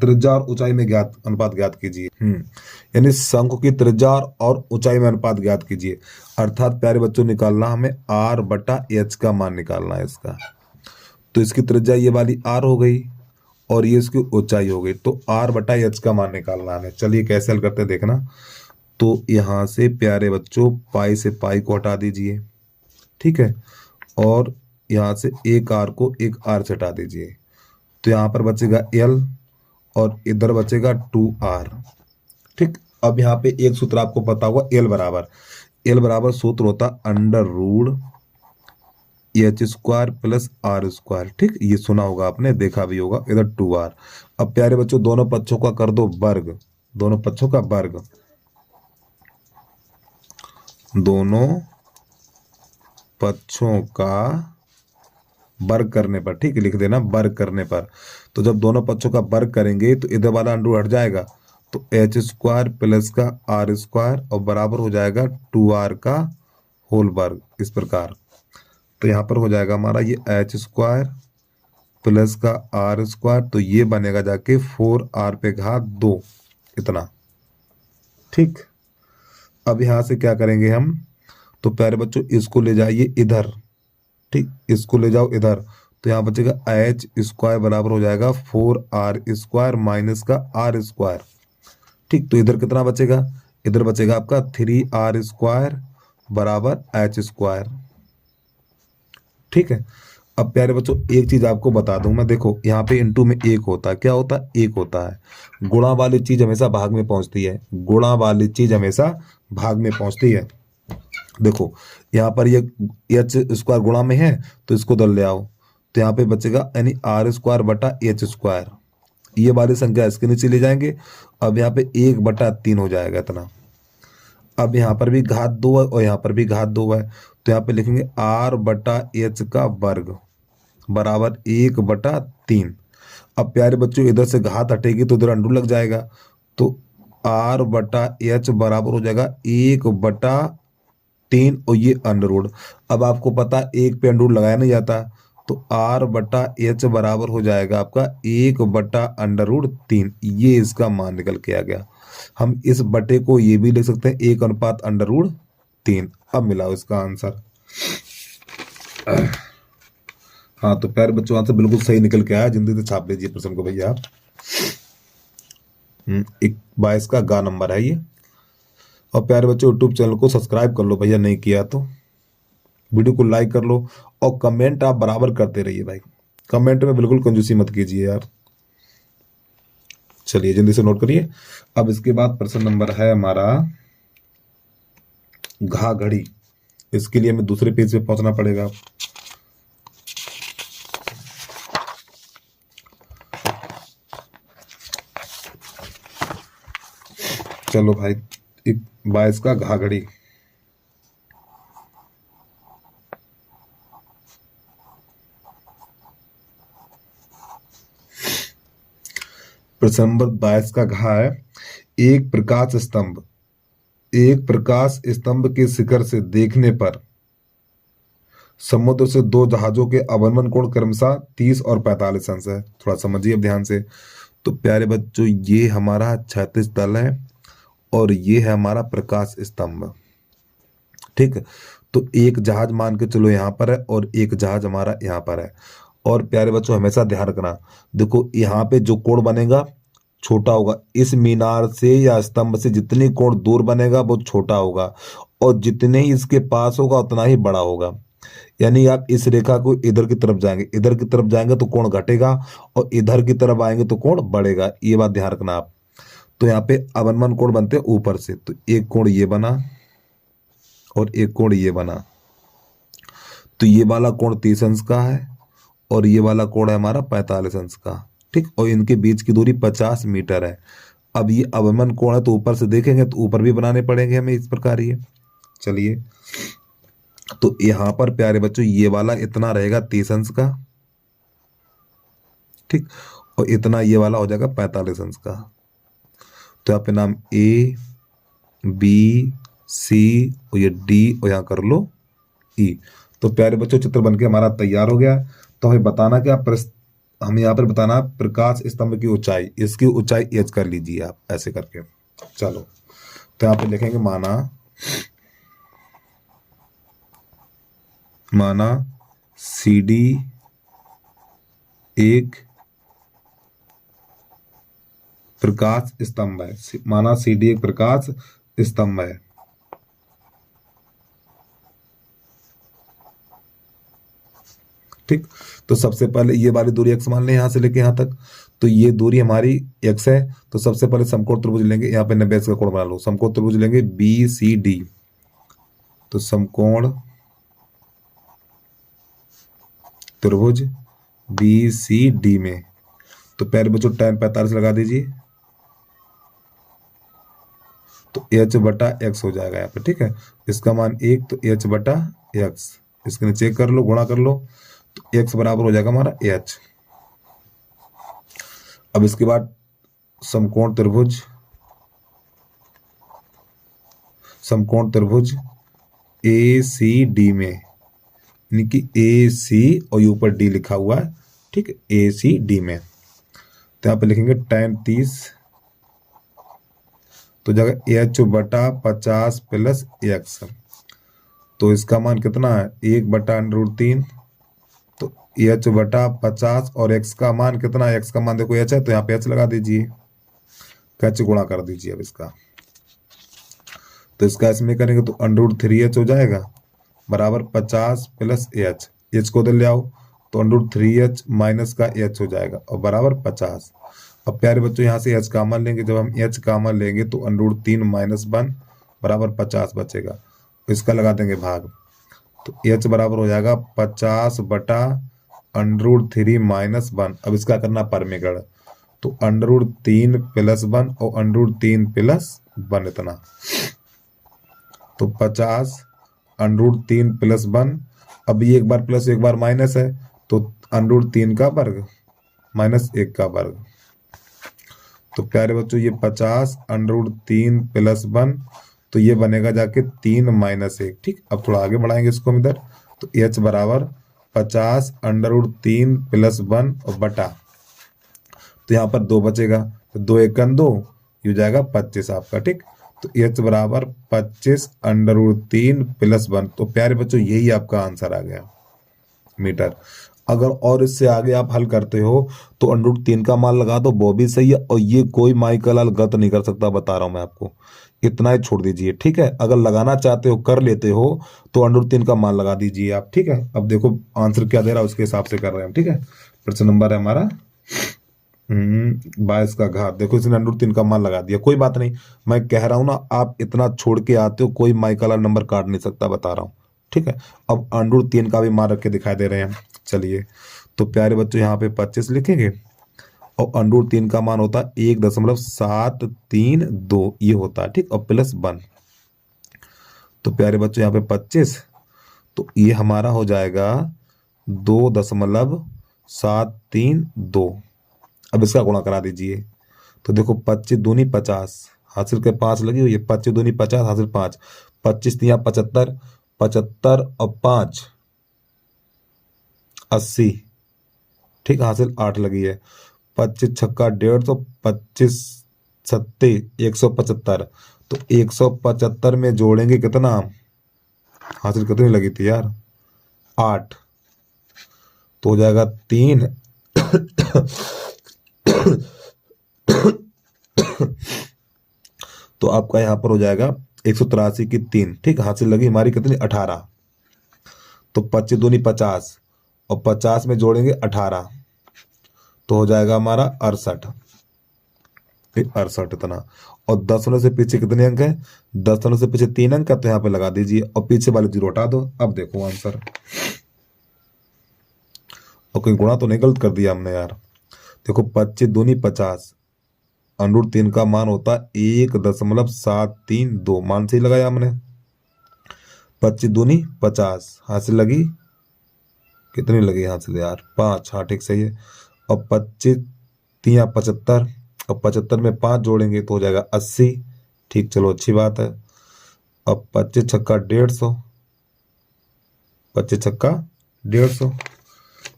त्रिज्या और ऊंचाई में ज्ञात अनुपात ज्ञात कीजिए। यानी शंकु की त्रिज्या और ऊंचाई में अनुपात ज्ञात कीजिए। अर्थात प्यारे बच्चों, निकालना हमें r बटा h का मान निकालना है इसका। तो इसकी त्रिज्या ये वाली r हो गई और ये इसकी ऊंचाई हो गई, तो r बटा h का मान निकालना है। चलिए कैसे हल करते हैं देखना। तो यहाँ से प्यारे बच्चों पाई से पाई को हटा दीजिए। ठीक है, और यहाँ से एक r को एक r से हटा दीजिए। तो यहाँ पर बचेगा L और इधर बचेगा 2r। ठीक, अब यहाँ पे एक सूत्र आपको पता होगा, L बराबर सूत्र होता under root h square plus r square. ठीक, ये सुना होगा आपने, देखा भी होगा, इधर 2r। अब प्यारे बच्चों, दोनों पक्षों का कर दो वर्ग, दोनों पक्षों का वर्ग, दोनों पक्षों का वर्ग करने पर। ठीक है, लिख देना वर्ग करने पर। तो जब दोनों पक्षों का वर्ग करेंगे तो इधर वाला अंडर हट जाएगा, तो h स्क्वायर प्लस का r स्क्वायर और बराबर हो जाएगा 2r का होल वर्ग, इस प्रकार। तो यहाँ पर हो जाएगा हमारा ये h स्क्वायर प्लस का r स्क्वायर, तो ये बनेगा जाके 4r पे घात 2 इतना। ठीक, अब यहाँ से क्या करेंगे हम, तो प्यारे बच्चों इसको ले जाइए इधर। ठीक, इसको ले जाओ इधर, तो यहाँ बचेगा h स्क्वायर बराबर हो जाएगा 4r स्क्वायर माइनस का r स्क्वायर। ठीक, तो इधर कितना बचेगा, इधर बचेगा आपका 3r स्क्वायर बराबर h स्क्वायर। ठीक है, अब प्यारे बच्चों एक चीज आपको बता दूं मैं, देखो यहाँ पे इंटू में एक होता है, क्या होता है, एक होता है। गुणा वाली चीज हमेशा भाग में पहुंचती है, गुणा वाली चीज हमेशा भाग में पहुंचती है। देखो यहाँ पर ये एच स्क्वायर गुणा में है, तो इसको उधर ले आओ, तो यहाँ पे बचेगा यानी r स्क्वायर बटा एच स्क्वायर। ये वाली संख्या इसके नीचे ले जाएंगे। अब यहाँ पे 1/3 हो जाएगा इतना। अब यहाँ पर भी घात 2 है और यहाँ पर भी घात 2 है, तो यहाँ पे लिखेंगे r बटा एच का वर्ग बराबर 1/3। अब प्यारे बच्चों इधर से घात हटेगी तो इधर अंडू लग जाएगा, तो r बटा एच बराबर हो जाएगा 1/3 और ये अंडर रूट। अब आपको पता एक पे अंडर रूट लगाया नहीं जाता, तो r बटा एच बराबर हो जाएगा आपका 1/√3। ये इसका मान निकल के आ गया। हम इस बटे को ये भी लिख सकते हैं 1/√3। अब मिलाओ इसका आंसर। हाँ, तो प्यारे बच्चों आंसर बिल्कुल सही निकल के आया। जल्दी से छाप लीजिए प्रश्न को भैया आप। 22 का गा नंबर है ये। और प्यारे बच्चों यूट्यूब चैनल को सब्सक्राइब कर लो भैया, नहीं किया तो वीडियो को लाइक कर लो और कमेंट आप बराबर करते रहिए भाई। कमेंट में बिल्कुल कंजूसी मत कीजिए यार। चलिए जल्दी से नोट करिए। अब इसके बाद प्रश्न नंबर है हमारा घा घड़ी। इसके लिए हमें दूसरे पेज पे पहुंचना पड़ेगा। चलो भाई, 22 का घा घड़ी। प्रश्न नंबर 22 का घा है, एक प्रकाश स्तंभ के शिखर से देखने पर समुद्र से दो जहाजों के अवनमन कोण क्रमशः 30 और 45 अंश है। थोड़ा समझिए अब ध्यान से। तो प्यारे बच्चों, ये हमारा क्षैतिज तल है और ये है हमारा प्रकाश स्तंभ। ठीक, तो एक जहाज मान के चलो यहाँ पर है और एक जहाज हमारा यहाँ पर है। और प्यारे बच्चों हमेशा ध्यान रखना, देखो यहाँ पे जो कोण बनेगा छोटा होगा, इस मीनार से या स्तंभ से जितनी कोण दूर बनेगा वो छोटा होगा, और जितने ही इसके पास होगा उतना ही बड़ा होगा। यानी आप इस रेखा को इधर की तरफ जाएंगे तो कोण घटेगा, और इधर की तरफ आएंगे तो कोण बढ़ेगा। ये बात ध्यान रखना आप। तो यहाँ पे अवनमन कोण बनते हैं ऊपर से, तो एक कोण ये बना और एक कोण ये बना। तो ये वाला कोण 30 अंश का है और ये वाला कोण है हमारा 45 अंश का। ठीक, और इनके बीच की दूरी 50 मीटर है। अब ये अवनमन कोण है तो ऊपर से देखेंगे तो ऊपर भी बनाने पड़ेंगे हमें इस प्रकार। ये चलिए, तो यहां पर प्यारे बच्चों ये वाला इतना रहेगा 30 अंश का। ठीक, और इतना ये वाला हो जाएगा 45 अंश का। तो यहाँ पे नाम ए बी सी और ये डी और यहाँ कर लो ई। तो प्यारे बच्चों चित्र बनके हमारा तैयार हो गया। तो हमें बताना क्या, हमें यहाँ पर बताना प्रकाश स्तंभ की ऊंचाई, इसकी ऊंचाई एच कर लीजिए आप ऐसे करके। चलो, तो यहाँ पे लिखेंगे माना सी डी एक प्रकाश स्तंभ है। माना सी डी एक प्रकाश स्तंभ है। ठीक, तो सबसे पहले ये वाली दूरी x मान लें यहां से लेके यहां तक। तो ये दूरी हमारी x है। तो सबसे पहले समकोण त्रिभुज लेंगे, यहाँ पे 90 का कोण बना लो। समकोण त्रिभुज लेंगे बी सी डी। तो समकोण त्रिभुज बी सी डी में तो प्यारे बच्चों tan 45 लगा दीजिए। तो h बटा x हो जाएगा यहाँ पे। ठीक है, इसका मान 1, तो h बटा x। इसके चेक कर लो, गुणा कर लो, तो x बराबर हो जाएगा हमारा h। अब इसके बाद समकोण त्रिभुज ए सी डी में, यानी कि ए सी और ऊपर डी लिखा हुआ है। ठीक है, ए सी डी में तो यहाँ पे लिखेंगे tan 30 तो जगह h बटा 50 प्लस x। तो इसका मान कितना है 1 बटा √3। तो h बटा 50 और x का मान कितना है, x का मान देखो h है तो यहाँ पे h लगा दीजिए, h गुणा कर दीजिए। अब इसका तो इसका इसमें करेंगे तो √3h हो जाएगा बराबर 50 प्लस h को उधर ले आओ तो √3h माइनस का h हो जाएगा और बराबर 50। अब प्यारे बच्चों यहाँ से h कॉमन लेंगे, जब हम h कॉमन लेंगे तो √3 माइनस 1 बराबर 50 बचेगा। इसका लगा देंगे भाग, तो h बराबर हो जाएगा 50 बटा √3 माइनस 1। अब इसका करना परमीकरण, तो √3 प्लस 1 और √3 प्लस 1 इतना। तो 50 √3 प्लस 1। अब ये एक बार प्लस एक बार माइनस है तो √3 का वर्ग माइनस 1 का वर्ग। तो प्यारे बच्चों ये 50 √3 प्लस 1 तो ये बनेगा जाके 3 माइनस 1। ठीक, अब थोड़ा आगे बढ़ाएंगे इसको हम इधर, तो h बराबर 50 √3 प्लस 1 और बटा, तो यहाँ पर 2 बचेगा तो 2 1 2 ये हो जाएगा 25 आपका। ठीक, तो h बराबर 25 √3 प्लस 1। तो प्यारे बच्चों यही आपका आंसर आ गया मीटर। अगर और इससे आगे आप हल करते हो तो √3 का मान लगा दो, वो भी सही है। और ये कोई माइकल गलत नहीं कर सकता, बता रहा हूं मैं आपको। इतना ही छोड़ दीजिए, ठीक है। अगर लगाना चाहते हो, कर लेते हो, तो √3 का मान लगा दीजिए आप, ठीक है। अब देखो आंसर क्या दे रहा है, उसके हिसाब से कर रहे हैं हम, ठीक है। प्रश्न नंबर है हमारा 22 का घात। देखो इसने √3 का मान लगा दिया, कोई बात नहीं। मैं कह रहा हूं ना, आप इतना छोड़ के आते हो, कोई माइकल नंबर काट नहीं सकता, बता रहा हूँ, ठीक है। अब √3 का भी मान रख के दिखाई दे रहे हैं। चलिए, तो प्यारे बच्चों यहाँ पे 25 लिखेंगे, और √3 का मान होता है 1.732, ये होता है, ठीक। और +1, तो प्यारे बच्चों यहाँ पे 25, तो ये हमारा हो जाएगा 2.732। अब इसका गुणा करा दीजिए, तो देखो 25 दूनी 50, हासिल के 5 लगी हुई है, 25 दूनी 50, हासिल 5, 25 तिया 75, 75 और 5 80, ठीक। हासिल 8 लगी है, 25 छक्का 150, 25 सत्ते 175, तो 175 में जोड़ेंगे कितना, हासिल कितनी लगी थी यार, 8, तो हो जाएगा 3। तो आपका यहाँ पर हो जाएगा 183 की 3, ठीक। हासिल लगी हमारी कितनी, 18, तो 25 दूनी 50, और 50 में जोड़ेंगे 18, तो हो जाएगा हमारा 68, 68 इतना। और 10 होने से पीछे कितने अंक है, 10 होने से पीछे 3 अंक है, तो यहाँ पे लगा दीजिए, और पीछे वाले 0 हटा दो। अब देखो आंसर, और कोई गुणा तो नहीं गलत कर दिया हमने यार। देखो 25 दूनी 50, √3 का मान होता है 1.732, मान सही लगाया हमने। 25 दूनी 50, हासिल लगी कितनी लगी, हासिल यार 5, हाँ ठीक सही है। और 25 तिया 75, और 75 में 5 जोड़ेंगे तो हो जाएगा 80, ठीक। चलो अच्छी बात है। अब 25 छक्का 150, 25 छक्का 150,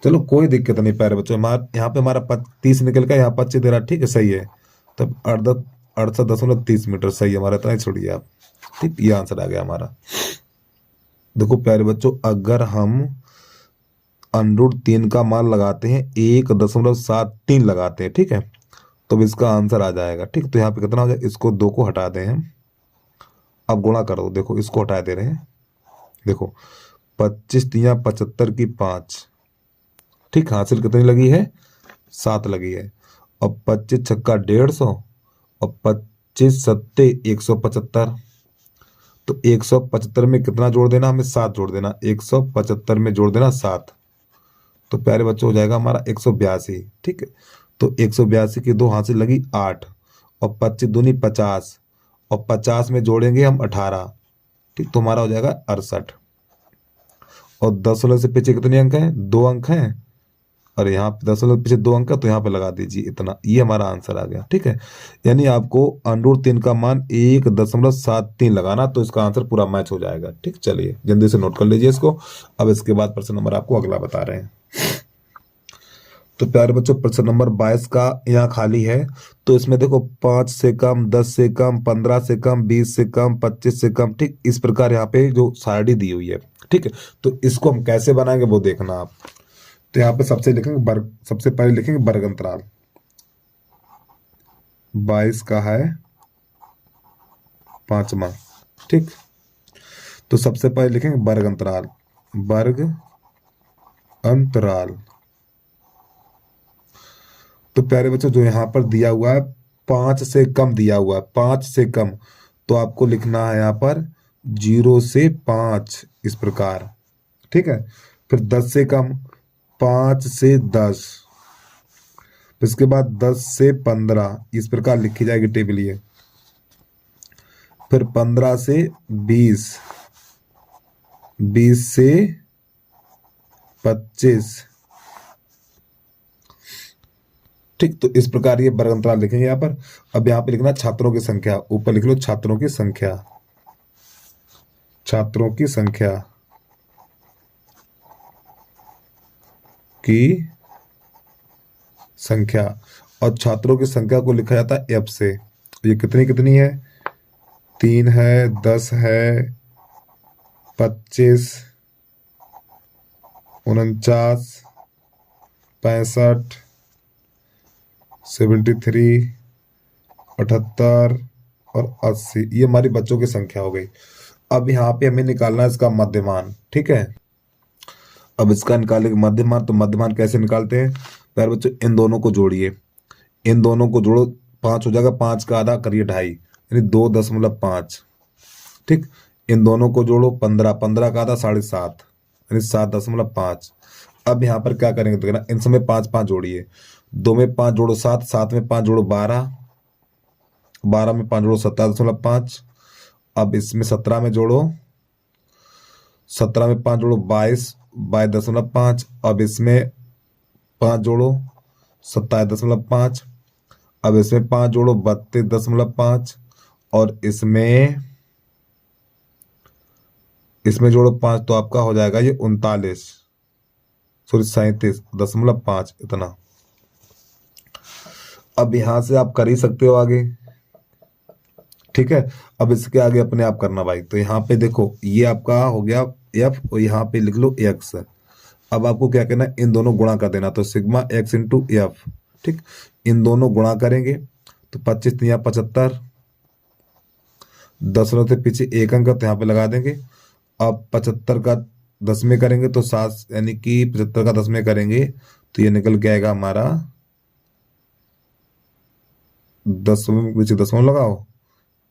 चलो कोई दिक्कत नहीं प्यारे बच्चों। यहाँ पे हमारा 30 निकल का, यहाँ 25 दे रहा, ठीक है सही है। तब 68.30 मीटर सही है हमारा, इतना ही छोड़िए आप, ठीक। ये आंसर आ गया हमारा। देखो प्यारे बच्चों, अगर हम √3 का मान लगाते हैं, 1.73 लगाते हैं, ठीक है, तो इसका आंसर आ जाएगा, ठीक। तो यहाँ पे कितना हो जाए, इसको 2 को हटा दें हम, अब गुणा करो, देखो इसको हटा दे रहे हैं, देखो 25 तिया 75 की 5, ठीक। हासिल कितनी लगी है, 7 लगी है। और 25 छक्का 150, और 25 सत्ते 175, तो 175 में कितना जोड़ देना, हमें 7 जोड़ देना, 175 में जोड़ देना 7, तो प्यारे बच्चों हो जाएगा हमारा 182, ठीक है। तो 182 की 2 हासिल लगी 8, और 25 दूनी 50, और 50 में जोड़ेंगे हम 18, ठीक। तो हमारा हो जाएगा 68। और 10 से पीछे कितने अंक हैं, 2 अंक हैं, और यहाँ पे 10 से पीछे 2 अंक है, तो यहाँ पे लगा दीजिए इतना, ये हमारा आंसर आ गया, ठीक है। यानी आपको √3 का मान 1.73 लगाना, तो इसका आंसर पूरा मैच हो जाएगा, ठीक। चलिए जल्दी से नोट कर लीजिए इसको। अब इसके बाद प्रश्न नंबर आपको अगला बता रहे हैं। तो प्यारे बच्चों, प्रश्न नंबर 22 का यहाँ खाली है। तो इसमें देखो 5 से कम, 10 से कम, 15 से कम, 20 से कम, 25 से कम, ठीक। इस प्रकार यहाँ पे जो सारणी दी हुई है, ठीक है। तो इसको हम कैसे बनाएंगे वो देखना आप। तो यहाँ पे सबसे पहले लिखेंगे वर्ग अंतराल। 22 का है 5वां, ठीक। तो सबसे पहले लिखेंगे वर्ग अंतराल, वर्ग अंतराल। तो प्यारे बच्चों, जो यहाँ पर दिया हुआ है 5 से कम दिया हुआ है, 5 से कम, तो आपको लिखना है यहाँ पर 0 से 5, इस प्रकार, ठीक है। फिर 10 से कम, 5 से 10, इसके बाद 10 से 15, इस प्रकार लिखी जाएगी टेबल ये। फिर 15 से 20, 20 से 25, ठीक। तो इस प्रकार ये वर्ग अंतराल लिखेंगे यहाँ पर। अब यहाँ पे लिखना छात्रों की संख्या, ऊपर लिख लो छात्रों की संख्या, छात्रों की संख्या की संख्या। और छात्रों की संख्या को लिखा जाता है F से। ये कितनी कितनी है, 3 है, 10 है, 25, 49, 65, 73, 78 और 80, ये हमारी बच्चों की संख्या हो गई। अब यहाँ पे हमें निकालना है इसका मध्यमान, ठीक है। अब इसका निकालेंगे मध्यमान, तो मध्यमान कैसे निकालते हैं? प्यारे बच्चों, इन दोनों को जोड़िए, इन दोनों को जोड़ो, 5 हो जाएगा, 5 का आधा करिए 2.5, यानी 2.5, ठीक। इन दोनों को जोड़ो, 15, 15 का आधा 7.5, यानी 7.5। अब यहाँ पर क्या करेंगे तो कहना, इन समय 5 5 जोड़िए, 2 में 5 जोड़ो 7, 7 में 5 जोड़ो 12, 12 में 5 जोड़ो 17.5। अब इसमें 17 में जोड़ो, 17 में 5 जोड़ो 22, 22.5। अब इसमें 5 जोड़ो 27.5। अब इसमें 5 जोड़ो 32.5। और इसमें जोड़ो 5, तो आपका हो जाएगा ये 37.5 इतना। अब यहां से आप कर ही सकते हो आगे, ठीक है। अब इसके आगे अपने आप करना भाई। तो यहाँ पे देखो, ये आपका हो गया एफ और यहाँ पे लिख लो एक्स। अब आपको क्या करना है, इन दोनों गुणा कर देना, तो सिग्मा एक्स इंटू एफ, ठीक। इन दोनों गुणा करेंगे तो 25 तिया 75, दशमलव से पीछे एक अंक तो यहाँ पे लगा देंगे। अब 75 का 10 में करेंगे तो 7, यानी कि 75 का 10 में करेंगे तो ये निकल के आएगा हमारा 10 में पीछे दशमलव लगाओ,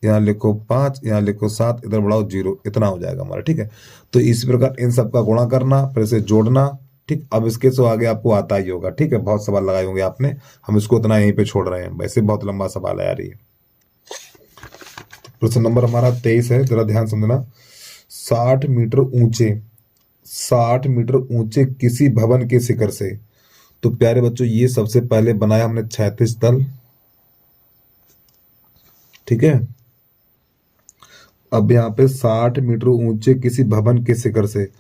यहाँ लिखो 5, यहाँ लिखो 7, इधर बढ़ाओ 0, इतना हो जाएगा हमारा, ठीक है। तो इस प्रकार इन सब का गुणा करना, फिर से जोड़ना, ठीक। अब इसके से आगे आपको आता ही होगा, ठीक है। बहुत सवाल लगाए होंगे आपने, हम इसको इतना यहीं पे छोड़ रहे हैं, वैसे बहुत लंबा सवाल है यार ये। प्रश्न नंबर हमारा 23 है, जरा ध्यान समझना। 60 मीटर ऊंचे, 60 मीटर ऊंचे किसी भवन के शिखर से, तो प्यारे बच्चों ये सबसे पहले बनाया हमने क्षैतिज तल, ठीक है। अब यहाँ पे 60 मीटर ऊंचे किसी भवन के शिखर से,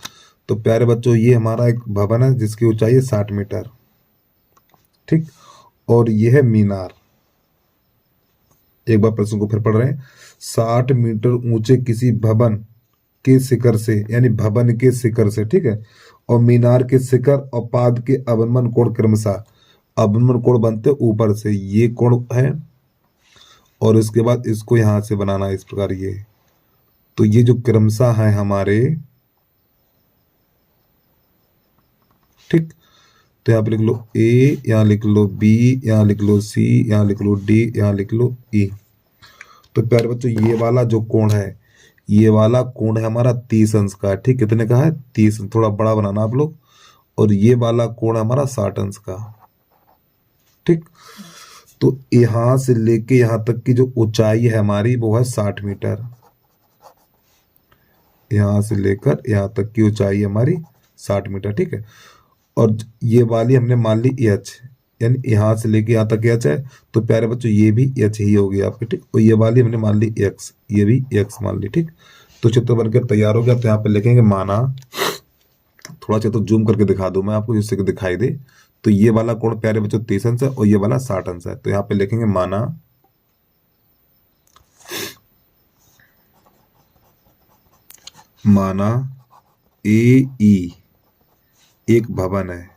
तो प्यारे बच्चों ये हमारा एक भवन है जिसकी ऊंचाई है 60 मीटर, ठीक। और ये है मीनार। एक बार प्रश्न को फिर पढ़ रहे हैं। 60 मीटर ऊंचे किसी भवन के शिखर से, यानी भवन के शिखर से, ठीक है। और मीनार के शिखर और पाद के अवनमन कोण क्रमशः, अवनमन कोण बनते ऊपर से, ये कोण है। और इसके बाद इसको यहां से बनाना इस प्रकार ये, तो ये जो क्रमशः है हमारे, ठीक। तो यहाँ पे लिख लो ए, यहाँ लिख लो बी, यहाँ लिख लो सी, यहाँ लिख लो डी, यहाँ लिख लो ई। तो प्यारे बच्चों ये वाला जो कोण है, ये वाला कोण है हमारा 30 अंश का, ठीक। कितने का है? 30, थोड़ा बड़ा बनाना आप लोग। और ये वाला कोण है हमारा 60 अंश का, ठीक। तो यहां से लेके यहां तक की जो ऊंचाई है हमारी वो है 60 मीटर। यहां से लेकर यहां तक की ऊंचाई हमारी 60 मीटर, ठीक है। और ये वाली हमने मान ली एच, यानी यहां से लेके यहां तक एच है, तो प्यारे बच्चों ये भी एच ही होगी आपकी, ठीक। और ये वाली हमने मान ली एक्स, ये भी एक्स मान ली, ठीक। तो चित्र बनकर तैयार हो गया। तो यहाँ पे लिखेंगे माना, थोड़ा चित्र जूम करके दिखा दूं मैं आपको जिससे कि दिखाई दे। तो ये वाला कोण प्यारे बच्चों 30 अंश है और ये वाला 60 अंश है। तो यहाँ पे लिखेंगे माना ए ई एक भवन है,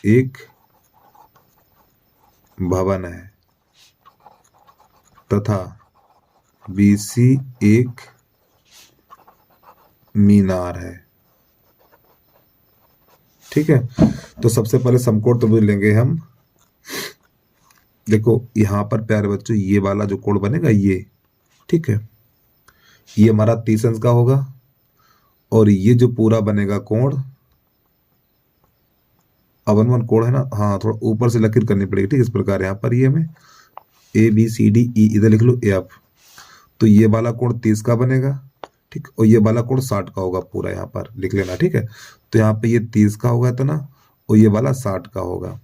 एक भवन है, तथा बीसी एक मीनार है, ठीक है। तो सबसे पहले समकोण त्रिभुज लेंगे हम। देखो यहां पर प्यारे बच्चों ये वाला जो कोण बनेगा ये, ठीक है, ये हमारा 30 अंश का होगा। और ये जो पूरा बनेगा कोण, अवनमन कोण है ना, हाँ थोड़ा ऊपर से लकीर करनी पड़ेगी, ठीक। इस प्रकार यहाँ पर ये हमें A B C D E, इधर लिख लो एफ। तो ये वाला कोण 30 का बनेगा, ठीक। और ये वाला कोण 60 का होगा, पूरा यहाँ पर लिख लेना, ठीक है। तो यहाँ पे ये 30 का होगा इतना, और ये वाला 60 का होगा।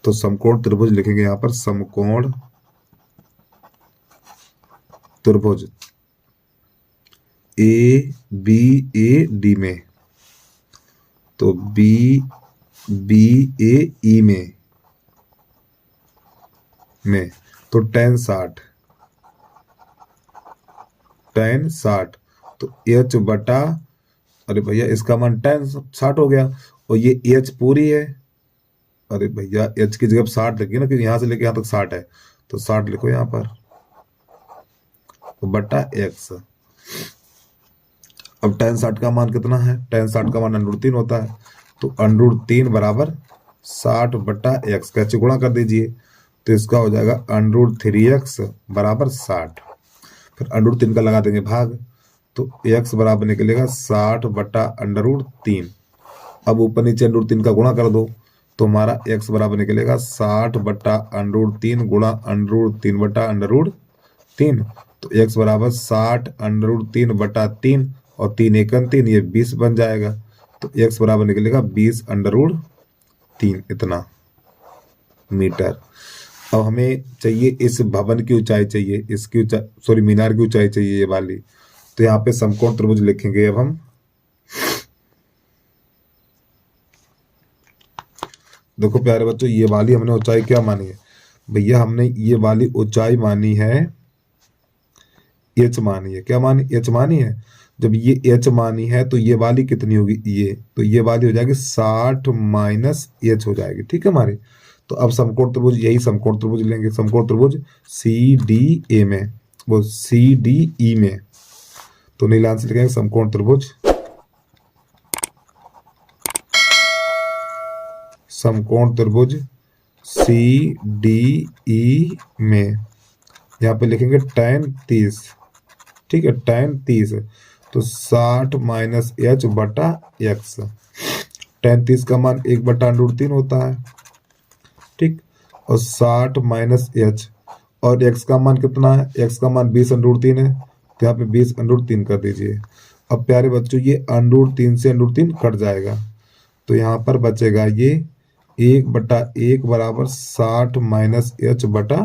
तो समकोण त्रिभुज लिखेंगे यहाँ पर, समकोण त्रिभुज ए बी ए डी में, तो बी बी ए ई में तो tan 60, tan 60, तो एच बटा अरे भैया इसका मान 60 हो गया, और ये एच पूरी है। अरे भैया एच की जगह 60 लिखिए ना, क्योंकि यहाँ से लेके यहाँ तक 60 है, तो 60 लिखो यहाँ पर, तो बटा एक्स। अब tan 60 का मान कितना है, tan 60 का मान √3 होता है, तो √3 बराबर 60 बटा एक्स, कैसे गुणा कर दीजिए, तो इसका हो जाएगा √3x बराबर 60, फिर √3 का लगा देंगे भाग, तो x बराबर निकलेगा 60 बटा √3। अब ऊपर नीचे √3 का गुणा कर दो, तो हमारा x बराबर निकलेगा 60 बटा √3 गुणा √3 बटा √3, तो x बराबर 60 √3 बटा 3, और 3 × 3 ये 20 बन जाएगा, तो x बराबर निकलेगा 20 √3 इतना मीटर। अब हमें चाहिए इस भवन की ऊंचाई चाहिए, इसकी ऊंचाई, सॉरी मीनार की ऊंचाई चाहिए ये वाली, तो यहाँ पे समकोण त्रिभुज लिखेंगे। अब हम देखो प्यारे बच्चों, ये वाली हमने ऊंचाई क्या मानी है भैया, हमने ये वाली ऊंचाई मानी है एच मानी है, क्या मानी, एच मानी है। जब ये एच मानी है तो ये वाली कितनी होगी, ये, तो ये वाली हो जाएगी 60 माइनस एच हो जाएगी, ठीक है हमारी। तो अब समकोण त्रिभुज, यही समकोण त्रिभुज लेंगे, समकोण त्रिभुज सी डी ए में, वो सी डी ई में, तो नीलान से लिखेंगे समकोण त्रिभुज, समकोण त्रिभुज सी डी ई में, यहाँ पे लिखेंगे tan 30, ठीक है, tan 30, तो 60 माइनस एच बटा एक्स। tan 30 का मान 1 बटा √3 होता है, ठीक, और 60 माइनस एच, और x का मान कितना है, x का मान 20 √3 है, तो यहाँ पे 20 √3 कर दीजिए। अब प्यारे बच्चों ये √3 से √3 कट जाएगा, तो यहाँ पर बचेगा ये 1 बटा 1 बराबर 60 माइनस एच बटा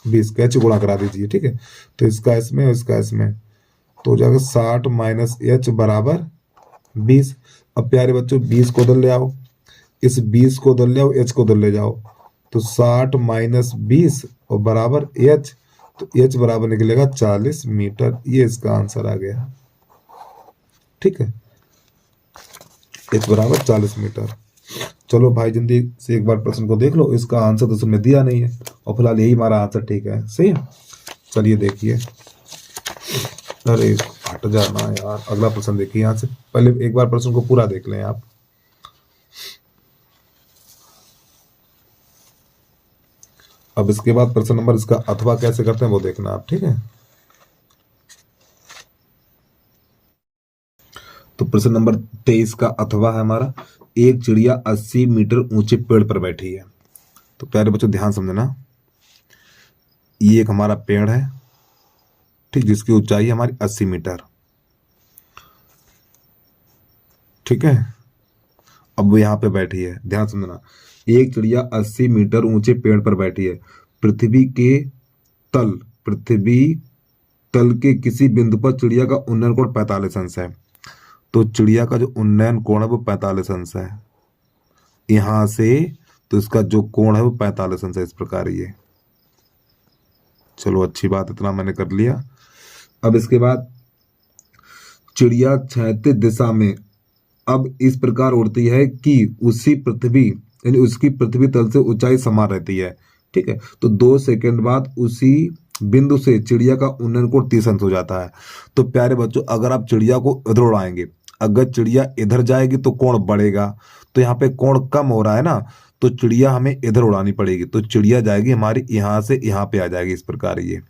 20, का एच गुणा करा दीजिए, ठीक है, तो इसका इसमें और इसका इसमें, तो हो जाएगा 60 माइनस एच बराबर 20। अब प्यारे बच्चों 20 को उधर ले आओ, इस 20 को उधर ले आओ, एच को उधर ले जाओ, तो 60 माइनस 20 और बराबर एच, तो एच बराबर निकलेगा 40 मीटर, ये इसका आंसर आ गया, ठीक है, एच बराबर 40 मीटर। चलो भाई जल्दी से एक बार प्रश्न को देख लो, इसका आंसर तो उसमें दिया नहीं है, और फिलहाल यही हमारा आंसर ठीक है, सही है। चलिए देखिए, अरे हट जाना यार, अगला प्रश्न देखिए, यहाँ से पहले एक बार प्रश्न को पूरा देख लें आप। अब इसके बाद प्रश्न नंबर इसका अथवा कैसे करते हैं वो देखना आप, ठीक है। तो प्रश्न नंबर 23 का अथवा है हमारा, एक चिड़िया 80 मीटर ऊंचे पेड़ पर बैठी है। तो प्यारे बच्चों ध्यान समझना, ये एक हमारा पेड़ है, ठीक, जिसकी ऊंचाई हमारी 80 मीटर, ठीक है। अब वो यहाँ पे बैठी है, ध्यान समझना, एक चिड़िया 80 मीटर ऊंचे पेड़ पर बैठी है, पृथ्वी तल के किसी बिंदु पर चिड़िया का उन्नयन कोण 45 अंश है। तो चिड़िया का जो उन्नयन कोण है वो 45 अंश है यहां से, तो इसका जो कोण है वो 45 अंश है, इस प्रकार ये। चलो अच्छी बात, इतना मैंने कर लिया। अब इसके बाद चिड़िया क्षैतिज दिशा में अब इस प्रकार उड़ती है कि उसकी पृथ्वी तल से ऊंचाई समान रहती है, ठीक है। तो 2 सेकंड बाद उसी बिंदु से चिड़िया का उन्नयन कोण 30 अंश हो जाता है। तो प्यारे बच्चों अगर आप चिड़िया को इधर उड़ाएंगे, अगर चिड़िया इधर जाएगी तो कोण बढ़ेगा, तो यहाँ पे कोण कम हो रहा है ना, तो चिड़िया हमें इधर उड़ानी पड़ेगी, तो चिड़िया जाएगी हमारी यहाँ से यहाँ पे आ जाएगी, इस प्रकार ये।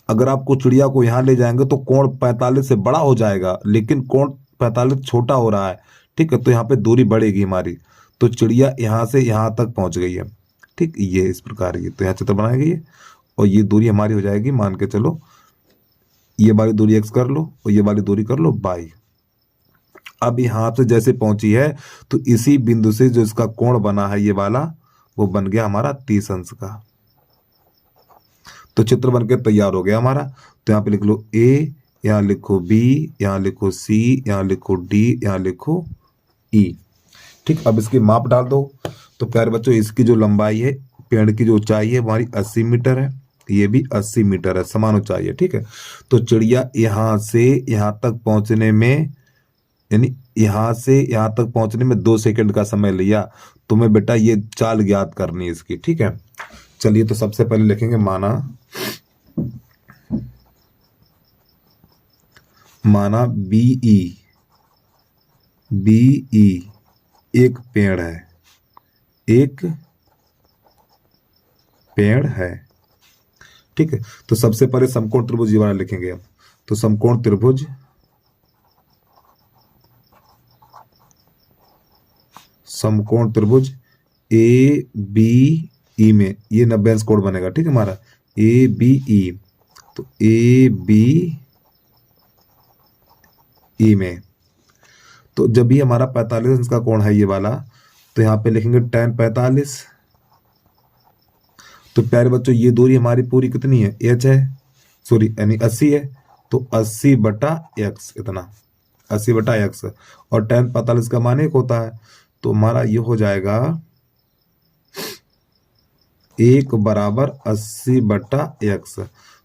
अगर आपको चिड़िया को यहाँ ले जाएंगे तो कोण 45 से बड़ा हो जाएगा, लेकिन कोण 45 छोटा हो रहा है, ठीक है, तो यहाँ पे दूरी बढ़ेगी हमारी, तो चिड़िया यहाँ से यहाँ तक पहुंच गई है, ठीक, ये इस प्रकार ये। तो यहाँ चित्र बनाया गया, और ये दूरी हमारी हो जाएगी, मान के चलो ये वाली दूरी एक्स कर लो और ये वाली दूरी कर लो बाई। अब यहाँ से जैसे पहुंची है तो इसी बिंदु से जो इसका कोण बना है ये वाला, वो बन गया हमारा 30 अंश का। तो चित्र बनके तैयार हो गया हमारा। तो यहाँ पे लिख लो ए, यहाँ लिखो बी, यहाँ लिखो सी, यहाँ लिखो डी, यहाँ लिखो ई, ठीक। अब इसके माप डाल दो। तो प्यारे बच्चों इसकी जो लंबाई है, पेड़ की जो ऊंचाई है हमारी 80 मीटर है, ये भी 80 मीटर है, समान ऊंचाई है, ठीक है। तो चिड़िया यहाँ से यहाँ तक पहुंचने में यानी यहां से यहां तक पहुंचने में 2 सेकंड का समय लिया। तुम्हें बेटा ये चाल ज्ञात करनी है इसकी, ठीक है। चलिए तो सबसे पहले लिखेंगे माना बीई एक पेड़ है, एक पेड़ है, ठीक है। तो सबसे पहले समकोण त्रिभुज ये वाला लिखेंगे हम। तो समकोण त्रिभुज ए बी ई में ये 90 अंश कोण बनेगा, ठीक है हमारा ए बी ई। तो ए बी ई में तो जब भी हमारा 45 अंश का कोण है ये वाला, तो यहाँ पे लिखेंगे tan 45। तो प्यारे बच्चों ये दूरी हमारी पूरी कितनी है, h है, सॉरी यानी 80 है। तो 80/x इतना, 80/x। और tan 45 का मान 1 होता है। तो हमारा ये हो जाएगा 1 बराबर 80/x।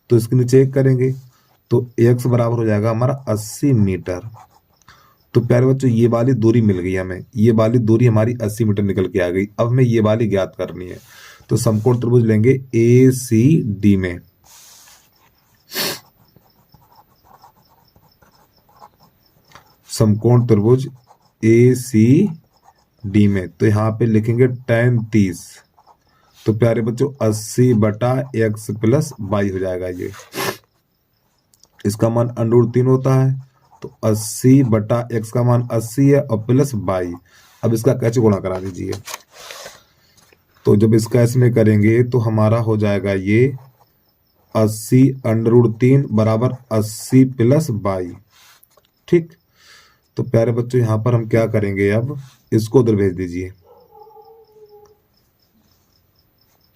तो इसके नीचे 1 करेंगे तो x बराबर हो जाएगा हमारा 80 मीटर। तो प्यारे बच्चों ये वाली दूरी मिल गई हमें, ये वाली दूरी हमारी 80 मीटर निकल के आ गई। अब हमें ये वाली ज्ञात करनी है। तो समकोण त्रिभुज लेंगे ए सी डी में, समकोण त्रिभुज ए सी डी में। तो यहाँ पे लिखेंगे tan 30। तो प्यारे बच्चों 80/x + y हो जाएगा ये। इसका मान √3 होता है। तो 80/x का मान 80 है और प्लस y। अब इसका कैसे गुणा करा दीजिए। तो जब इसका इसमें करेंगे तो हमारा हो जाएगा ये 80 √3 बराबर 80 + y, ठीक। तो प्यारे बच्चों यहाँ पर हम क्या करेंगे, अब इसको उधर भेज दीजिए,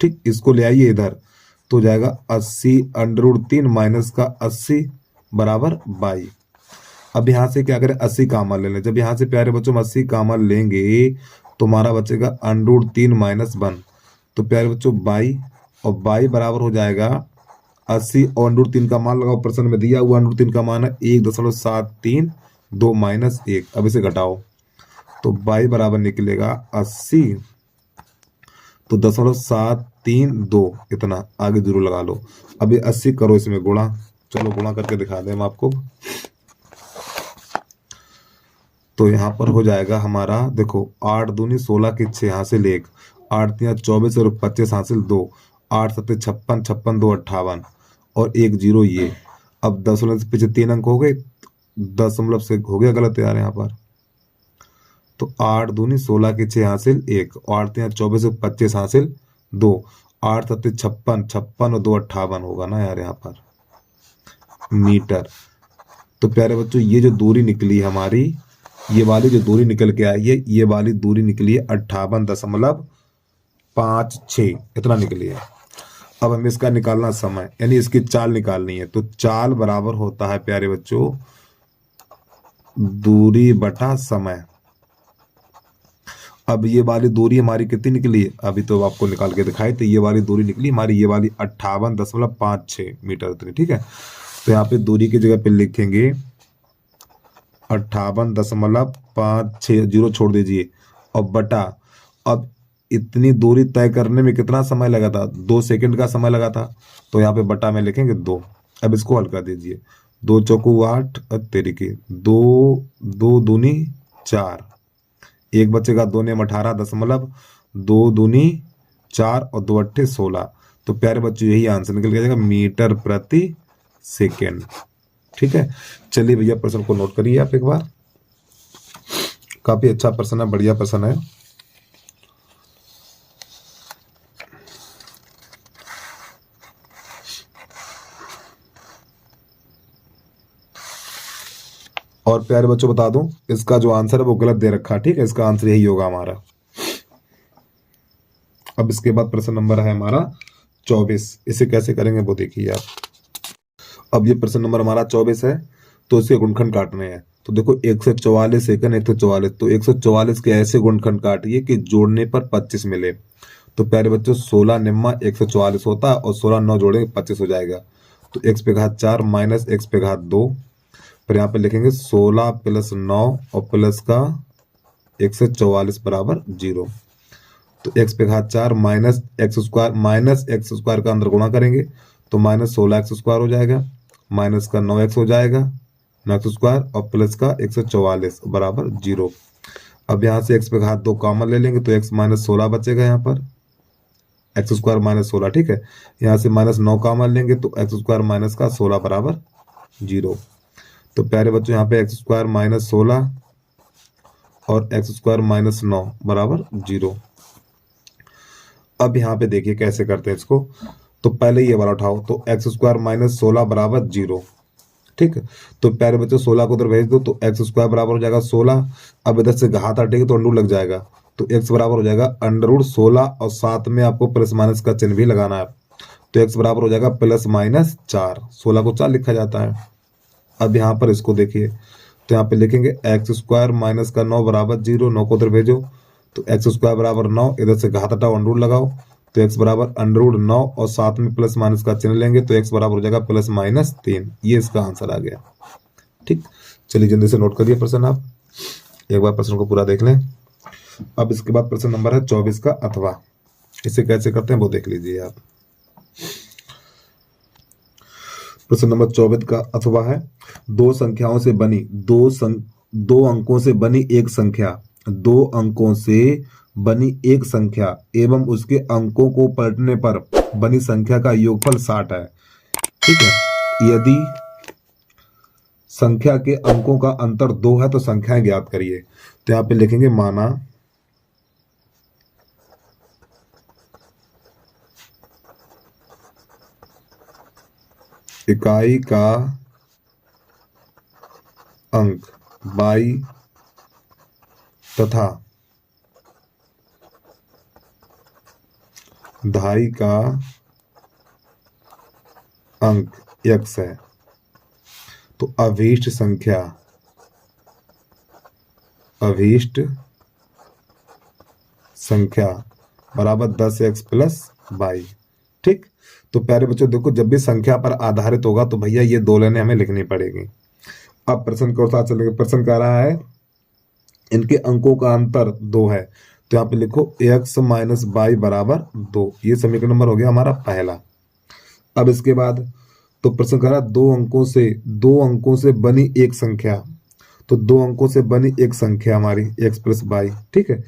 ठीक। इसको ले आइए इधर। तो हो जाएगा 80 √3 माइनस का 80 बराबर y। अब यहाँ से क्या करें, 80 कॉमन ले लें। जब यहाँ से प्यारे बच्चों हम 80 कॉमन लेंगे तो हमारा बचेगा √3 - 1। तो प्यारे बच्चों y, और y बराबर हो जाएगा 80 और √3 का मान लगाओ। प्रश्न में दिया हुआ √3 का मान है 1.732 - 1। अब इसे घटाओ तो y बराबर निकलेगा 80। तो 0.732 इतना, आगे जरूर लगा लो। अब ये 80 करो इसमें गुणा। चलो गुणा करके दिखा दें हम आपको। तो यहाँ पर हो जाएगा हमारा, देखो 8 दूनी 16 की 6 हासिल 1, 8 3 24 और 25 हासिल 2, 8 7 56, 56 2 58 और 1 0 ये। अब दशमलव से पीछे 3 अंक हो गए, दशमलव से हो गया गलत यार यहाँ पर। तो 8 दूनी 16 की 6 हासिल 1, 8 3 24 और 25 हासिल 2, 8 7 56, 56 और 2 58 होगा ना यार यहाँ पर मीटर। तो प्यारे बच्चों ये जो दूरी निकली हमारी, ये वाली जो दूरी निकल के आई है, ये वाली दूरी निकली है 58.56 इतना निकली है। अब हमें इसका निकालना समय, यानी इसकी चाल निकालनी है। तो चाल बराबर होता है प्यारे बच्चों दूरी बटा समय। अब ये वाली दूरी हमारी कितनी निकली है, अभी तो आपको निकाल के दिखाई। तो ये वाली दूरी निकली हमारी, ये वाली 58.56 मीटर इतनी, ठीक है। तो यहाँ पे दूरी की जगह पे लिखेंगे 58.56, 0 छोड़ दीजिए और बटा। अब इतनी दूरी तय करने में कितना समय लगा था, 2 सेकंड का समय लगा था। तो यहाँ पे बटा में लिखेंगे 2। अब इसको हल कर दीजिए, 2 चौकू 8 और 3 2 2 दूनी 4, 1 बचेगा 2 ने 18.2 दूनी 4 और 2 अट्ठे 16। तो प्यारे बच्चों यही आंसर निकल के जाएगा मीटर प्रति सेकेंड, ठीक है। चलिए भैया प्रश्न को नोट करिए आप एक बार। काफी अच्छा प्रश्न है, बढ़िया प्रश्न है। और प्यारे बच्चों बता दूं, इसका जो आंसर है वो गलत दे रखा है, ठीक है। इसका आंसर यही होगा हमारा। अब इसके बाद प्रश्न नंबर है हमारा 24। इसे कैसे करेंगे वो देखिए आप। अब ये प्रश्न नंबर हमारा 24 है। तो इसके गुणनखंड काटने हैं। तो देखो 144 सेकंड 144, तो 144 के ऐसे गुणनखंड काटिए कि जोड़ने पर 25 मिले। तो प्यारे बच्चों 16 निम्मा 144 होता है और 16 9 जोड़ेंगे 25 हो जाएगा। तो x पे घात 4 माइनस x पे घात 2 फिर यहाँ पे लिखेंगे 16 प्लस 9 और प्लस का 144 बराबर 0। तो x पे घात 4 माइनस एक्स स्क्वायर का अंदर गुणा करेंगे तो माइनस 16x² हो जाएगा, माइनस का 9x हो जाएगा 9x² और प्लस का 144 बराबर 0। अब यहाँ से x पे घात 2 कॉमन ले लेंगे तो x माइनस 16 बचेगा यहाँ पर, x² माइनस 16। ठीक है, यहाँ से माइनस 9 कॉमन लेंगे तो x² माइनस का 16 बराबर 0। तो प्यारे बच्चों यहाँ पे x² माइनस 16 और x² माइनस 9 बराबर 0। अब यहाँ पे देखिए कैसे करते हैं इसको। तो पहले ये वाला उठाओ तो x² माइनस 16 बराबर 0। ठीक है, तो प्यारे बच्चों 16 को उधर भेज दो तो x² बराबर हो जाएगा 16। अब इधर से घात हटेगी तो अंडर लग जाएगा तो x बराबर हो जाएगा √16 और साथ में आपको प्लस माइनस का चिन्ह भी लगाना है। तो x बराबर हो जाएगा प्लस माइनस 4। 16 को 4 लिखा जाता है। अब यहाँ पर इसको देखिए तो यहाँ पे लिखेंगे x² माइनस का 9 बराबर 0। 9 को उधर भेजो तो x² बराबर 9, इधर से घात हटाओ अंडर लगाओ तो x बराबर √9 और साथ में प्लस माइनस का चिन्ह लेंगे तो x बराबर हो जाएगा प्लस माइनस 3। ये इसका आंसर आ गया। ठीक, चलिए जल्दी से नोट करिए प्रश्न। आप एक बार प्रश्न को पूरा देख लें। अब इसके बाद प्रश्न नंबर है 24 का अथवा। इसे कैसे करते हैं वो देख लीजिए आप। प्रश्न नंबर 24 का अथवा है दो संख्याओं से बनी दो अंकों से बनी एक संख्या, 2 अंकों से बनी एक संख्या एवं उसके अंकों को पलटने पर बनी संख्या का योगफल 60 है। ठीक है, यदि संख्या के अंकों का अंतर 2 है तो संख्याएं ज्ञात करिए। तो यहाँ पे लिखेंगे माना इकाई का अंक 22 तथा दहाई का अंक x है तो अभीष्ट संख्या बराबर 10x प्लस 22। ठीक, तो प्यारे बच्चों देखो जब भी संख्या पर आधारित होगा तो भैया ये 2 लाइनें हमें लिखनी पड़ेगी। अब प्रश्न को साथ चलेंगे। प्रश्न कह रहा है इनके अंकों का अंतर 2 है तो यहाँ पे लिखो x माइनस 22 बराबर 2। ये समीकरण नंबर हो गया हमारा पहला। अब इसके बाद तो प्रश्न कह रहा है 2 अंकों से बनी एक संख्या, तो 2 अंकों से बनी एक संख्या हमारी x प्लस 22। ठीक है,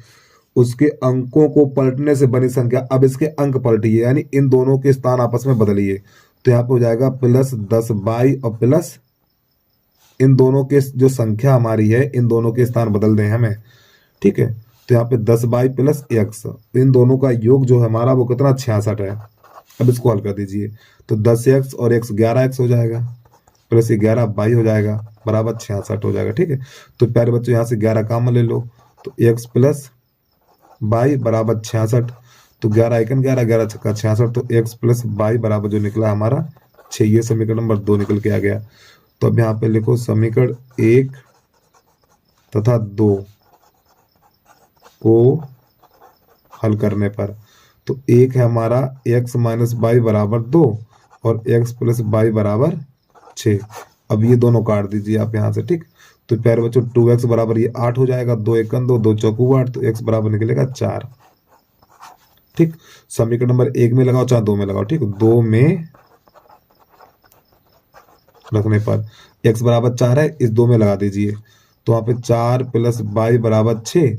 उसके अंकों को पलटने से बनी संख्या। अब इसके अंक पलटिए यानी इन दोनों के स्थान आपस में बदलिए तो यहाँ पे हो जाएगा प्लस 10/22 और प्लस इन दोनों के जो संख्या हमारी है इन दोनों के स्थान बदल दें हमें। ठीक है, तो यहाँ पे 10/22 प्लस x, इन दोनों का योग जो है हमारा वो कितना 66 है। अब इसको हल कर दीजिए तो 10x और x 11x हो जाएगा प्लस 11/22 हो जाएगा बराबर 66 हो जाएगा। ठीक है, तो प्यारे बच्चों यहाँ से 11 कॉमन ले लो तो x प्लस 22 बराबर 66। तो 11 1 11 11 छक्का 66 तो x प्लस 22 बराबर जो निकला हमारा 6। ये समीकरण नंबर 2 निकल के आ गया। तो अब यहाँ पे लिखो समीकरण 1 तथा 2 को हल करने पर तो 1 है हमारा x माइनस 22 बराबर 2 और x प्लस 22 बराबर 6। अब ये दोनों काट दीजिए आप यहाँ से। ठीक, तो प्यारे बच्चों 2x बराबर ये 8 हो जाएगा, 2 1 2 2 चौकू 8 तो x बराबर निकलेगा 4। ठीक, समीकरण नंबर 1 में लगाओ चाहे 2 में लगाओ। ठीक, 2 में रखने पर x बराबर 4 है, इस 2 में लगा दीजिए तो वहां पे 4 प्लस 22 बराबर 6।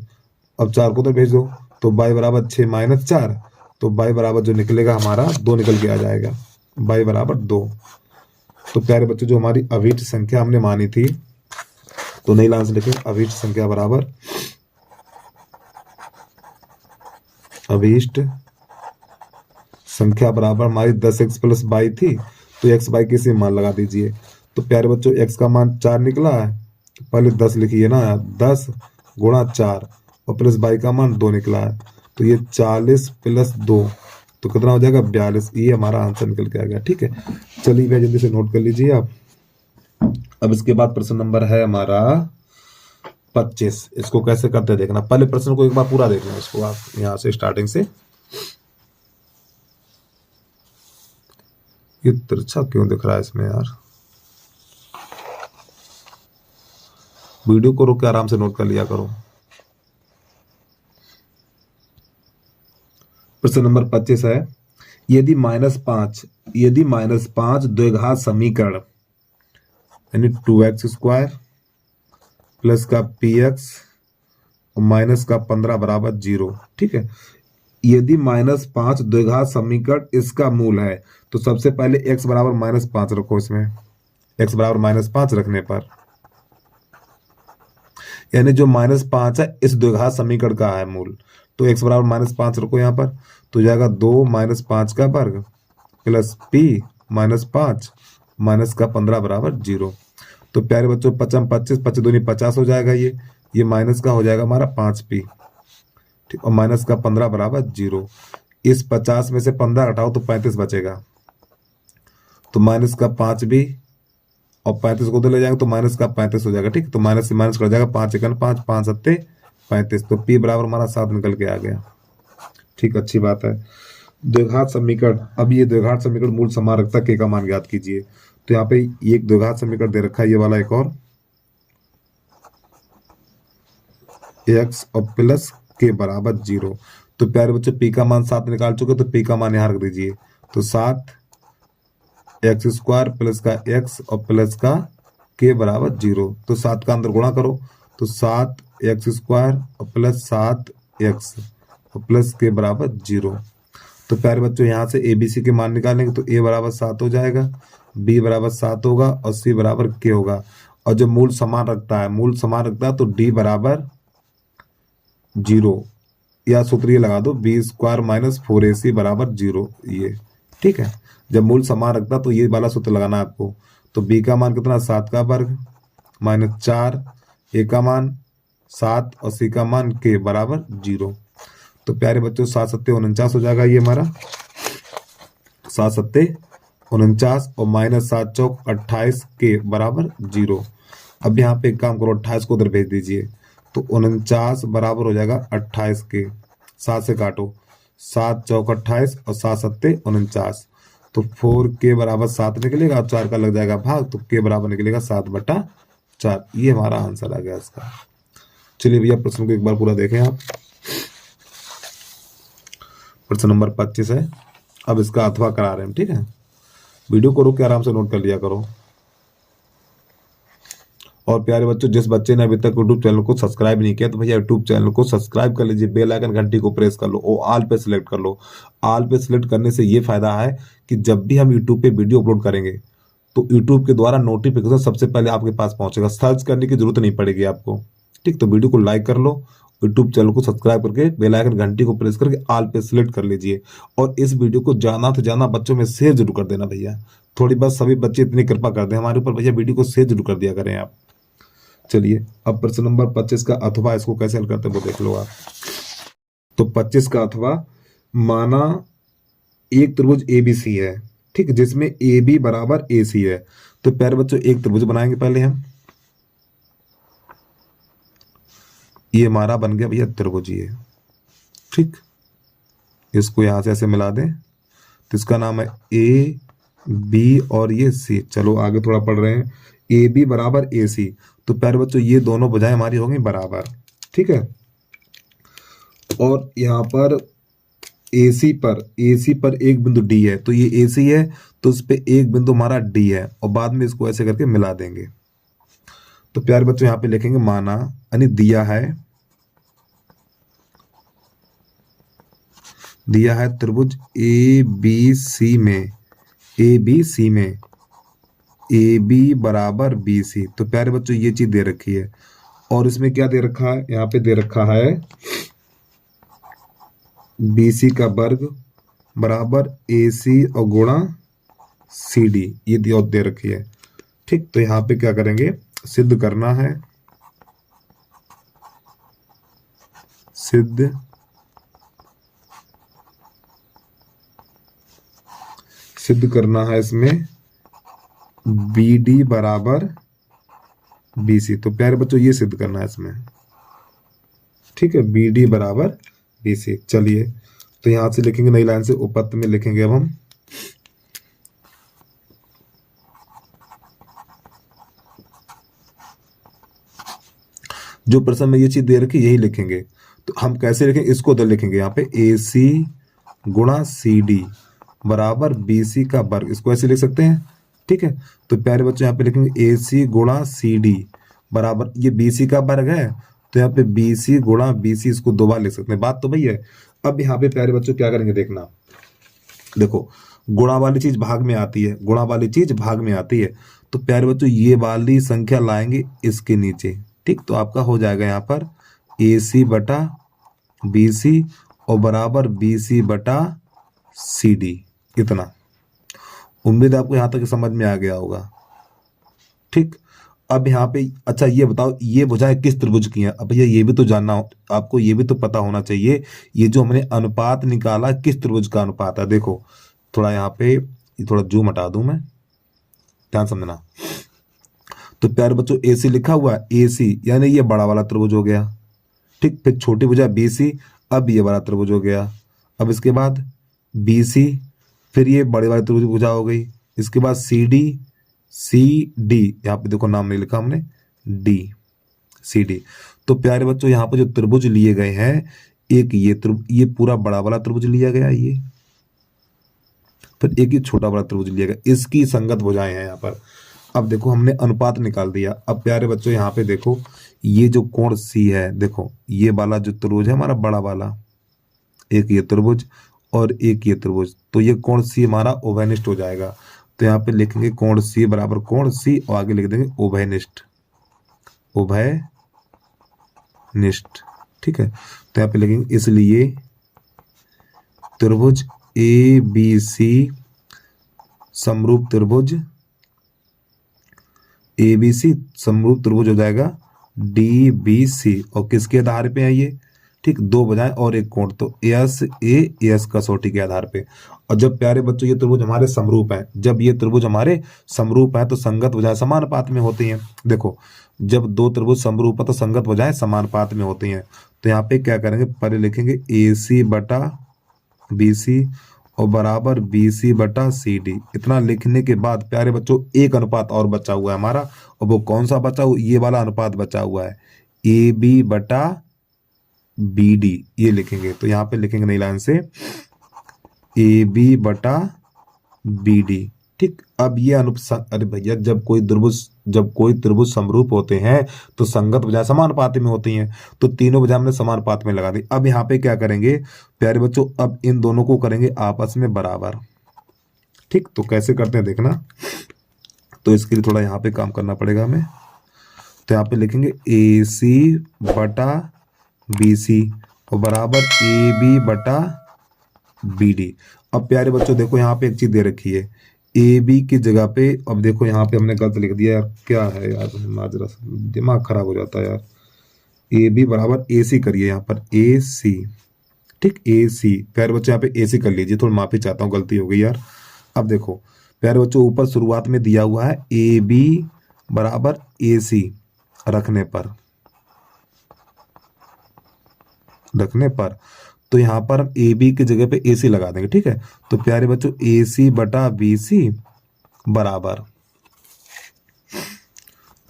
अब 4 को तो भेज दो तो 22 बराबर 6 माइनस 4 तो 22 बराबर जो निकलेगा हमारा 2 निकल के आ जाएगा, 22 बराबर 2। तो प्यारे बच्चों जो हमारी अभीष्ट संख्या हमने मानी थी तो नहीं लाइन से लिखें अभीष्ट संख्या बराबर अभीष्ट संख्या बराबर हमारी 10x प्लस 22 थी तो x बाई के से मान लगा दीजिए। तो प्यारे बच्चों x का मान 4 निकला है तो पहले 10 लिखिए ना, 10 गुणा 4 और प्लस 22 का मान 2 निकला है तो ये 40 प्लस 2 तो कितना हो जाएगा 42। ये हमारा आंसर निकल के आ गया। ठीक है, चलिए भैया जल्दी से नोट कर लीजिए आप। अब इसके बाद प्रश्न नंबर है हमारा 25। इसको कैसे करते हैं देखना। पहले प्रश्न को एक बार पूरा देखना इसको आप यहाँ से स्टार्टिंग से। ये तिरछा क्यों दिख रहा है इसमें यार। वीडियो को रोक के आराम से नोट कर लिया करो। प्रश्न नंबर 25 है, यदि -5 द्विघात समीकरण यानी 2x² प्लस का px और माइनस का 15 बराबर 0, ठीक है। यदि -5 द्विघात समीकरण इसका मूल है तो सबसे पहले x बराबर -5 रखो। इसमें x बराबर -5 रखने पर यानी जो -5 है इस द्विघात समीकरण का है मूल, तो x बराबर -5 रखो यहाँ पर, तो जाएगा 2 -5 का वर्ग प्लस p -5 माइनस का 15 बराबर 0। तो प्यारे बच्चों 5 25 25 दूनी 50 हो जाएगा, ये माइनस का हो जाएगा हमारा 5p, ठीक, और माइनस का 15 बराबर 0। इस 50 में से 15 हटाओ तो 35 बचेगा, तो माइनस का 5b और 35 को तो ले जाएंगे तो माइनस का 35 हो जाएगा, ठीक। तो माइनस से माइनस कर जाएगा 5 × 5 5 7 35, तो p बराबर हमारा 7 निकल के आ गया, ठीक, अच्छी बात है। द्विघात समीकरण, अब ये द्विघात समीकरण मूल समान रखता k का मान ज्ञात कीजिए। तो यहाँ पे एक द्विघात समीकरण दे रखा है, ये वाला एक और x और प्लस k बराबर 0। तो प्यारे बच्चों p का मान 7 निकाल चुके, तो p का मान यहाँ रख दीजिए, तो 7x² प्लस का x और प्लस का k बराबर 0। तो 7 का अंदर गुणा करो, तो 7x² और प्लस 7x और प्लस k बराबर 0। तो प्यारे बच्चों यहाँ से ABC के मान निकालेंगे, तो a बराबर 7 हो जाएगा, b बराबर 7 होगा और c बराबर k होगा। और जो मूल समान रखता है तो d बराबर 0, या सूत्र ये लगा दो b² - 4ac बराबर 0, ये ठीक है। जब मूल समान रखता तो ये वाला सूत्र लगाना है आपको। तो b का मान कितना, 7 का वर्ग -4, a का मान 7 और c का मान k बराबर 0। तो प्यारे बच्चों 7 7 49 हो जाएगा, ये हमारा 7 7 49 और -7 चौक 28 k बराबर 0। अब यहाँ पे एक काम करो, 28 को उधर भेज दीजिए, तो 49 बराबर हो जाएगा 28 के, 7 से काटो, 7 चौक 28 और 7 7 49, तो 4k बराबर 7 निकलेगा, 4 का लग जाएगा भाग, तो k बराबर निकलेगा 7/4। ये हमारा आंसर आ गया इसका। चलिए भैया प्रश्न को एक बार पूरा देखें आप। प्रश्न नंबर 25 है, अब इसका अथवा करा रहे हैं, ठीक है। वीडियो को रोक के आराम से नोट कर लिया करो। और प्यारे बच्चों, जिस बच्चे ने अभी तक यूट्यूब चैनल को सब्सक्राइब नहीं किया तो भैया यूट्यूब चैनल को सब्सक्राइब कर लीजिए, बेल आइकन घंटी को प्रेस कर लो और ऑल पे सिलेक्ट कर लो। ऑल पे सिलेक्ट करने से ये फायदा है कि जब भी हम यूट्यूब पे वीडियो अपलोड करेंगे तो यूट्यूब के द्वारा नोटिफिकेशन सबसे पहले आपके पास पहुंचेगा, सर्च करने की जरूरत नहीं पड़ेगी आपको, ठीक। तो वीडियो को लाइक कर लो, यूट्यूब चैनल को सब्सक्राइब करके बेल आइकन घंटी को प्रेस करके ऑल पे सिलेक्ट कर लीजिए। और इस वीडियो को ज्यादा से ज्यादा बच्चों में शेयर जरूर कर देना भैया, थोड़ी बस सभी बच्चे इतनी कृपा कर दें हमारे ऊपर भैया, वीडियो को शेयर जरूर कर दिया करें आप। चलिए अब प्रश्न नंबर 25 का अथवा, इसको कैसे हल करते हैं वो देख लो आप। तो 25 का अथवा, माना एक त्रिभुज ABC है, ठीक, जिसमें AB बराबर AC है। तो प्यारे बच्चों एक त्रिभुज बनाएंगे पहले हम, ये हमारा बन गया भैया त्रिभुज, ये ठीक। इसको यहां से ऐसे मिला दें, तो इसका नाम है AB और ये C। चलो आगे थोड़ा पढ़ रहे हैं, AB बराबर AC। तो प्यारे बच्चों ये दोनों भुजाएं हमारी होंगी बराबर, ठीक है। और यहाँ पर AC पर एक बिंदु D है, तो ये AC है तो उस पे एक बिंदु हमारा D है, और बाद में इसको ऐसे करके मिला देंगे। तो प्यारे बच्चों यहाँ पे लिखेंगे, माना यानी दिया है त्रिभुज ABC में AB बराबर BC। तो प्यारे बच्चों ये चीज दे रखी है, और इसमें क्या दे रखा है, यहाँ पे दे रखा है BC का वर्ग बराबर AC और गुणा CD, ये दे रखी है, ठीक। तो यहाँ पे क्या करेंगे, सिद्ध करना है, सिद्ध करना है इसमें BD बराबर BC। तो प्यारे बच्चों ये सिद्ध करना है इसमें, ठीक है, BD बराबर BC। चलिए तो यहां से लिखेंगे, नई लाइन से उपपत्ति में लिखेंगे अब हम, जो प्रश्न में ये चीज दे रखी यही लिखेंगे। तो हम कैसे लिखेंगे, इसको उधर लिखेंगे यहाँ पे AC गुणा CD बराबर BC का वर्ग, इसको ऐसे लिख सकते हैं। ठीक है, तो प्यारे बच्चों यहाँ पे लिखेंगे AC गुणा CD बराबर, ये BC का वर्ग है तो यहाँ पे BC गुणा BC, इसको दो बार लिख सकते हैं। बात तो भैया है। अब यहाँ पे प्यारे बच्चों क्या करेंगे देखना, देखो गुणा वाली चीज भाग में आती है, गुणा वाली चीज भाग में आती है, तो प्यारे बच्चों ये वाली संख्या लाएंगे इसके नीचे। ठीक, तो आपका हो जाएगा यहाँ पर AC बटा BC और बराबर BC बटा CD, इतना। उम्मीद है आपको यहाँ तक समझ में आ गया होगा। ठीक, अब यहाँ पे अच्छा ये बताओ, ये भुजाएं किस त्रिभुज की हैं। अब भैया ये भी तो जानना हो आपको, ये भी तो पता होना चाहिए, ये जो हमने अनुपात निकाला किस त्रिभुज का अनुपात है। देखो थोड़ा यहाँ पे थोड़ा जूम हटा दूं मैं, ध्यान समझना। तो प्यारे बच्चों AC लिखा हुआ है, AC यानी ये बड़ा वाला त्रिभुज हो गया। ठीक, फिर छोटी भुजा BC, अब ये बड़ा त्रिभुज हो गया। अब इसके बाद BC, फिर ये बड़े वाले त्रिभुज भुजा हो गई। इसके बाद CD, यहाँ पे देखो नाम नहीं लिखा हमने, D CD। तो प्यारे बच्चों यहाँ पे जो त्रिभुज लिए गए हैं, एक ये पूरा बड़ा वाला त्रिभुज लिया गया, ये फिर एक ही छोटा बड़ा त्रिभुज लिया गया, इसकी संगत भुजाएं हैं यहाँ पर। अब देखो हमने अनुपात निकाल दिया। अब प्यारे बच्चों यहाँ पे देखो ये जो कोण C है, देखो ये वाला जो त्रिभुज है हमारा बड़ा वाला, एक ये त्रिभुज और एक ये त्रिभुज, तो ये कोण C हमारा उभयनिष्ठ हो जाएगा। तो यहाँ पे लिखेंगे कोण C बराबर कोण C और आगे लिख देंगे उभयनिष्ठ, उभयनिष्ठ। ठीक है, तो यहाँ पे लिखेंगे इसलिए त्रिभुज ABC समरूप त्रिभुज, ABC समरूप त्रिभुज हो जाएगा DBC, और किसके आधार पे है ये, ठीक, दो भुजाएं और एक कोण, तो AS कसौटी के आधार पे। और जब प्यारे बच्चों ये त्रिभुज हमारे समरूप हैं, जब ये त्रिभुज हमारे समरूप है तो संगत भुजाएं समानुपात में होती हैं। देखो जब दो त्रिभुज समरूप है तो संगत भुजाएं समानुपात में होती हैं। तो यहाँ पे क्या करेंगे, पहले लिखेंगे AC बटा BC और बराबर BC बटा CD। इतना लिखने के बाद प्यारे बच्चों एक अनुपात और बचा हुआ है हमारा, और वो कौन सा बचा हुआ, ये वाला अनुपात बचा हुआ है AB बटा BD, ये लिखेंगे। तो यहाँ पे लिखेंगे नई लाइन से AB बटा BD। ठीक, अब ये अरे भैया जब कोई त्रिभुज समरूप होते हैं तो संगत भुजाएं समानुपात में होती हैं, तो तीनों भुजाएं हमने समानुपात में लगा दी। अब यहाँ पे क्या करेंगे प्यारे बच्चों, अब इन दोनों को करेंगे आपस में बराबर। ठीक, तो कैसे करते हैं देखना, तो इसके लिए थोड़ा यहाँ पे काम करना पड़ेगा हमें। तो यहाँ पे लिखेंगे AC बटा BC और बराबर AB बटा BD। अब प्यारे बच्चों देखो यहाँ पे एक चीज दे रखी है AB की जगह पे, अब देखो यहाँ पे हमने गलत लिख दिया यार, क्या है यार, माजरा दिमाग खराब हो जाता है यार। AB बराबर AC करिए यहाँ पर AC। ठीक, AC प्यारे बच्चों यहाँ पे AC कर लीजिए, थोड़ा माफी चाहता हूँ, गलती हो गई यार। अब देखो प्यारे बच्चों ऊपर शुरुआत में दिया हुआ है AB बराबर AC रखने पर तो यहाँ पर हम AB की जगह पे AC लगा देंगे। ठीक है, तो प्यारे बच्चों AC बटा BC बराबर,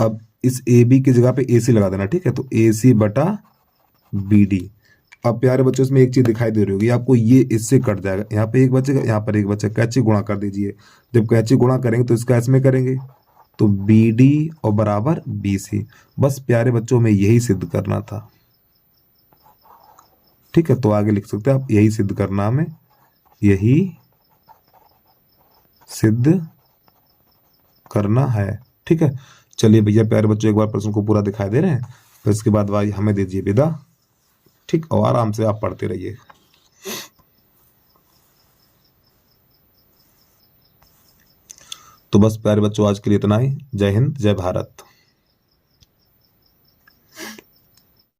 अब इस AB की जगह पे AC लगा देना। ठीक है, तो AC बटा BD। अब प्यारे बच्चों इसमें एक चीज दिखाई दे रही होगी आपको, ये इससे कट जाएगा, यहाँ पे एक बचेगा, यहाँ पर एक बचेगा, कैची गुणा कर दीजिए। जब कैची गुणा करेंगे तो इसका इसमें करेंगे, तो BD और बराबर BC। बस प्यारे बच्चों में यही सिद्ध करना था। ठीक है, तो आगे लिख सकते हैं आप, यही सिद्ध करना हमें, यही सिद्ध करना है। ठीक है, चलिए भैया प्यारे बच्चों एक बार प्रश्न को पूरा दिखाई दे रहे हैं, फिर इसके बाद भाई हमें दीजिए विदा। ठीक, और आराम से आप पढ़ते रहिए। तो बस प्यारे बच्चों आज के लिए इतना ही। जय हिंद, जय भारत।